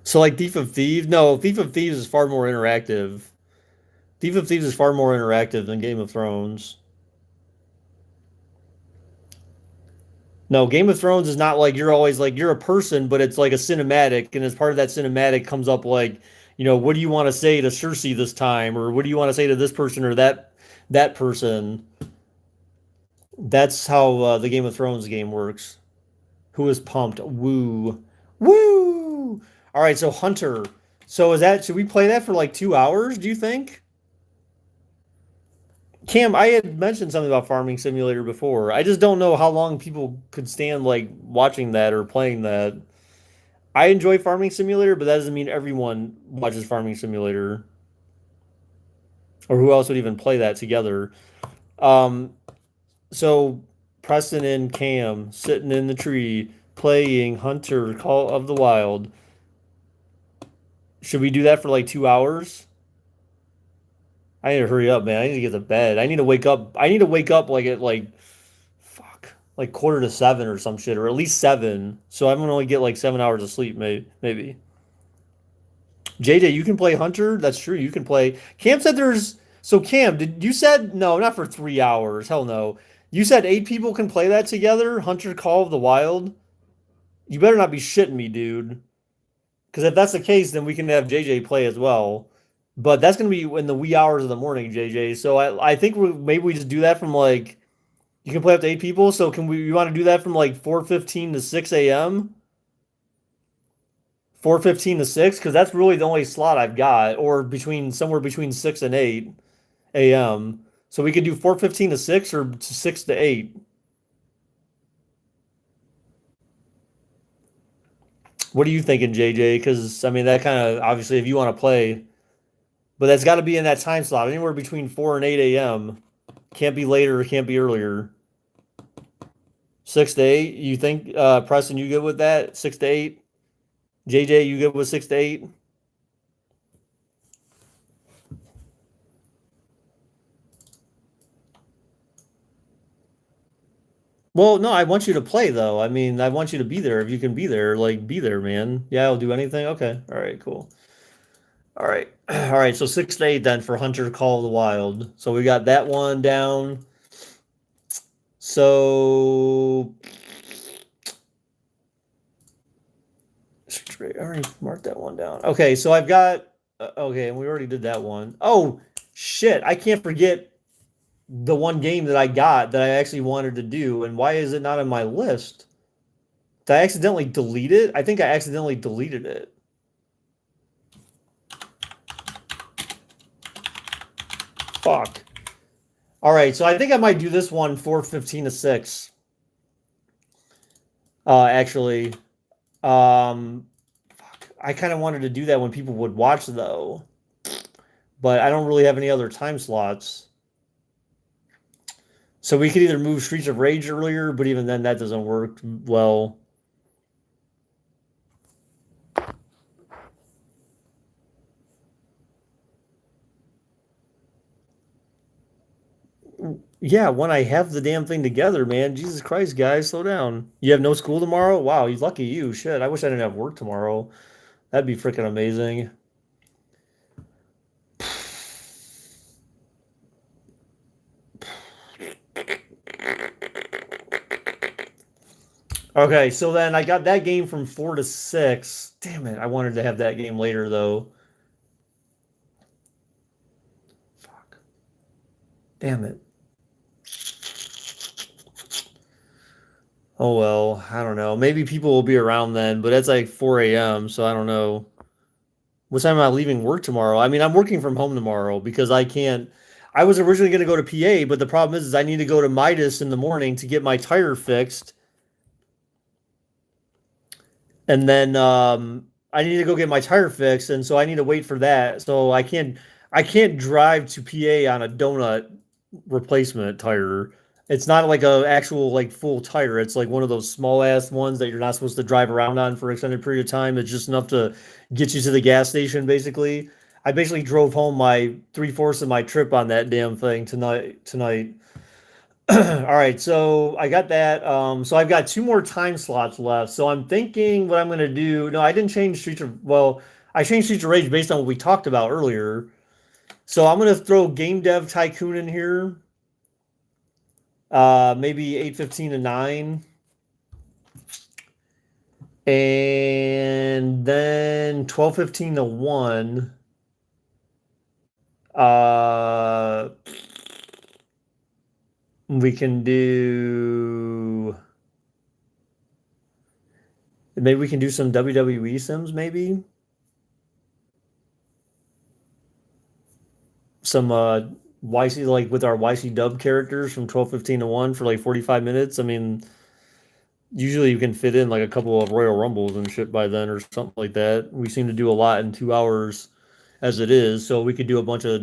So like Thief of Thieves, no, Thief of Thieves is far more interactive. Thief of Thieves is far more interactive than Game of Thrones. No, Game of Thrones is not like you're always like you're a person, but it's like a cinematic, and as part of that cinematic comes up like, what do you want to say to Cersei this time, or what do you want to say to this person or that person? That's how the Game of Thrones game works. Who is pumped? Woo, woo! All right, so Hunter. So is that should we play that for like 2 hours? Do you think? Cam, I had mentioned something about Farming Simulator before. I just don't know how long people could stand like watching that or playing that. I enjoy Farming Simulator, but that doesn't mean everyone watches Farming Simulator or who else would even play that together. Um, so Preston and Cam sitting in the tree playing Hunter Call of the Wild. Should we do that for like 2 hours? I need to hurry up, man. I need to get to bed. I need to wake up. I need to wake up like at like fuck, like quarter to 7 or some shit, or at least 7. So I'm gonna only get like 7 hours of sleep, maybe. JJ, you can play Hunter. That's true. You can play. Cam said there's. So Cam, did you said no, not for 3 hours. Hell no. You said 8 people can play that together. Hunter Call of the Wild. You better not be shitting me, dude. Because if that's the case, then we can have JJ play as well. But that's gonna be in the wee hours of the morning, JJ. So I think maybe we just do that from like you can play up to 8 people. So can we? You want to do that from like 4:15 to 6 a.m. 4:15 to 6 because that's really the only slot I've got, or between somewhere between 6 and 8 a.m. So we could do 4:15 to 6 or to 6 to 8. What are you thinking, JJ? Because I mean that kind of obviously if you want to play, but that's got to be in that time slot anywhere between 4 and 8 a.m. Can't be later, can't be earlier. 6 to 8. You think, Preston, you good with that? 6 to 8. JJ, you good with 6 to 8? Well, no, I want you to play though. I mean, I want you to be there. If you can be there, like be there, man. Yeah, I'll do anything. Okay. All right, cool. All right. All right. So 6 to 8 then for Hunter Call of the Wild. So we got that one down. So I already marked that one down. Okay, so I've got okay, and we already did that one. Oh shit, I can't forget the one game that I got that I actually wanted to do, and why is it not on my list? Did I accidentally delete it? I think I accidentally deleted it. Fuck. All right, so I think I might do this one 4:15 to 6. Actually, fuck. I kind of wanted to do that when people would watch though. but I don't really have any other time slots. So we could either move Streets of Rage earlier, but even then that doesn't work well. Yeah, when I have the damn thing together, man. Jesus Christ, guys, slow down. You have no school tomorrow? Wow, you lucky you. Shit, I wish I didn't have work tomorrow. That'd be freaking amazing. Okay, so then I got that game from 4 to 6. Damn it, I wanted to have that game later though. Fuck. Damn it. Oh well, I don't know. Maybe people will be around then, but it's like 4 a.m., so I don't know. What time am I leaving work tomorrow? I mean, I'm working from home tomorrow because I can't. I was originally going to go to PA, but the problem is I need to go to Midas in the morning to get my tire fixed, and then I need to go get my tire fixed, and so I need to wait for that. So I can't drive to PA on a donut replacement tire. It's not like a actual like full tire. It's like one of those small ass ones that you're not supposed to drive around on for an extended period of time. It's just enough to get you to the gas station, basically. I basically drove home my three-fourths of my trip on that damn thing tonight. All right, so I got that. So I've got two more time slots left. So I'm thinking what I'm gonna do. No, I didn't change well, I changed Streets of Rage based on what we talked about earlier. So I'm gonna throw Game Dev Tycoon in here. Maybe 8:15 to 9. And then 12:15 to 1. Uh we can do maybe we can do some WWE Sims, maybe. Some YC like with our YC dub characters from 12:15 to 1 for like 45 minutes. I mean, usually you can fit in like a couple of Royal Rumbles and shit by then or something like that. We seem to do a lot in 2 hours as it is, so we could do a bunch of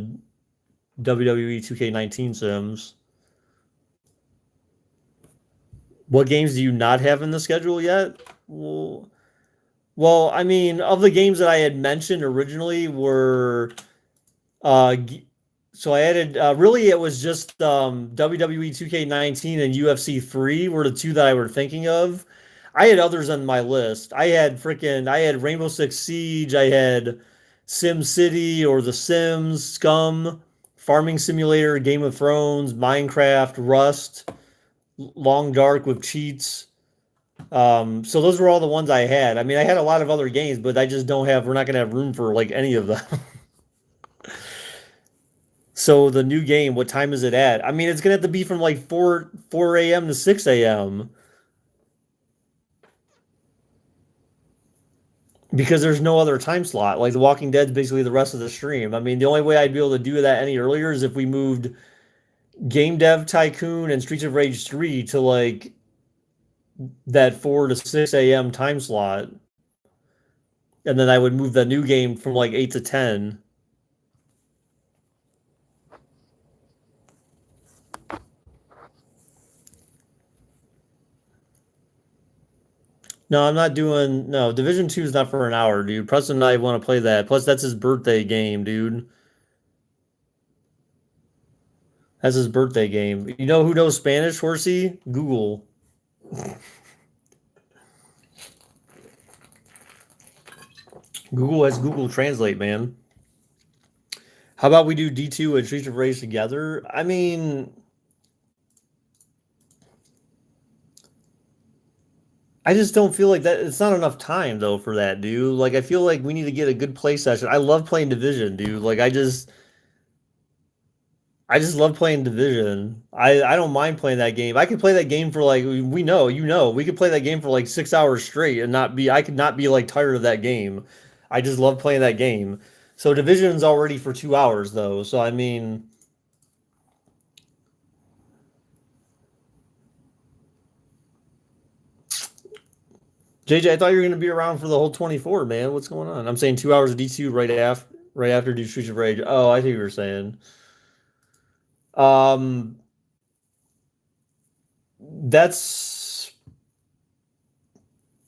WWE 2K19 sims. What games do you not have in the schedule yet? Well, I mean, of the games that I had mentioned originally were uh so I added really it was just WWE 2K19 and UFC 3 were the two that I were thinking of. I had others on my list. I had Rainbow Six Siege, I had Sim City or The Sims, Scum, Farming Simulator, Game of Thrones, Minecraft, Rust, Long Dark with cheats. So those were all the ones I had. I mean, I had a lot of other games, but I just don't have we're not gonna have room for like any of them. So the new game, what time is it at? I mean, it's gonna have to be from like four a.m. to 6 a.m. because there's no other time slot. Like The Walking Dead's basically the rest of the stream. I mean, the only way I'd be able to do that any earlier is if we moved Game Dev Tycoon and Streets of Rage 3 to like that 4 to 6 a.m. time slot. And then I would move the new game from like 8 to 10. No, I'm not doing no, Division 2 is not for an hour, dude. Preston and I want to play that. Plus that's his birthday game, dude. That's his birthday game. You know who knows Spanish, Horsey? Google. Google has Google Translate, man. How about we do D2 and Streets of Rage together? I mean, I just don't feel like that. It's not enough time though for that, dude. Like, I feel like we need to get a good play session. I love playing Division, dude. Like, I just love playing Division. I don't mind playing that game. I could play that game for like we know, we could play that game for like 6 hours straight and not be I could not be like tired of that game. I just love playing that game. So Division's already for 2 hours though. So I mean, JJ, I thought you were gonna be around for the whole 24, man. What's going on? I'm saying 2 hours of D2 right after. Right after do Streets of Rage. Oh, I see what you're saying. Um, that's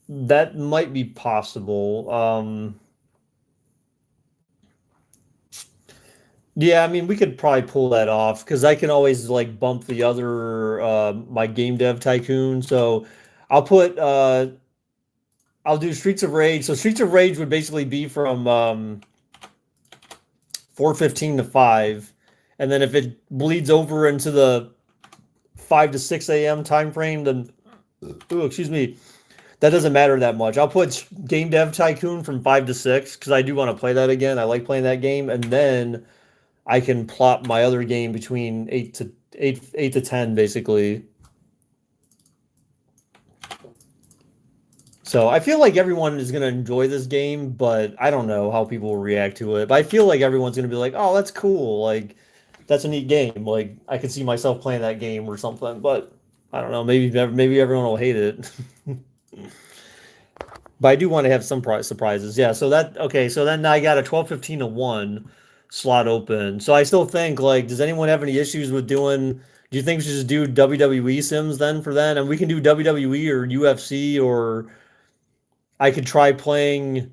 that might be possible. Yeah, I mean, we could probably pull that off because I can always like bump the other my game dev tycoon. So I'll put I'll do Streets of Rage. So Streets of Rage would basically be from 4:15 to 5. And then if it bleeds over into the 5 to 6 a.m. time frame, then ooh, excuse me, that doesn't matter that much. I'll put Game Dev Tycoon from 5 to 6 because I do want to play that again. I like playing that game, and then I can plop my other game between 8 to 10 basically. So I feel like everyone is gonna enjoy this game, but I don't know how people will react to it. But I feel like everyone's gonna be like, "Oh, that's cool! Like, that's a neat game. Like, I could see myself playing that game or something." But I don't know. Maybe everyone will hate it. But I do want to have some surprises. Yeah. So that okay. So then I got a 12:15 to 1 slot open. So I still think like, does anyone have any issues with doing? Do you think we should just do WWE Sims then for that? And we can do WWE or UFC or I could try playing.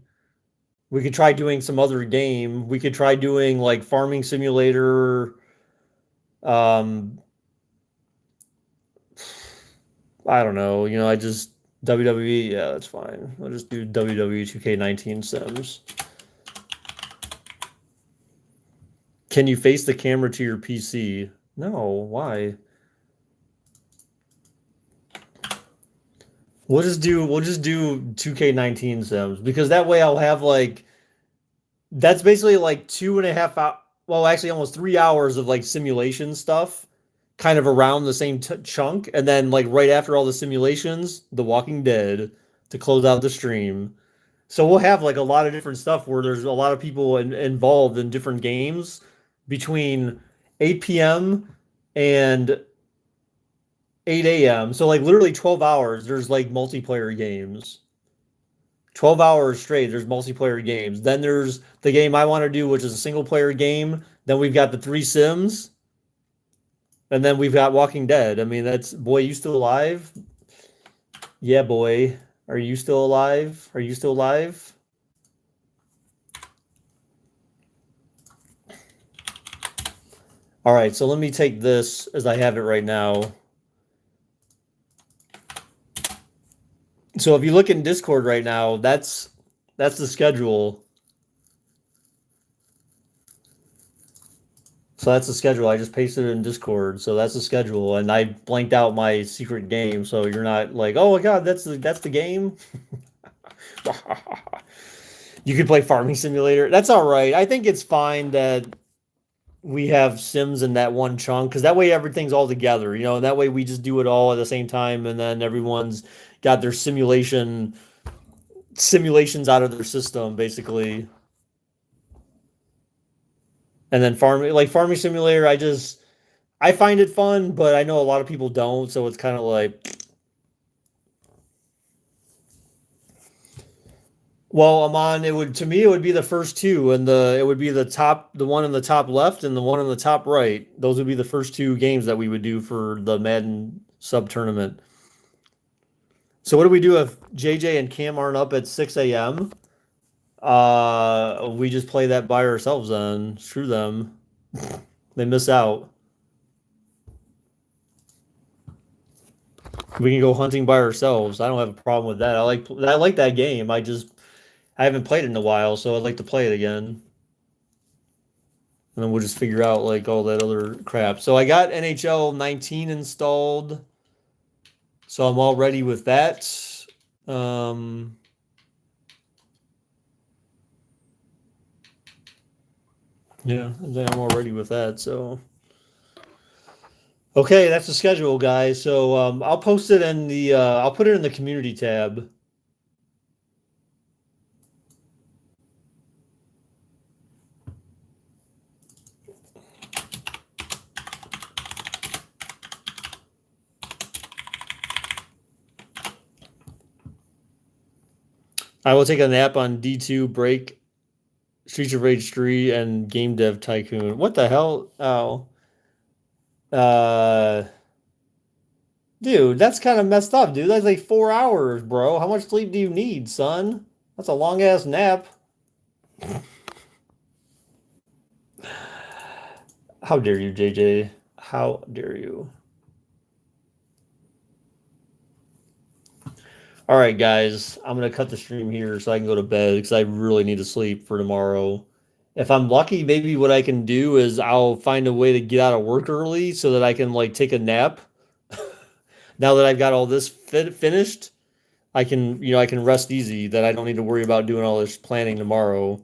We could try doing some other game. We could try doing like Farming Simulator. Um, I don't know. I just WWE. Yeah, that's fine. I'll just do WWE 2K19 Sims. Can you face the camera to your PC? No, why? We'll just do 2K19 Sims because that way I'll have like that's basically like 2.5 hours. Well, actually, almost 3 hours of like simulation stuff, kind of around the same chunk, and then like right after all the simulations, The Walking Dead to close out the stream. So we'll have like a lot of different stuff where there's a lot of people involved in different games between 8 p.m. and 8 a.m. So like literally 12 hours, there's like multiplayer games. 12 hours straight, there's multiplayer games. Then there's the game I want to do, which is a single player game. Then we've got the three Sims, and then we've got Walking Dead. I mean, that's boy, you still alive? Yeah, boy. Are you still alive? Are you still alive? All right, so let me take this as I have it right now. So if you look in Discord right now, that's the schedule. So that's the schedule. I just pasted it in Discord. So that's the schedule, and I blanked out my secret game, so you're not like, oh my god, that's the game. You could play Farming Simulator. That's all right. I think it's fine that we have Sims in that one chunk because that way everything's all together. And that way we just do it all at the same time, and then everyone's got their simulations out of their system basically. And then Farming Simulator, I find it fun, but I know a lot of people don't, so it's kind of like, well, I'm on. It would to me, it would be the first two, and it would be the one in the top left and the one in the top right. Those would be the first two games that we would do for the Madden sub tournament. So what do we do if JJ and Cam aren't up at 6 a.m.? We just play that by ourselves then. Screw them. They miss out. We can go hunting by ourselves. I don't have a problem with that. I like that game. I haven't played it in a while, so I'd like to play it again. And then we'll just figure out like all that other crap. So I got NHL 19 installed. So I'm all ready with that. Um, yeah, I'm all ready with that. So okay, that's the schedule, guys. So I'll post it in I'll put it in the community tab. I will take a nap on D2 break Streets of Rage 3 and Game Dev Tycoon. What the hell? Oh. Dude, that's kind of messed up, dude. That's like 4 hours, bro. How much sleep do you need, son? That's a long ass nap. How dare you, JJ? How dare you? All right, guys, I'm gonna cut the stream here so I can go to bed because I really need to sleep for tomorrow. If I'm lucky, maybe what I can do is I'll find a way to get out of work early so that I can like take a nap. Now that I've got all this finished, I can, I can rest easy. That I don't need to worry about doing all this planning tomorrow.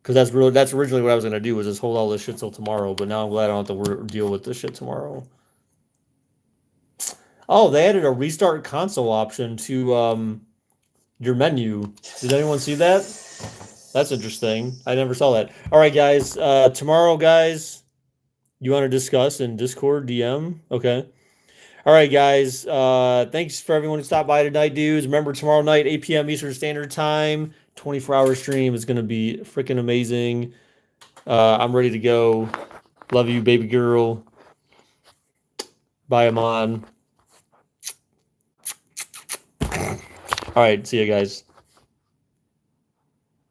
Because that's originally what I was gonna do was just hold all this shit till tomorrow. But now I'm glad I don't have to deal with this shit tomorrow. Oh, they added a restart console option to your menu. Did anyone see that? That's interesting. I never saw that. All right, guys. Tomorrow, guys, you want to discuss in Discord DM? Okay. All right, guys. Thanks for everyone who stopped by tonight, dudes. Remember, tomorrow night, 8 p.m. Eastern Standard Time, 24-hour stream is going to be freaking amazing. I'm ready to go. Love you, baby girl. Bye, Amon. All right, see you guys.